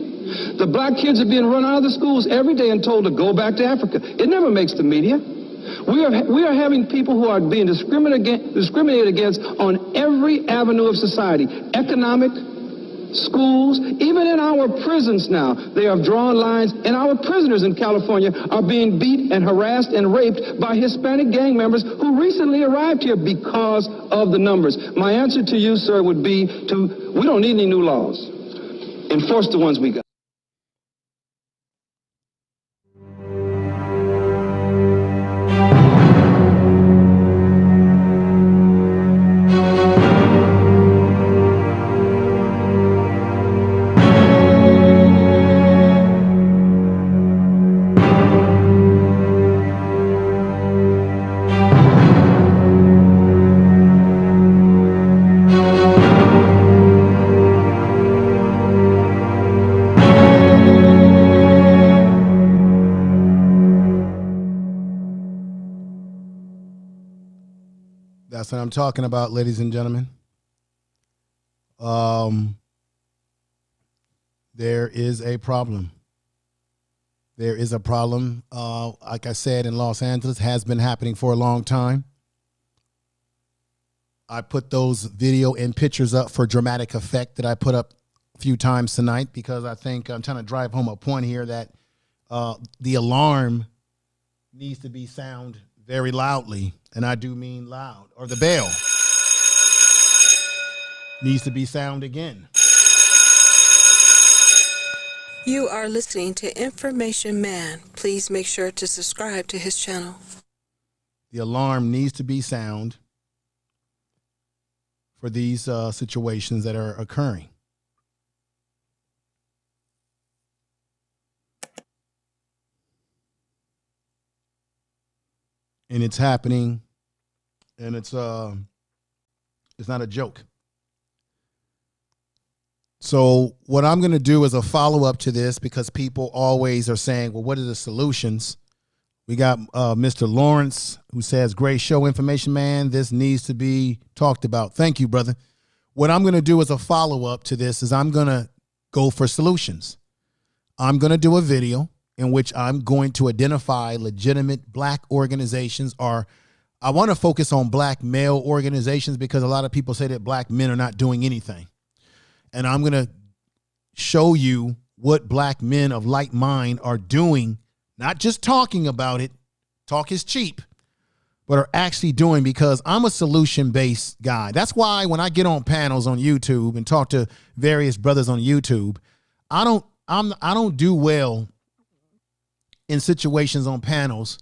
The black kids are being run out of the schools every day and told to go back to Africa. It never makes the media. We are having people who are being discriminated against on every avenue of society. Economic, schools, even in our prisons now. They have drawn lines, and our prisoners in California are being beat and harassed and raped by Hispanic gang members who recently arrived here because of the numbers. My answer to you, sir, would be we don't need any new laws. Enforce the ones we got. That's what I'm talking about, ladies and gentlemen. There is a problem. There is a problem. Like I said, in Los Angeles, has been happening for a long time. I put those video and pictures up for dramatic effect that I put up a few times tonight because I think I'm trying to drive home a point here that the alarm needs to be sound very loudly, and I do mean loud, or the bell needs to be sound again. You are listening to Information Man. Please make sure to subscribe to his channel. The alarm needs to be sound for these situations that are occurring. And it's happening, and it's not a joke. So what I'm going to do is a follow-up to this, because people always are saying, well, what are the solutions? We got Mr. Lawrence, who says, great show, Information Man. This needs to be talked about. Thank you, brother. What I'm going to do as a follow-up to this is I'm going to go for solutions. I'm going to do a video in which I'm going to identify legitimate black organizations, or I want to focus on black male organizations because a lot of people say that black men are not doing anything. And I'm going to show you what black men of like mind are doing, not just talking about it, talk is cheap, but are actually doing, because I'm a solution-based guy. That's why when I get on panels on YouTube and talk to various brothers on YouTube, I don't do well in situations on panels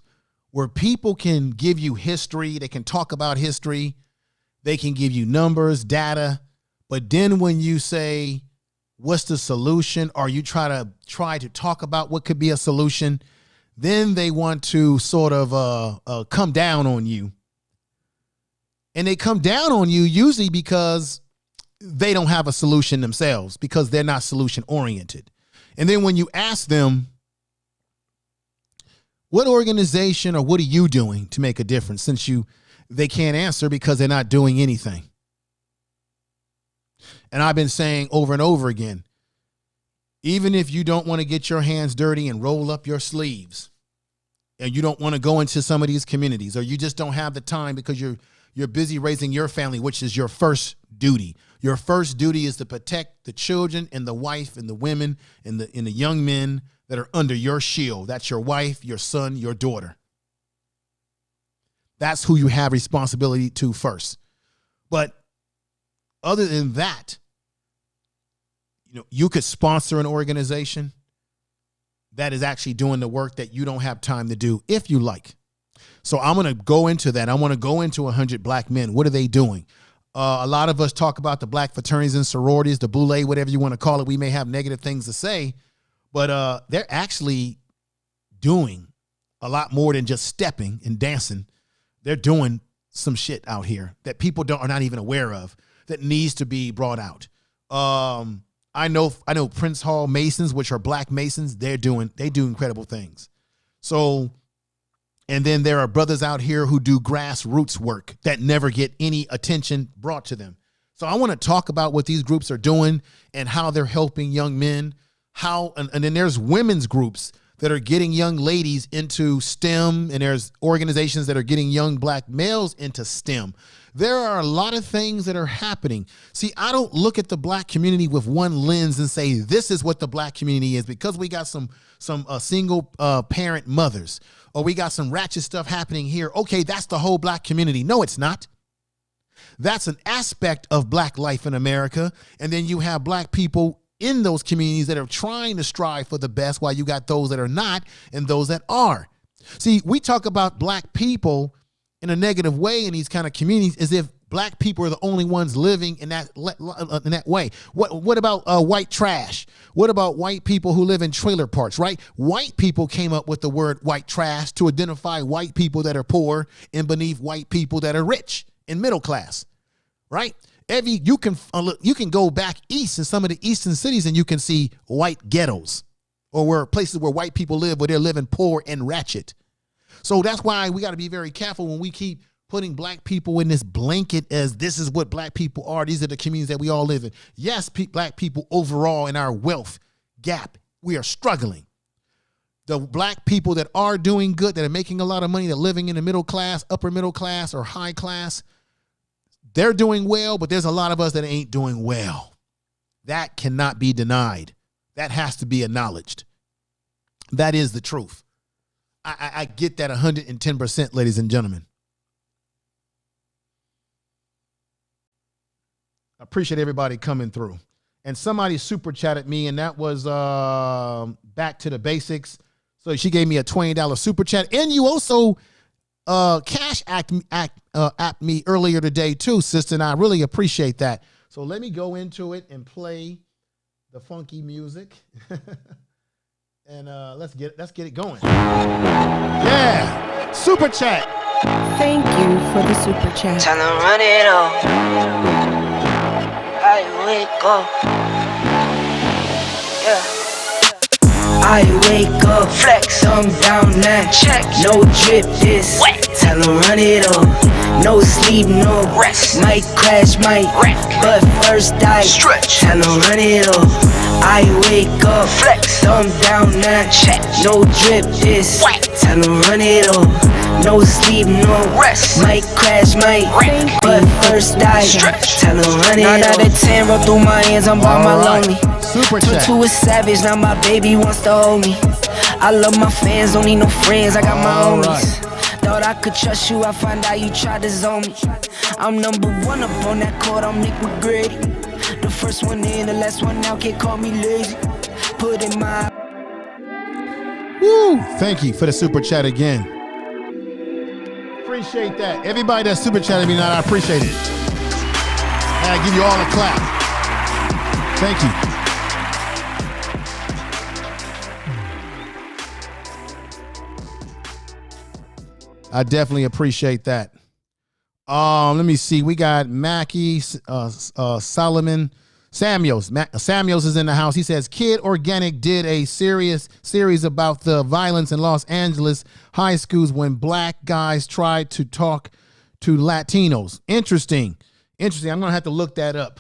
where people can give you history, they can talk about history, they can give you numbers, data, but then when you say, what's the solution, or you try to talk about what could be a solution, then they want to sort of come down on you. And they come down on you usually because they don't have a solution themselves, because they're not solution oriented. And then when you ask them, what organization or what are you doing to make a difference, since you they can't answer because they're not doing anything. And I've been saying over and over again, even if you don't want to get your hands dirty and roll up your sleeves, and you don't want to go into some of these communities, or you just don't have the time because you're busy raising your family, which is your first duty. Your first duty is to protect the children and the wife and the women and the young men that are under your shield. That's your wife, your son, your daughter. That's who you have responsibility to first. But other than that, you could sponsor an organization that is actually doing the work that you don't have time to do if you like. So I'm going to go into that. I want to go into 100 black men. What are they doing? A lot of us talk about the black fraternities and sororities, the boule, whatever you want to call it. We may have negative things to say, but they're actually doing a lot more than just stepping and dancing. They're doing some shit out here that people are not even aware of that needs to be brought out. I know Prince Hall Masons, which are black Masons. They do incredible things. So, and then there are brothers out here who do grassroots work that never get any attention brought to them. So I want to talk about what these groups are doing and how they're helping young men. And then there's women's groups that are getting young ladies into STEM, and there's organizations that are getting young black males into STEM. There are a lot of things that are happening. See, I don't look at the black community with one lens and say, this is what the black community is because we got some single parent mothers, or we got some ratchet stuff happening here. Okay, that's the whole black community. No, it's not. That's an aspect of black life in America. And then you have black people in those communities that are trying to strive for the best, while you got those that are not and those that are. See, we talk about black people in a negative way in these kind of communities as if black people are the only ones living in that way. What about white trash? What about white people who live in trailer parks, right? White people came up with the word white trash to identify white people that are poor and beneath white people that are rich and middle class, right? You can go back east in some of the eastern cities and you can see white ghettos, or places where white people live where they're living poor and ratchet. So that's why we got to be very careful when we keep putting black people in this blanket as this is what black people are. These are the communities that we all live in. Yes, black people overall in our wealth gap, we are struggling. The black people that are doing good, that are making a lot of money, that are living in the middle class, upper middle class, or high class, they're doing well, but there's a lot of us that ain't doing well. That cannot be denied. That has to be acknowledged. That is the truth. I get that 110%, ladies and gentlemen. I appreciate everybody coming through. And somebody super chatted me, and that was Back to the Basics. So she gave me a $20 super chat. And you also cash app me earlier today too, sister, and I really appreciate that. So let me go into it and play the funky music. And let's get it going. Yeah, super chat. Thank you for the super chat. Tell them run it on. I wake up. Yeah. I wake up, flex, thumb down now. Check, no drip this. Wet. Tell them run it up. No sleep, no rest. Might crash, might wreck. But first I stretch. Tell them run it up. I wake up, flex, thumb down now. Check, no drip this. Wet. Tell them run it up. No sleep, no rest. Might crash, might wreck. But first I stretch. Tell them run it up. 9 out of 10 roll through my hands, I'm by my lonely. Super chat. Two is savage, now my baby wants to hold me. I love my fans, don't need no friends, I got my homies. Thought I could trust you, I find out you tried to zone me. I'm number one up on that court, I'm Nick McGrady. The first one in, the last one out, can't call me lazy. Put in my... Woo! Thank you for the super chat again. Appreciate that. Everybody that super chatted me tonight, I appreciate it. And I give you all a clap. Thank you. I definitely appreciate that. Let me see. We got Mackie, Solomon, Samuels. Samuels is in the house. He says, Kid Organic did a series about the violence in Los Angeles high schools when black guys tried to talk to Latinos. Interesting. I'm going to have to look that up.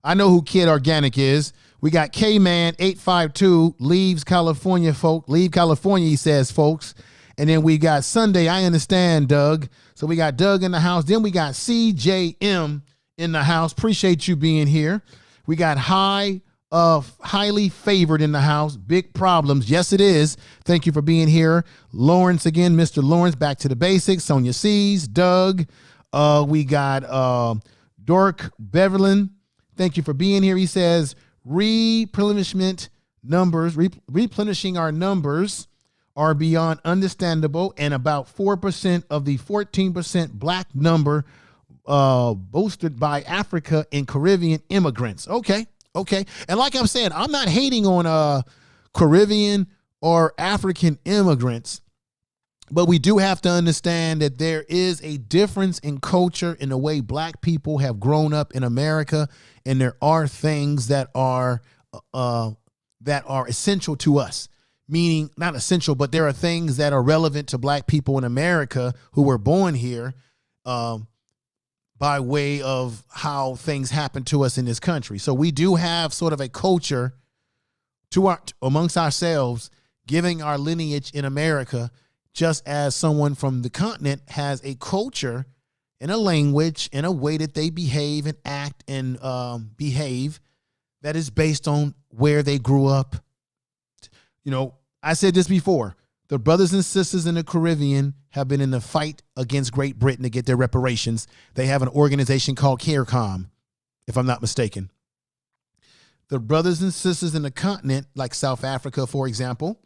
I know who Kid Organic is. We got K-Man 852, leave California, he says, folks. And then we got Sunday, I understand, Doug. So we got Doug in the house. Then we got CJM in the house. Appreciate you being here. We got highly favored in the house. Big problems. Yes, it is. Thank you for being here. Lawrence again, Mr. Lawrence, back to the basics. Sonia C's, Doug. We got Dork Beverlin. Thank you for being here. He says replenishing our numbers are beyond understandable, and about 4% of the 14% black number boasted by Africa and Caribbean immigrants. Okay. And like I'm saying, I'm not hating on Caribbean or African immigrants, but we do have to understand that there is a difference in culture in the way black people have grown up in America, and there are things that are essential to us. Meaning not essential, but there are things that are relevant to black people in America who were born here by way of how things happen to us in this country. So we do have sort of a culture amongst ourselves, giving our lineage in America, just as someone from the continent has a culture and a language and a way that they behave and act and behave that is based on where they grew up. You know, I said this before. The brothers and sisters in the Caribbean have been in the fight against Great Britain to get their reparations. They have an organization called CARICOM, if I'm not mistaken. The brothers and sisters in the continent, like South Africa, for example,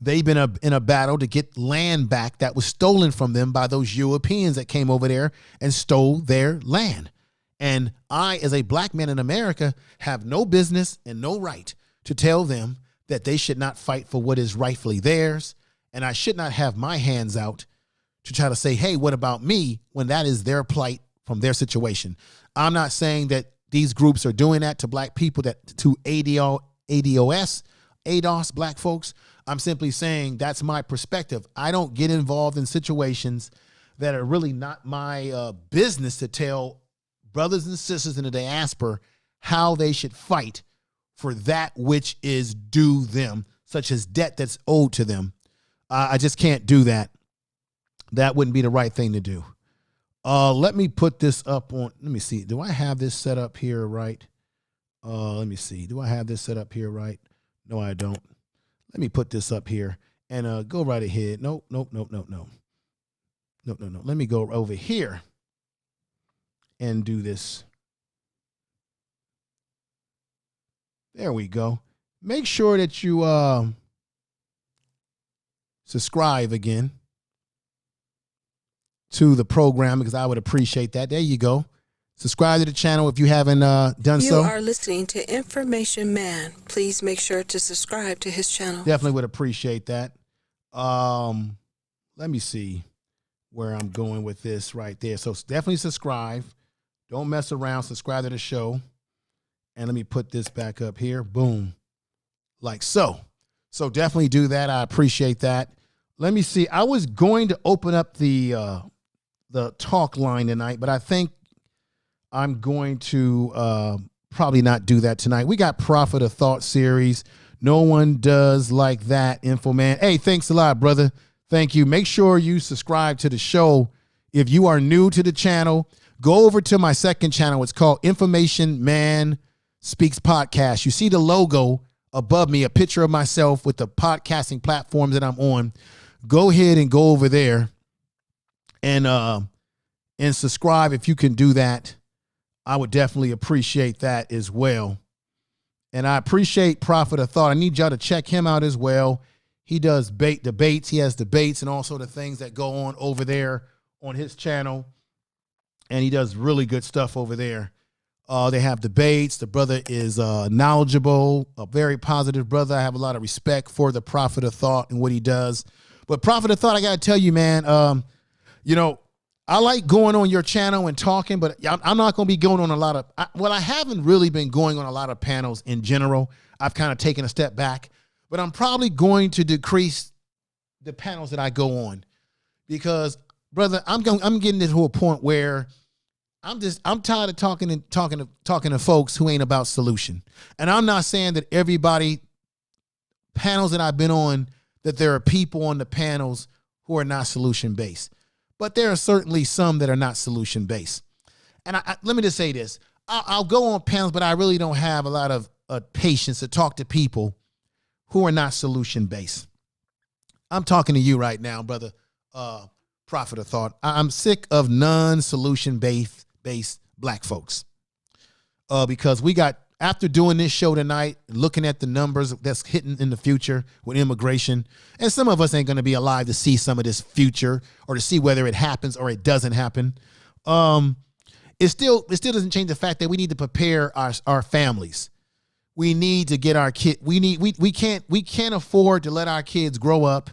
they've been in a battle to get land back that was stolen from them by those Europeans that came over there and stole their land. And I, as a black man in America, have no business and no right to tell them that they should not fight for what is rightfully theirs. And I should not have my hands out to try to say, hey, what about me, when that is their plight from their situation. I'm not saying that these groups are doing that to black people, to ADOS, black folks. I'm simply saying that's my perspective. I don't get involved in situations that are really not my business to tell brothers and sisters in the diaspora how they should fight for that which is due them, such as debt that's owed to them. I just can't do that. That wouldn't be the right thing to do. Let me put this up on, let me see. Do I have this set up here right? Let me see. Do I have this set up here right? No, I don't. Let me put this up here and go right ahead. No. Let me go over here and do this. There we go. Make sure that you subscribe again to the program, because I would appreciate that. There you go. Subscribe to the channel if you haven't done so. You are listening to Information Man. Please make sure to subscribe to his channel. Definitely would appreciate that. Let me see where I'm going with this right there. So definitely subscribe. Don't mess around. Subscribe to the show. And let me put this back up here. Boom. Like so. So definitely do that. I appreciate that. Let me see. I was going to open up the talk line tonight, but I think I'm going to probably not do that tonight. We got Prophet of Thought series. No one does like that, Info Man. Hey, thanks a lot, brother. Thank you. Make sure you subscribe to the show. If you are new to the channel, go over to my second channel. It's called Information Man Speaks Podcast. You see the logo above me, a picture of myself with the podcasting platforms that I'm on. Go ahead and go over there and subscribe if you can do that. I would definitely appreciate that as well. And I appreciate Prophet of Thought. I need y'all to check him out as well. He does debates. He has debates and all sort of things that go on over there on his channel. And he does really good stuff over there. They have debates. The brother is knowledgeable, a very positive brother. I have a lot of respect for the Prophet of Thought and what he does. But Prophet of Thought, I got to tell you, man, you know, I like going on your channel and talking, but I'm not going to be going on a lot of, I haven't really been going on a lot of panels in general. I've kind of taken a step back, but I'm probably going to decrease the panels that I go on, because brother, I'm getting to a point where I'm tired of talking to folks who ain't about solution. And I'm not saying that everybody panels that I've been on, that there are people on the panels who are not solution based, but there are certainly some that are not solution based. And let me just say this. I'll go on panels, but I really don't have a lot of patience to talk to people who are not solution based. I'm talking to you right now, brother, prophet of thought. I'm sick of non-solution based black folks, because we got, after doing this show tonight, looking at the numbers that's hitting in the future with immigration, and some of us ain't going to be alive to see some of this future or to see whether it happens or it doesn't happen. It still doesn't change the fact that we need to prepare our families. We need to get our kid. We can't afford to let our kids grow up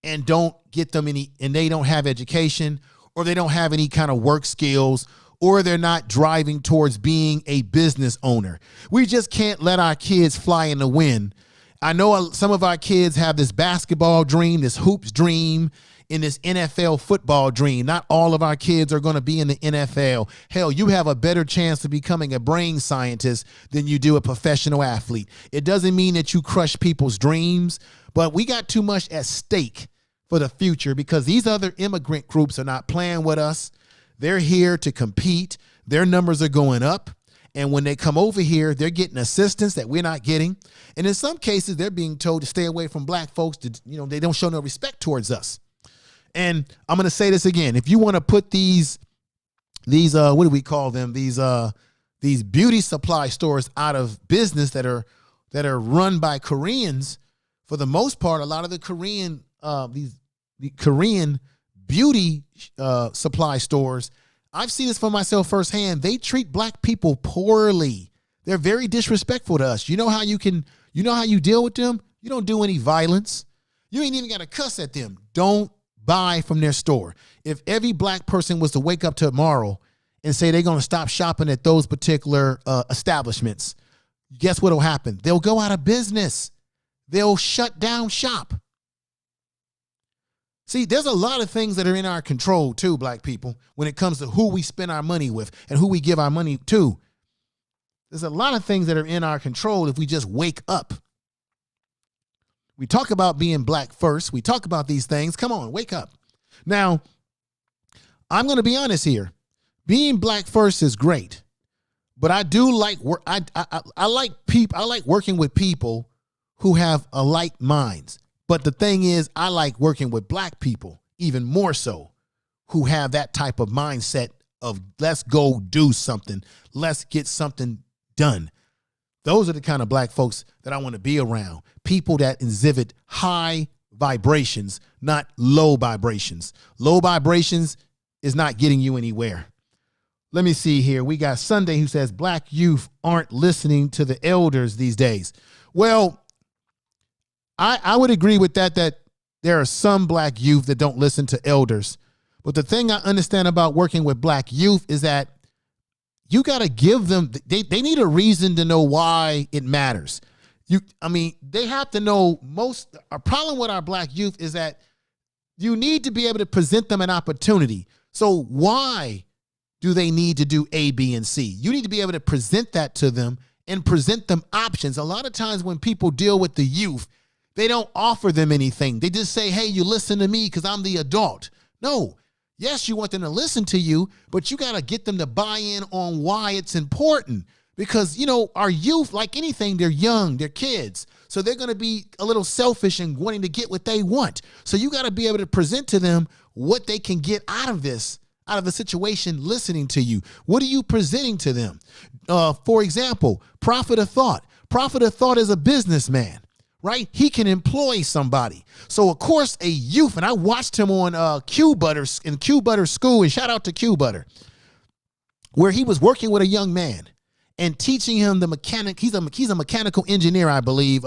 and don't get them and they don't have education, or they don't have any kind of work skills, or they're not driving towards being a business owner. We just can't let our kids fly in the wind. I know some of our kids have this basketball dream, this hoops dream, and this NFL football dream. Not all of our kids are going to be in the NFL. Hell, you have a better chance of becoming a brain scientist than you do a professional athlete. It doesn't mean that you crush people's dreams, but we got too much at stake for the future, because these other immigrant groups are not playing with us. They're here to compete. Their numbers are going up. And when they come over here, they're getting assistance that we're not getting. And in some cases, they're being told to stay away from black folks. They don't show no respect towards us. And I'm going to say this again. If you want to put these what do we call them? These beauty supply stores out of business that are run by Koreans, for the most part, a lot of the the Korean beauty supply stores, I've seen this for myself firsthand. They treat black people poorly. They're very disrespectful to us. You know how you deal with them? You don't do any violence. You ain't even got to cuss at them. Don't buy from their store. If every black person was to wake up tomorrow and say they're going to stop shopping at those particular establishments, guess what will happen? They'll go out of business. They'll shut down shop. See, there's a lot of things that are in our control too, black people, when it comes to who we spend our money with and who we give our money to. There's a lot of things that are in our control if we just wake up. We talk about being black first. We talk about these things. Come on, wake up. Now, I'm going to be honest here. Being black first is great, but I do like work. I like working with people who have alike minds. But the thing is, I like working with black people even more so, who have that type of mindset of let's go do something. Let's get something done. Those are the kind of black folks that I want to be around. People that exhibit high vibrations, not low vibrations. Low vibrations is not getting you anywhere. Let me see here. We got Sunday who says black youth aren't listening to the elders these days. Well, I would agree with that there are some black youth that don't listen to elders. But the thing I understand about working with black youth is that you got to give them, they need a reason to know why it matters. They have to know a problem with our black youth is that you need to be able to present them an opportunity. So why do they need to do A, B, and C? You need to be able to present that to them and present them options. A lot of times when people deal with the youth, they don't offer them anything. They just say, hey, you listen to me because I'm the adult. No. Yes, you want them to listen to you, but you got to get them to buy in on why it's important. Because, our youth, like anything, they're young, they're kids. So they're going to be a little selfish and wanting to get what they want. So you got to be able to present to them what they can get out of this, out of the situation listening to you. What are you presenting to them? For example, prophet of thought. Prophet of thought is a businessman. Right? He can employ somebody. So, of course, a youth, and I watched him on Q Butter School, and shout out to Q Butter, where he was working with a young man and teaching him the mechanic. He's a mechanical engineer, I believe,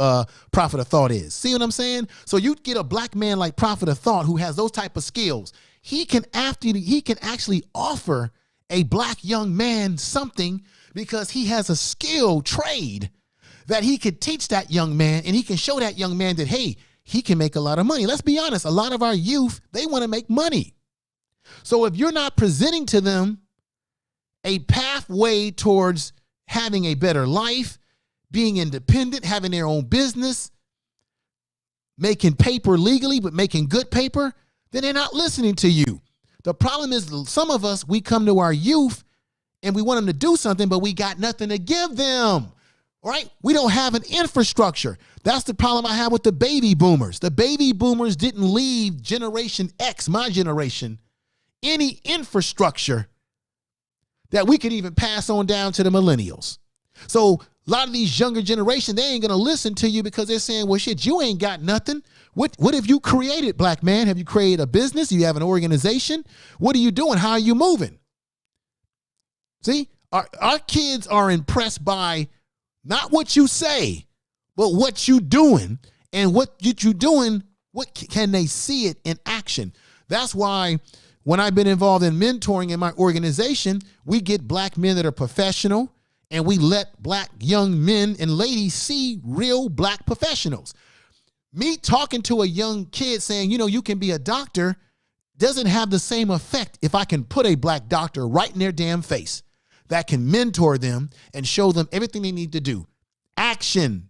Prophet of Thought is. See what I'm saying? So you get a black man like Prophet of Thought who has those type of skills. He can actually offer a black young man something because he has a skill trade that he could teach that young man, and he can show that young man that, hey, he can make a lot of money. Let's be honest. A lot of our youth, they want to make money. So if you're not presenting to them a pathway towards having a better life, being independent, having their own business, making paper legally, but making good paper, then they're not listening to you. The problem is some of us, we come to our youth and we want them to do something, but we got nothing to give them, right? We don't have an infrastructure. That's the problem I have with the baby boomers. The baby boomers didn't leave Generation X, my generation, any infrastructure that we could even pass on down to the millennials. So a lot of these younger generation, they ain't going to listen to you because they're saying, well, shit, you ain't got nothing. What have you created, black man? Have you created a business? You have an organization? What are you doing? How are you moving? See, our kids are impressed by not what you say, but what you doing. And what you doing, what can they see it in action? That's why when I've been involved in mentoring in my organization, we get black men that are professional, and we let black young men and ladies see real black professionals. Me talking to a young kid saying, you can be a doctor doesn't have the same effect if I can put a black doctor right in their damn face that can mentor them and show them everything they need to do. Action.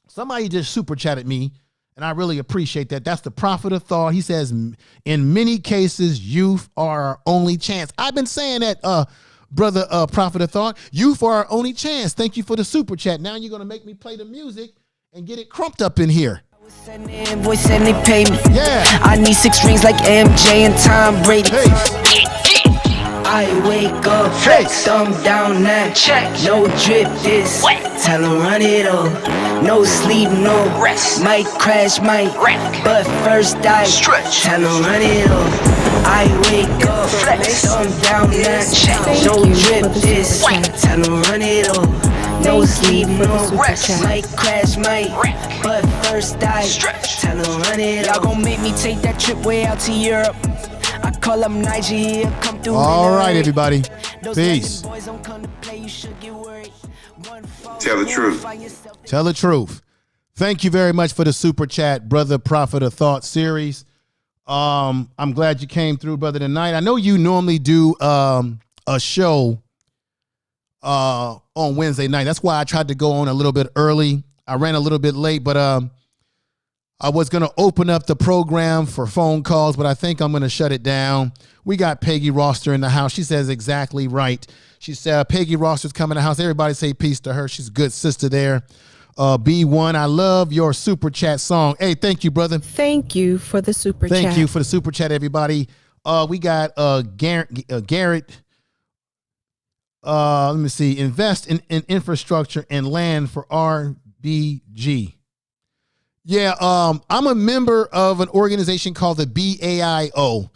Somebody just super chatted me, and I really appreciate that. That's the Prophet of Thought. He says, in many cases, youth are our only chance. I've been saying that, brother Prophet of Thought. Youth are our only chance. Thank you for the super chat. Now you're going to make me play the music and get it crumped up in here. Send the invoice and they pay me. Yeah. I need 6 rings like MJ and Tom Brady. Hey. I wake up, Face. thumb down now, check. No drip this, tell them run it up. No sleep, no rest. Might crash, might wreck, but first I stretch. Tell them run it up. I wake up, thumb down now, check. No drip this, tell them run it up. No sleep, no rest. Might crash, might wreck, but first I stretch. Tell them run it up. Y'all gon' make me take that trip way out to Europe. I call up Nigeria, come through. All right, everybody. Peace. Tell the truth. Tell the truth. Thank you very much for the super chat, Brother Prophet of Thought series. I'm glad you came through, brother, tonight. I know you normally do a show on Wednesday night. That's why I tried to go on a little bit early. I ran a little bit late, but I was going to open up the program for phone calls, but I think I'm going to shut it down. We got Peggy Roster in the house. She says exactly right. She said, Peggy Roster's coming to the house. Everybody say peace to her. She's a good sister there. B1, I love your super chat song. Hey, thank you, brother. Thank you for the super chat. Thank you for the super chat, everybody. We got Garrett. Let me see. Invest in infrastructure and land for RBG. Yeah, I'm a member of an organization called the BAIO.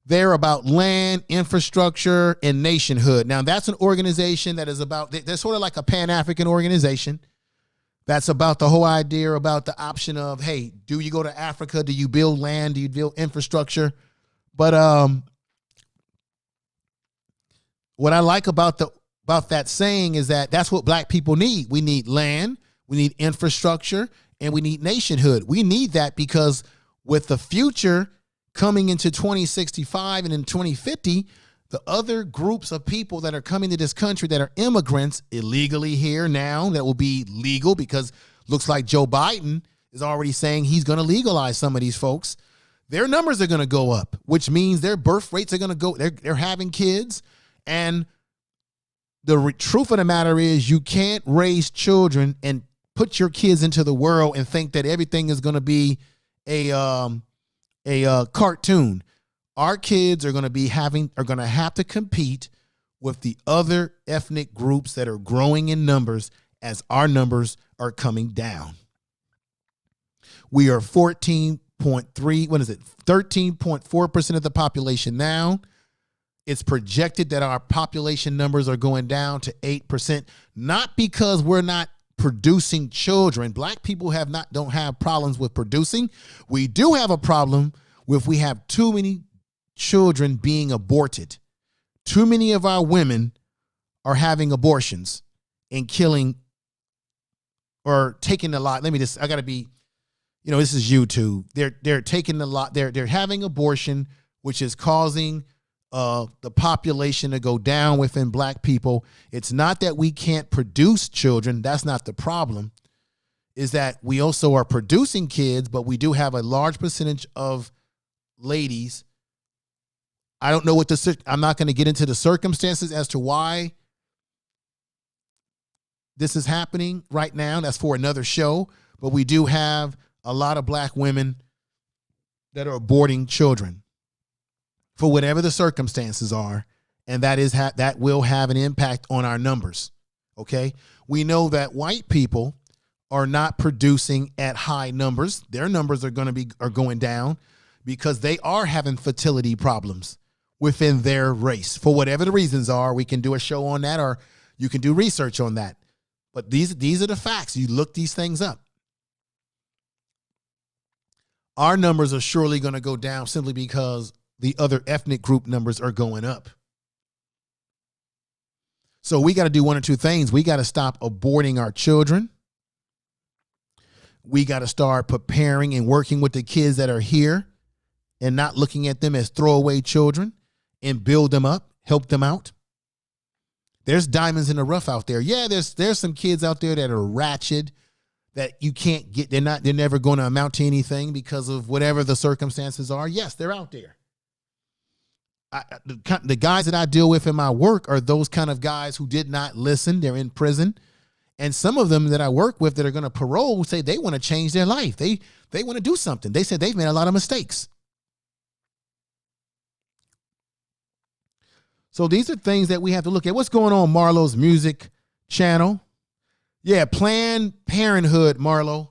They're about land, infrastructure, and nationhood. Now, that's an organization that is about, they're sort of like a Pan-African organization. That's about the whole idea about the option of, hey, do you go to Africa? Do you build land? Do you build infrastructure? But what I like about that saying is that that's what black people need. We need land, we need infrastructure, and we need nationhood. We need that because with the future coming into 2065 and in 2050, the other groups of people that are coming to this country that are immigrants illegally here now, that will be legal because looks like Joe Biden is already saying he's going to legalize some of these folks. Their numbers are going to go up, which means their birth rates are going to go. They're having kids. And the truth of the matter is you can't raise children and put your kids into the world and think that everything is going to be a cartoon. Our kids are going to have to compete with the other ethnic groups that are growing in numbers as our numbers are coming down. We are 13.4% of the population now. It's projected that our population numbers are going down to 8%, not because we're not producing children. Black people don't have problems with producing. We do have a problem with we have too many children being aborted. Too many of our women are having abortions and killing or taking a lot. I gotta be, this is YouTube. They're taking a lot. They're having abortion which is causing the population to go down within black people. It's not that we can't produce children. That's not the problem. Is that we also are producing kids, but we do have a large percentage of ladies. I don't know what I'm not going to get into the circumstances as to why this is happening right now. That's for another show. But we do have a lot of black women that are aborting children for whatever the circumstances are. And that will have an impact on our numbers. Okay. We know that white people are not producing at high numbers. Their numbers are going down because they are having fertility problems within their race. For whatever the reasons are, we can do a show on that, or you can do research on that. But these are the facts. You look these things up. Our numbers are surely going to go down simply because the other ethnic group numbers are going up. So we got to do one or two things. We got to stop aborting our children. We got to start preparing and working with the kids that are here and not looking at them as throwaway children, and build them up, help them out. There's diamonds in the rough out there. Yeah, there's some kids out there that are ratchet that you can't get. They're never going to amount to anything because of whatever the circumstances are. Yes, they're out there. The guys that I deal with in my work are those kind of guys who did not listen. They're in prison. And some of them that I work with that are going to parole say they want to change their life. They want to do something. They said they've made a lot of mistakes. So these are things that we have to look at. What's going on, Marlo's music channel? Yeah, Planned Parenthood, Marlo,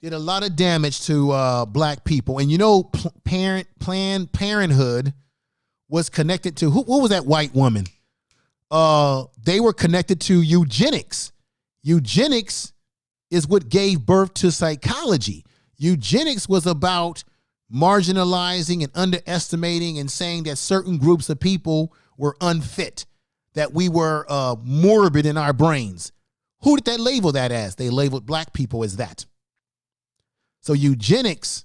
did a lot of damage to black people. And you know, Planned Parenthood was connected to, what was that white woman? They were connected to eugenics. Eugenics is what gave birth to psychology. Eugenics was about marginalizing and underestimating and saying that certain groups of people were unfit, that we were morbid in our brains. Who did they label that as? They labeled black people as that. So eugenics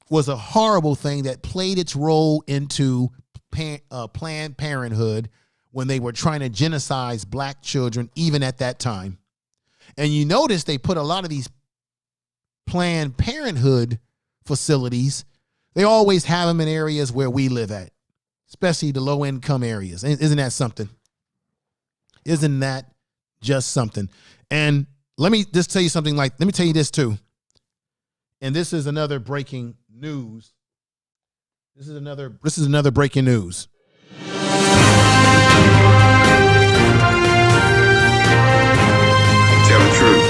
was a horrible thing that played its role into Planned Parenthood when they were trying to genocide black children, even at that time. And you notice they put a lot of these Planned Parenthood facilities, they always have them in areas where we live at, especially the low-income areas. Isn't that something? Isn't that just something? And let me just tell you something let me tell you this too. And this is another breaking news. This is another breaking news. Tell the truth.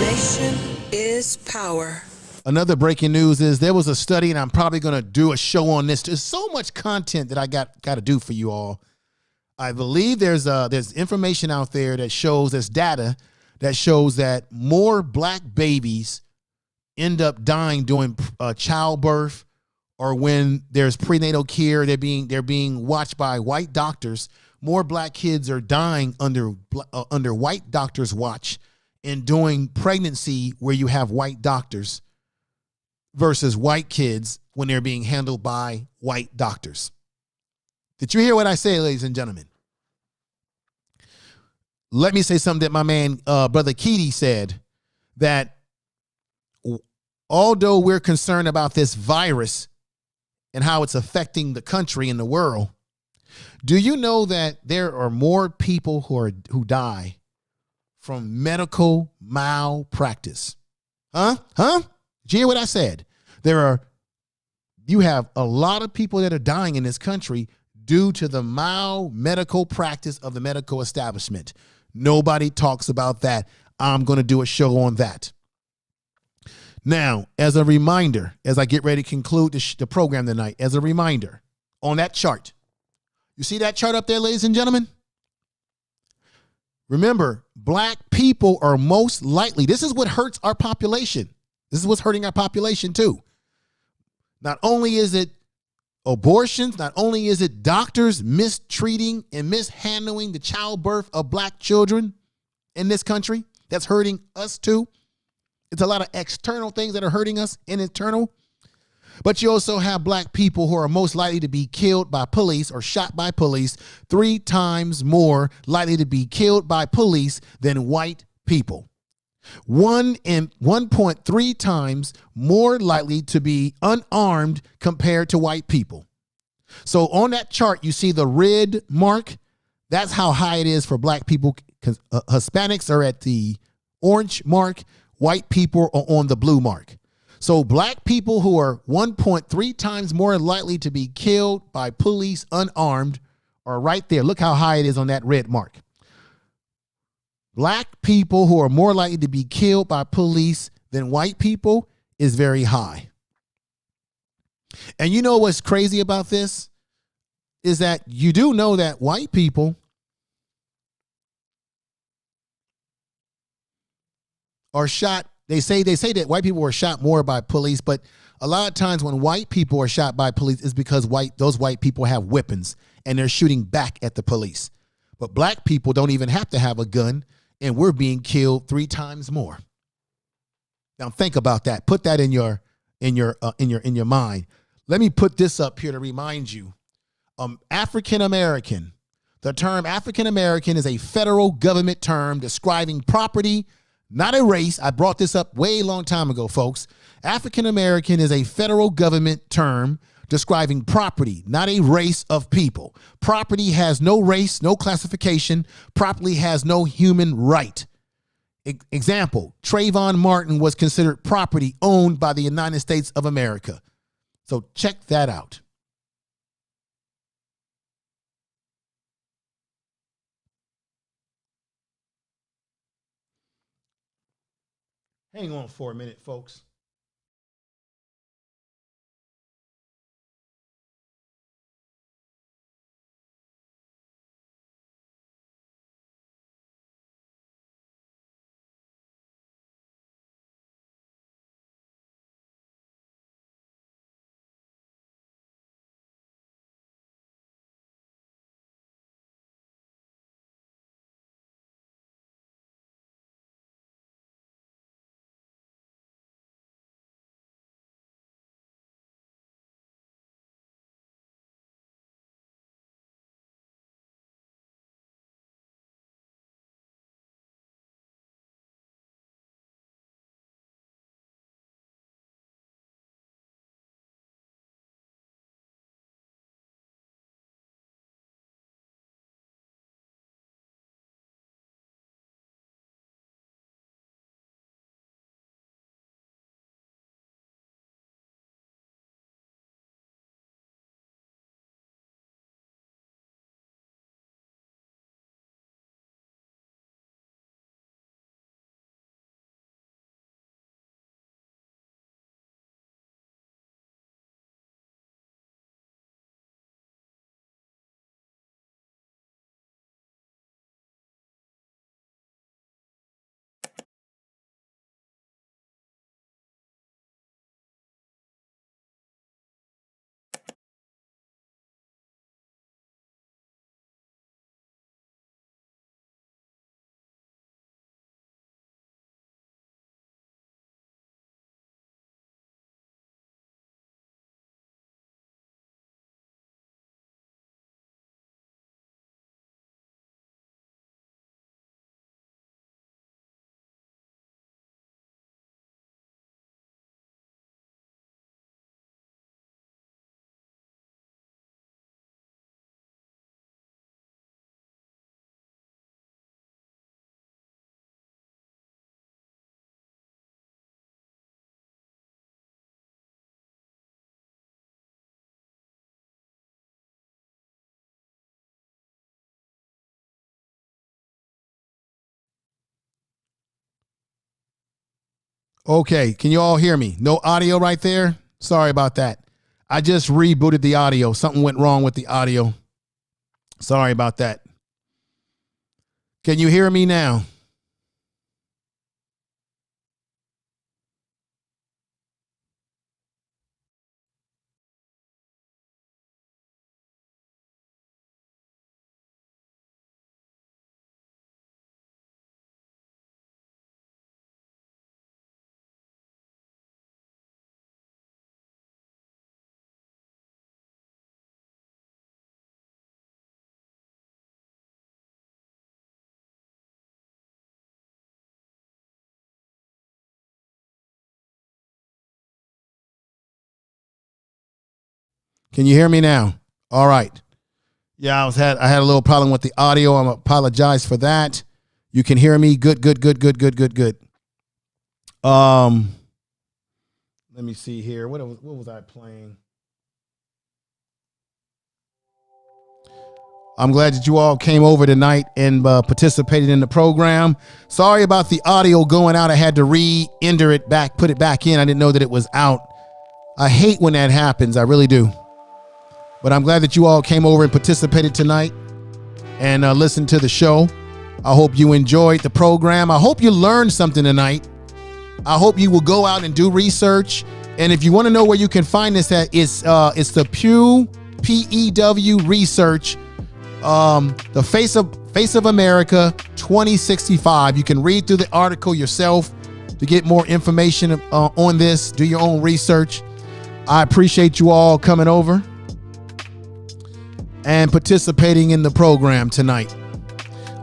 Information is power. Another breaking news is there was a study, and I'm probably going to do a show on this. There's so much content that I got to do for you all. I believe there's information out there that shows, there's data that shows that more black babies end up dying during childbirth, or when there's prenatal care, they're being watched by white doctors. More black kids are dying under white doctors' watch and during pregnancy where you have white doctors versus white kids when they're being handled by white doctors. Did you hear what I say, ladies and gentlemen? Let me say something that my man, Brother Keedy, said, that although we're concerned about this virus and how it's affecting the country and the world, do you know that there are more people who die from medical malpractice? Huh? Did you hear what I said? You have a lot of people that are dying in this country due to the medical practice of the medical establishment. Nobody talks about that. I'm going to do a show on that. Now, as a reminder, as I get ready to conclude the program tonight, as a reminder, on that chart, you see that chart up there, ladies and gentlemen? Remember, black people are most likely, this is what hurts our population. This is what's hurting our population too. Not only is it abortions, not only is it doctors mistreating and mishandling the childbirth of black children in this country, that's hurting us too. It's a lot of external things that are hurting us and internal. But you also have black people who are most likely to be killed by police or shot by police, 3 times more likely to be killed by police than white people. 1.3 times more likely to be unarmed compared to white people. So on that chart, you see the red mark. That's how high it is for black people. Hispanics are at the orange mark. White people are on the blue mark. So black people who are 1.3 times more likely to be killed by police unarmed are right there. Look how high it is on that red mark. Black people who are more likely to be killed by police than white people is very high. And you know what's crazy about this is that you do know that white people are shot. They say that white people are shot more by police, but a lot of times when white people are shot by police is because those white people have weapons and they're shooting back at the police. But black people don't even have to have a gun, and we're being killed 3 times more. Now think about that. Put that in your mind. Let me put this up here to remind you. African American. The term African American is a federal government term describing property, not a race. I brought this up way long time ago, folks. African American is a federal government term describing property, not a race of people. Property has no race, no classification. Property has no human right. Example, Trayvon Martin was considered property owned by the United States of America. So check that out. Hang on for a minute, folks. Okay, can you all hear me? No audio right there? Sorry about that. I just rebooted the audio. Something went wrong with the audio. Sorry about that. Can you hear me now? Can you hear me now? All right. Yeah, I had a little problem with the audio. I apologize for that. You can hear me. Good. Let me see here. What was I playing? I'm glad that you all came over tonight and participated in the program. Sorry about the audio going out. I had to re-enter it back, put it back in. I didn't know that it was out. I hate when that happens. I really do. But I'm glad that you all came over and participated tonight and listened to the show. I hope you enjoyed the program. I hope you learned something tonight. I hope you will go out and do research. And if you want to know where you can find this at, it's the Pew, P-E-W Research, the Face of America 2065. You can read through the article yourself to get more information on this. Do your own research. I appreciate you all coming over and participating in the program tonight.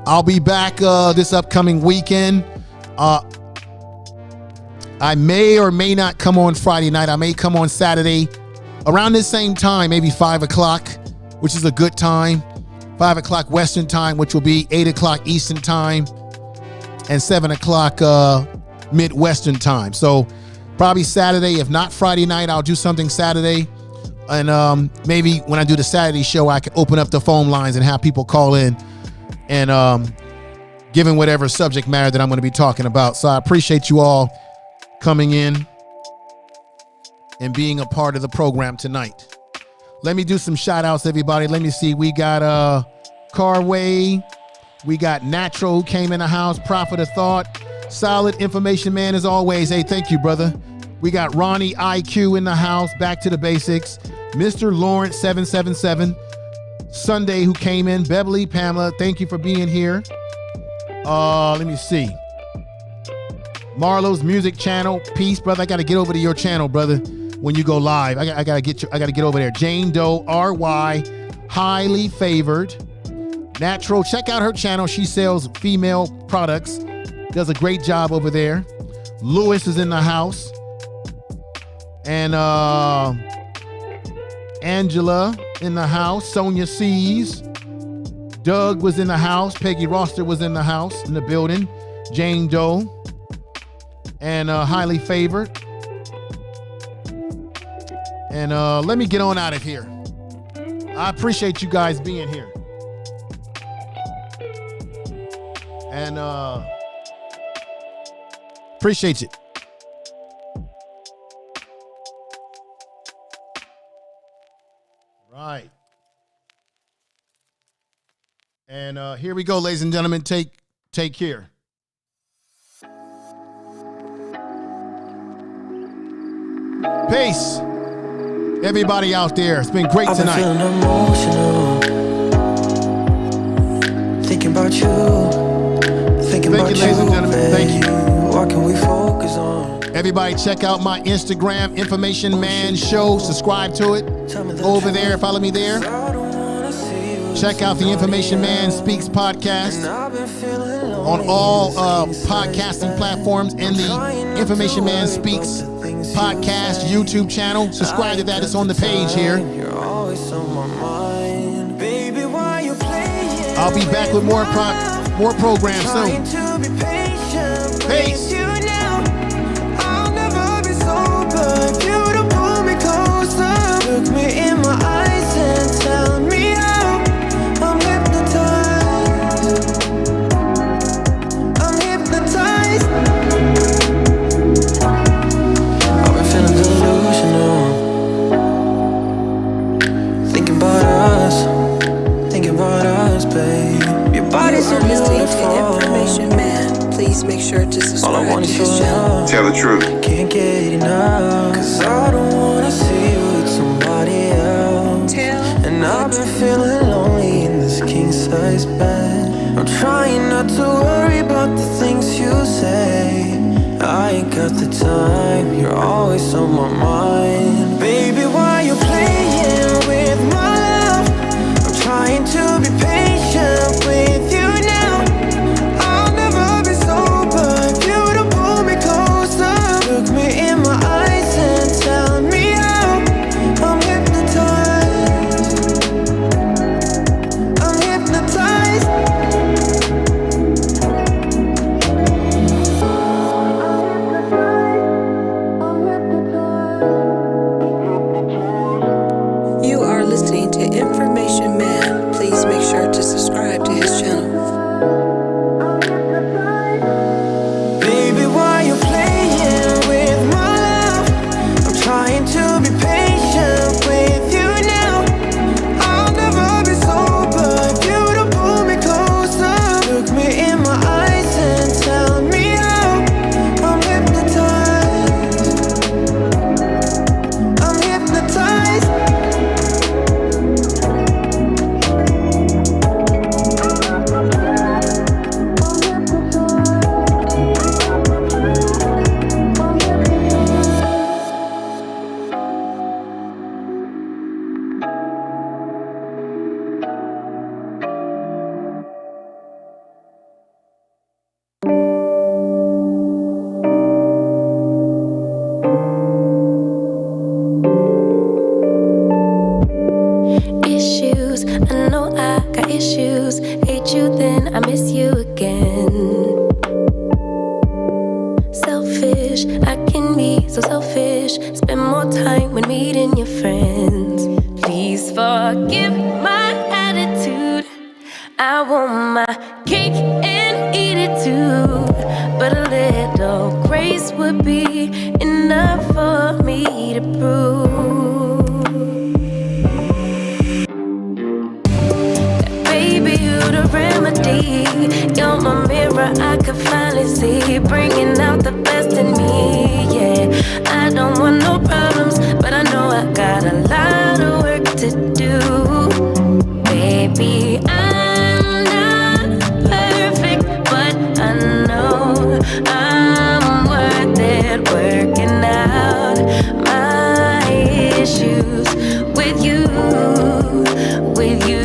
I'll be back this upcoming weekend. I may or may not come on Friday night. I may come on Saturday around this same time, maybe 5 o'clock, which is a good time. 5 o'clock Western time, which will be 8 o'clock Eastern time, and 7 o'clock Midwestern time. So probably Saturday. If not Friday night, I'll do something Saturday. And maybe when I do the Saturday show, I can open up the phone lines and have people call in and given whatever subject matter that I'm going to be talking about. So I appreciate you all coming in and being a part of the program tonight. Let me do some shout outs, everybody. Let me see. We got Carway. We got Natural, who came in the house. Prophet of Thought. Solid Information Man as always. Hey, thank you, brother. We got Ronnie IQ in the house. Back to the basics. Mr. Lawrence 777. Sunday, who came in. Beverly, Pamela, thank you for being here. Let me see. Marlo's Music Channel. Peace, brother. I got to get over to your channel, brother. When you go live, I gotta get over there. Jane Doe RY, highly favored. Natural, check out her channel. She sells female products. Does a great job over there. Lewis is in the house. And Angela in the house. Sonia C's. Doug was in the house. Peggy Roster was in the house, in the building. Jane Doe. And highly favored. And let me get on out of here. I appreciate you guys being here. And appreciate it. Right. And here we go, ladies and gentlemen. Take care. Peace. Everybody out there, it's been great tonight. I've been feeling emotional, thinking about you, thinking about you, ladies and gentlemen. Thank you. What can we focus on? Everybody check out my Instagram, Information Man Show. Subscribe to it. Over there, follow me there. Check out the Information Man Speaks podcast on all podcasting platforms and the Information Man Speaks podcast YouTube channel. Subscribe to that. It's on the page here. I'll be back with more programs soon. Peace. I'll never be sober if you don't pull me closer. Look me in my eyes and tell me how I'm hypnotized. I'm hypnotized. I've been feeling delusional, thinking about us, babe. Your body's so beautiful. Information Man. Please make sure to subscribe to his channel. Tell the truth. Can't get enough, 'cause I don't wanna see you with somebody else. And I've been feeling lonely in this king-size bed. I'm trying not to worry about the things you say. I ain't got the time, you're always on my mind. Baby, why you playing with my love? I'm trying to be patient with you now. I'll never be sober if you don't pull me closer. Look me in my eyes and tell me how I'm hypnotized. I can be so selfish, spend more time when meeting your friends. Please forgive my attitude. I want my cake and eat it too, but a little grace would be enough for me to prove that, baby, you the remedy. You're my mirror, I can finally see, bringing out the best in me. Yeah, I don't want no problems, but I know I got a lot of work to do. Baby, I'm not perfect, but I know I'm worth it, working out my issues with you, with you.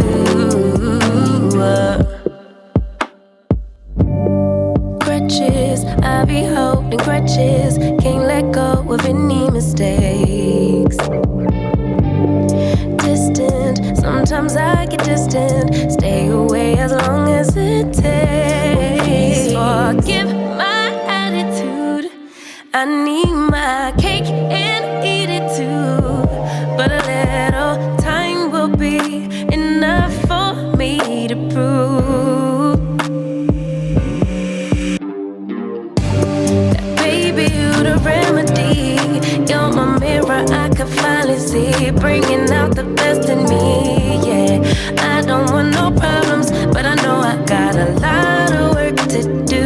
Crutches, I be holding crutches, can't let go of any mistakes. Distant, sometimes I get distant, stay away as long as it takes. Forgive my attitude, I need my cake and eat it too, but a little time will be enough for me to prove that, baby, you the remedy. You're my mirror, I can finally see, bringing out the best in me. Yeah, I don't want no problems, but I know I got a lot of work to do.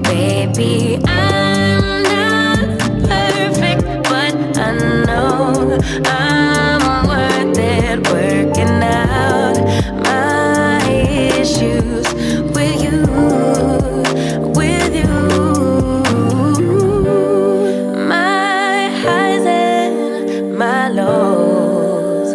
Baby, I'm not perfect, but I know I'm worth it, working out my issues with you, with you. My highs and my lows,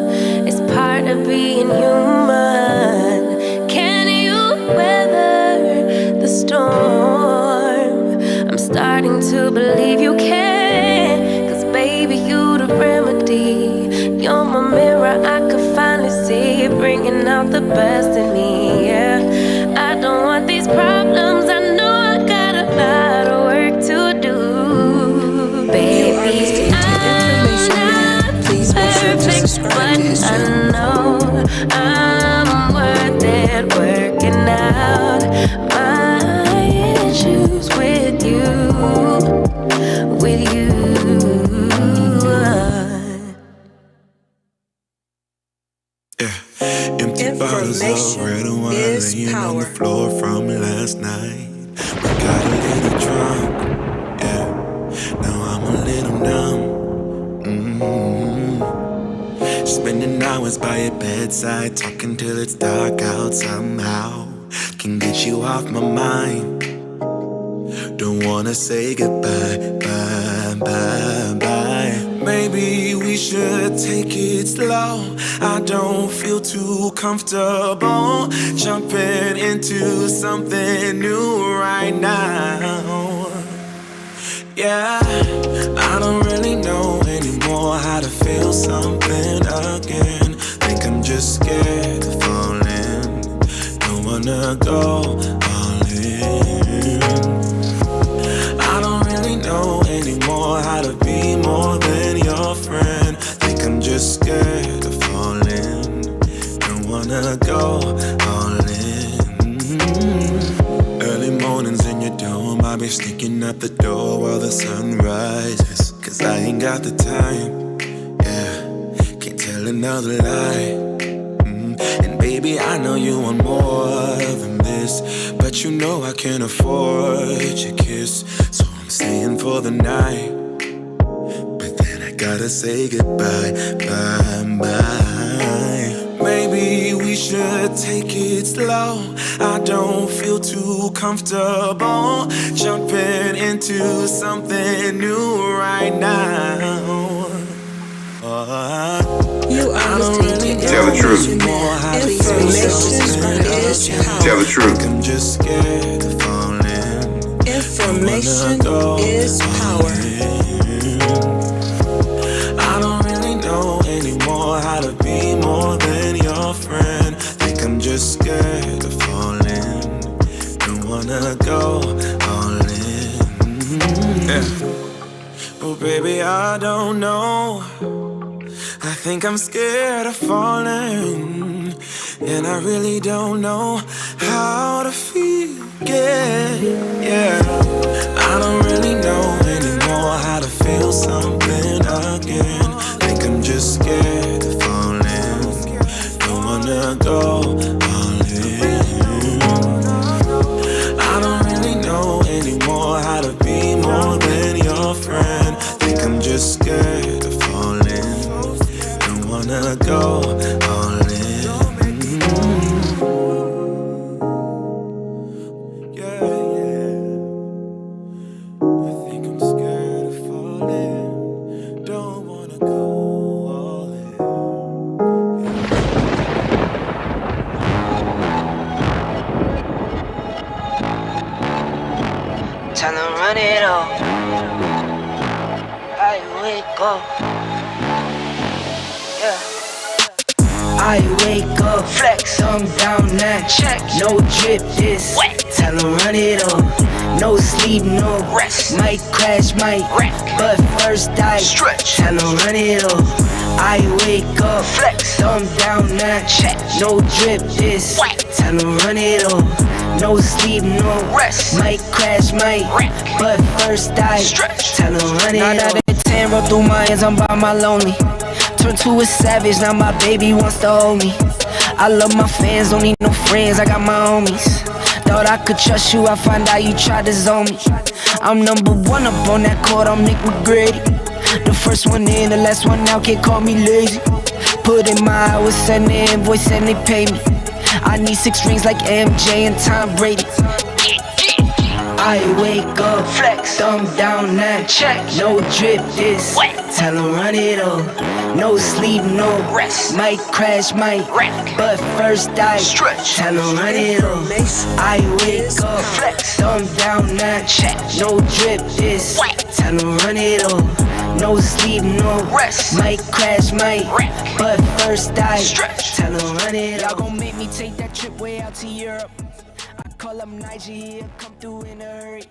it's part of being human. Can you weather the storm? I'm starting to believe you can, 'cause baby, you the remedy. You're my mirror, I can finally see, bringing out the best in me. Yeah, I don't want these problems, I know I got a lot of work to do. Baby, Please make sure to subscribe to his but I channel. know I'm worth it, working out my issues with you, with you. Empty bottles of red wine laying on the floor from last night. We got a little drunk, yeah. Now I'm a little numb. Spending hours by your bedside, talking till it's dark out somehow. Can get you off my mind. Don't wanna say goodbye, bye, bye, bye. Maybe we should take it slow. I don't feel too comfortable jumping into something new right now. Yeah, I don't really know anymore how to feel something again. Think I'm just scared of falling. Don't wanna go all in. I don't really know anymore how to be more than your friend. Think I'm just scared of falling. Don't wanna go all in. Early mornings in your dome, I'll be sneaking out the door while the sun rises. 'Cause I ain't got the time, yeah, can't tell another lie. And baby, I know you want more than this, but you know I can't afford your kiss. So I'm staying for the night, but then I gotta say goodbye, bye, bye. Maybe we should take it slow. I don't feel too comfortable jumping into something new right now. You are listening to Tell the truth. Please make sure to subscribe to his channel. Tell the truth. I'm just scared of falling. Information is power. I don't really know anymore how to be more than your friend. Think I'm just scared of falling. Don't wanna go all in. Yeah. Oh baby, I don't know. I think I'm scared of falling, and I really don't know how to feel again. Yeah, I don't really know anymore how to feel something again. Think I'm just scared of falling. Don't wanna go all in. I don't really know anymore how to be more than your friend. Think I'm just scared of falling. Don't wanna go all in. Tell them run it up. I wake up. Yeah. I wake up, flex, thumb down now. Check, no drip, this wet. Tell them run it up. No sleep, no rest. Might crash, might wreck, but first I stretch. Tell them run it up. I wake up, flex, thumb down now. Check, no drip, this wet. Tell them run it up. No sleep, no rest. Might crash, might wreck, but first I stretch. Tell them run it up. 9 out of 10 roll through my hands, I'm by my lonely. Turned to a savage, now my baby wants to hold me. I love my fans, don't need no friends, I got my homies. Thought I could trust you, I find out you tried to zone me. I'm number one up on that court, I'm Nick McGrady. The first one in, the last one out, can't call me lazy. Put in my hours, send the invoice and they pay me. I need 6 rings like MJ and Tom Brady. I wake up, flex, thumb down now. Check, no drip, this wet. Tell them run it up. No sleep, no rest. Might crash, might wreck, but first I stretch. Tell them run it up. I wake up, flex, thumb down now. Check, no drip, this wet. Tell them run it up. No sleep, no rest. Might crash, might wreck, but first I stretch. Tell them run it up. Y'all gon' make me take that trip way out to Europe. Call up Nigeria, come through in a hurry.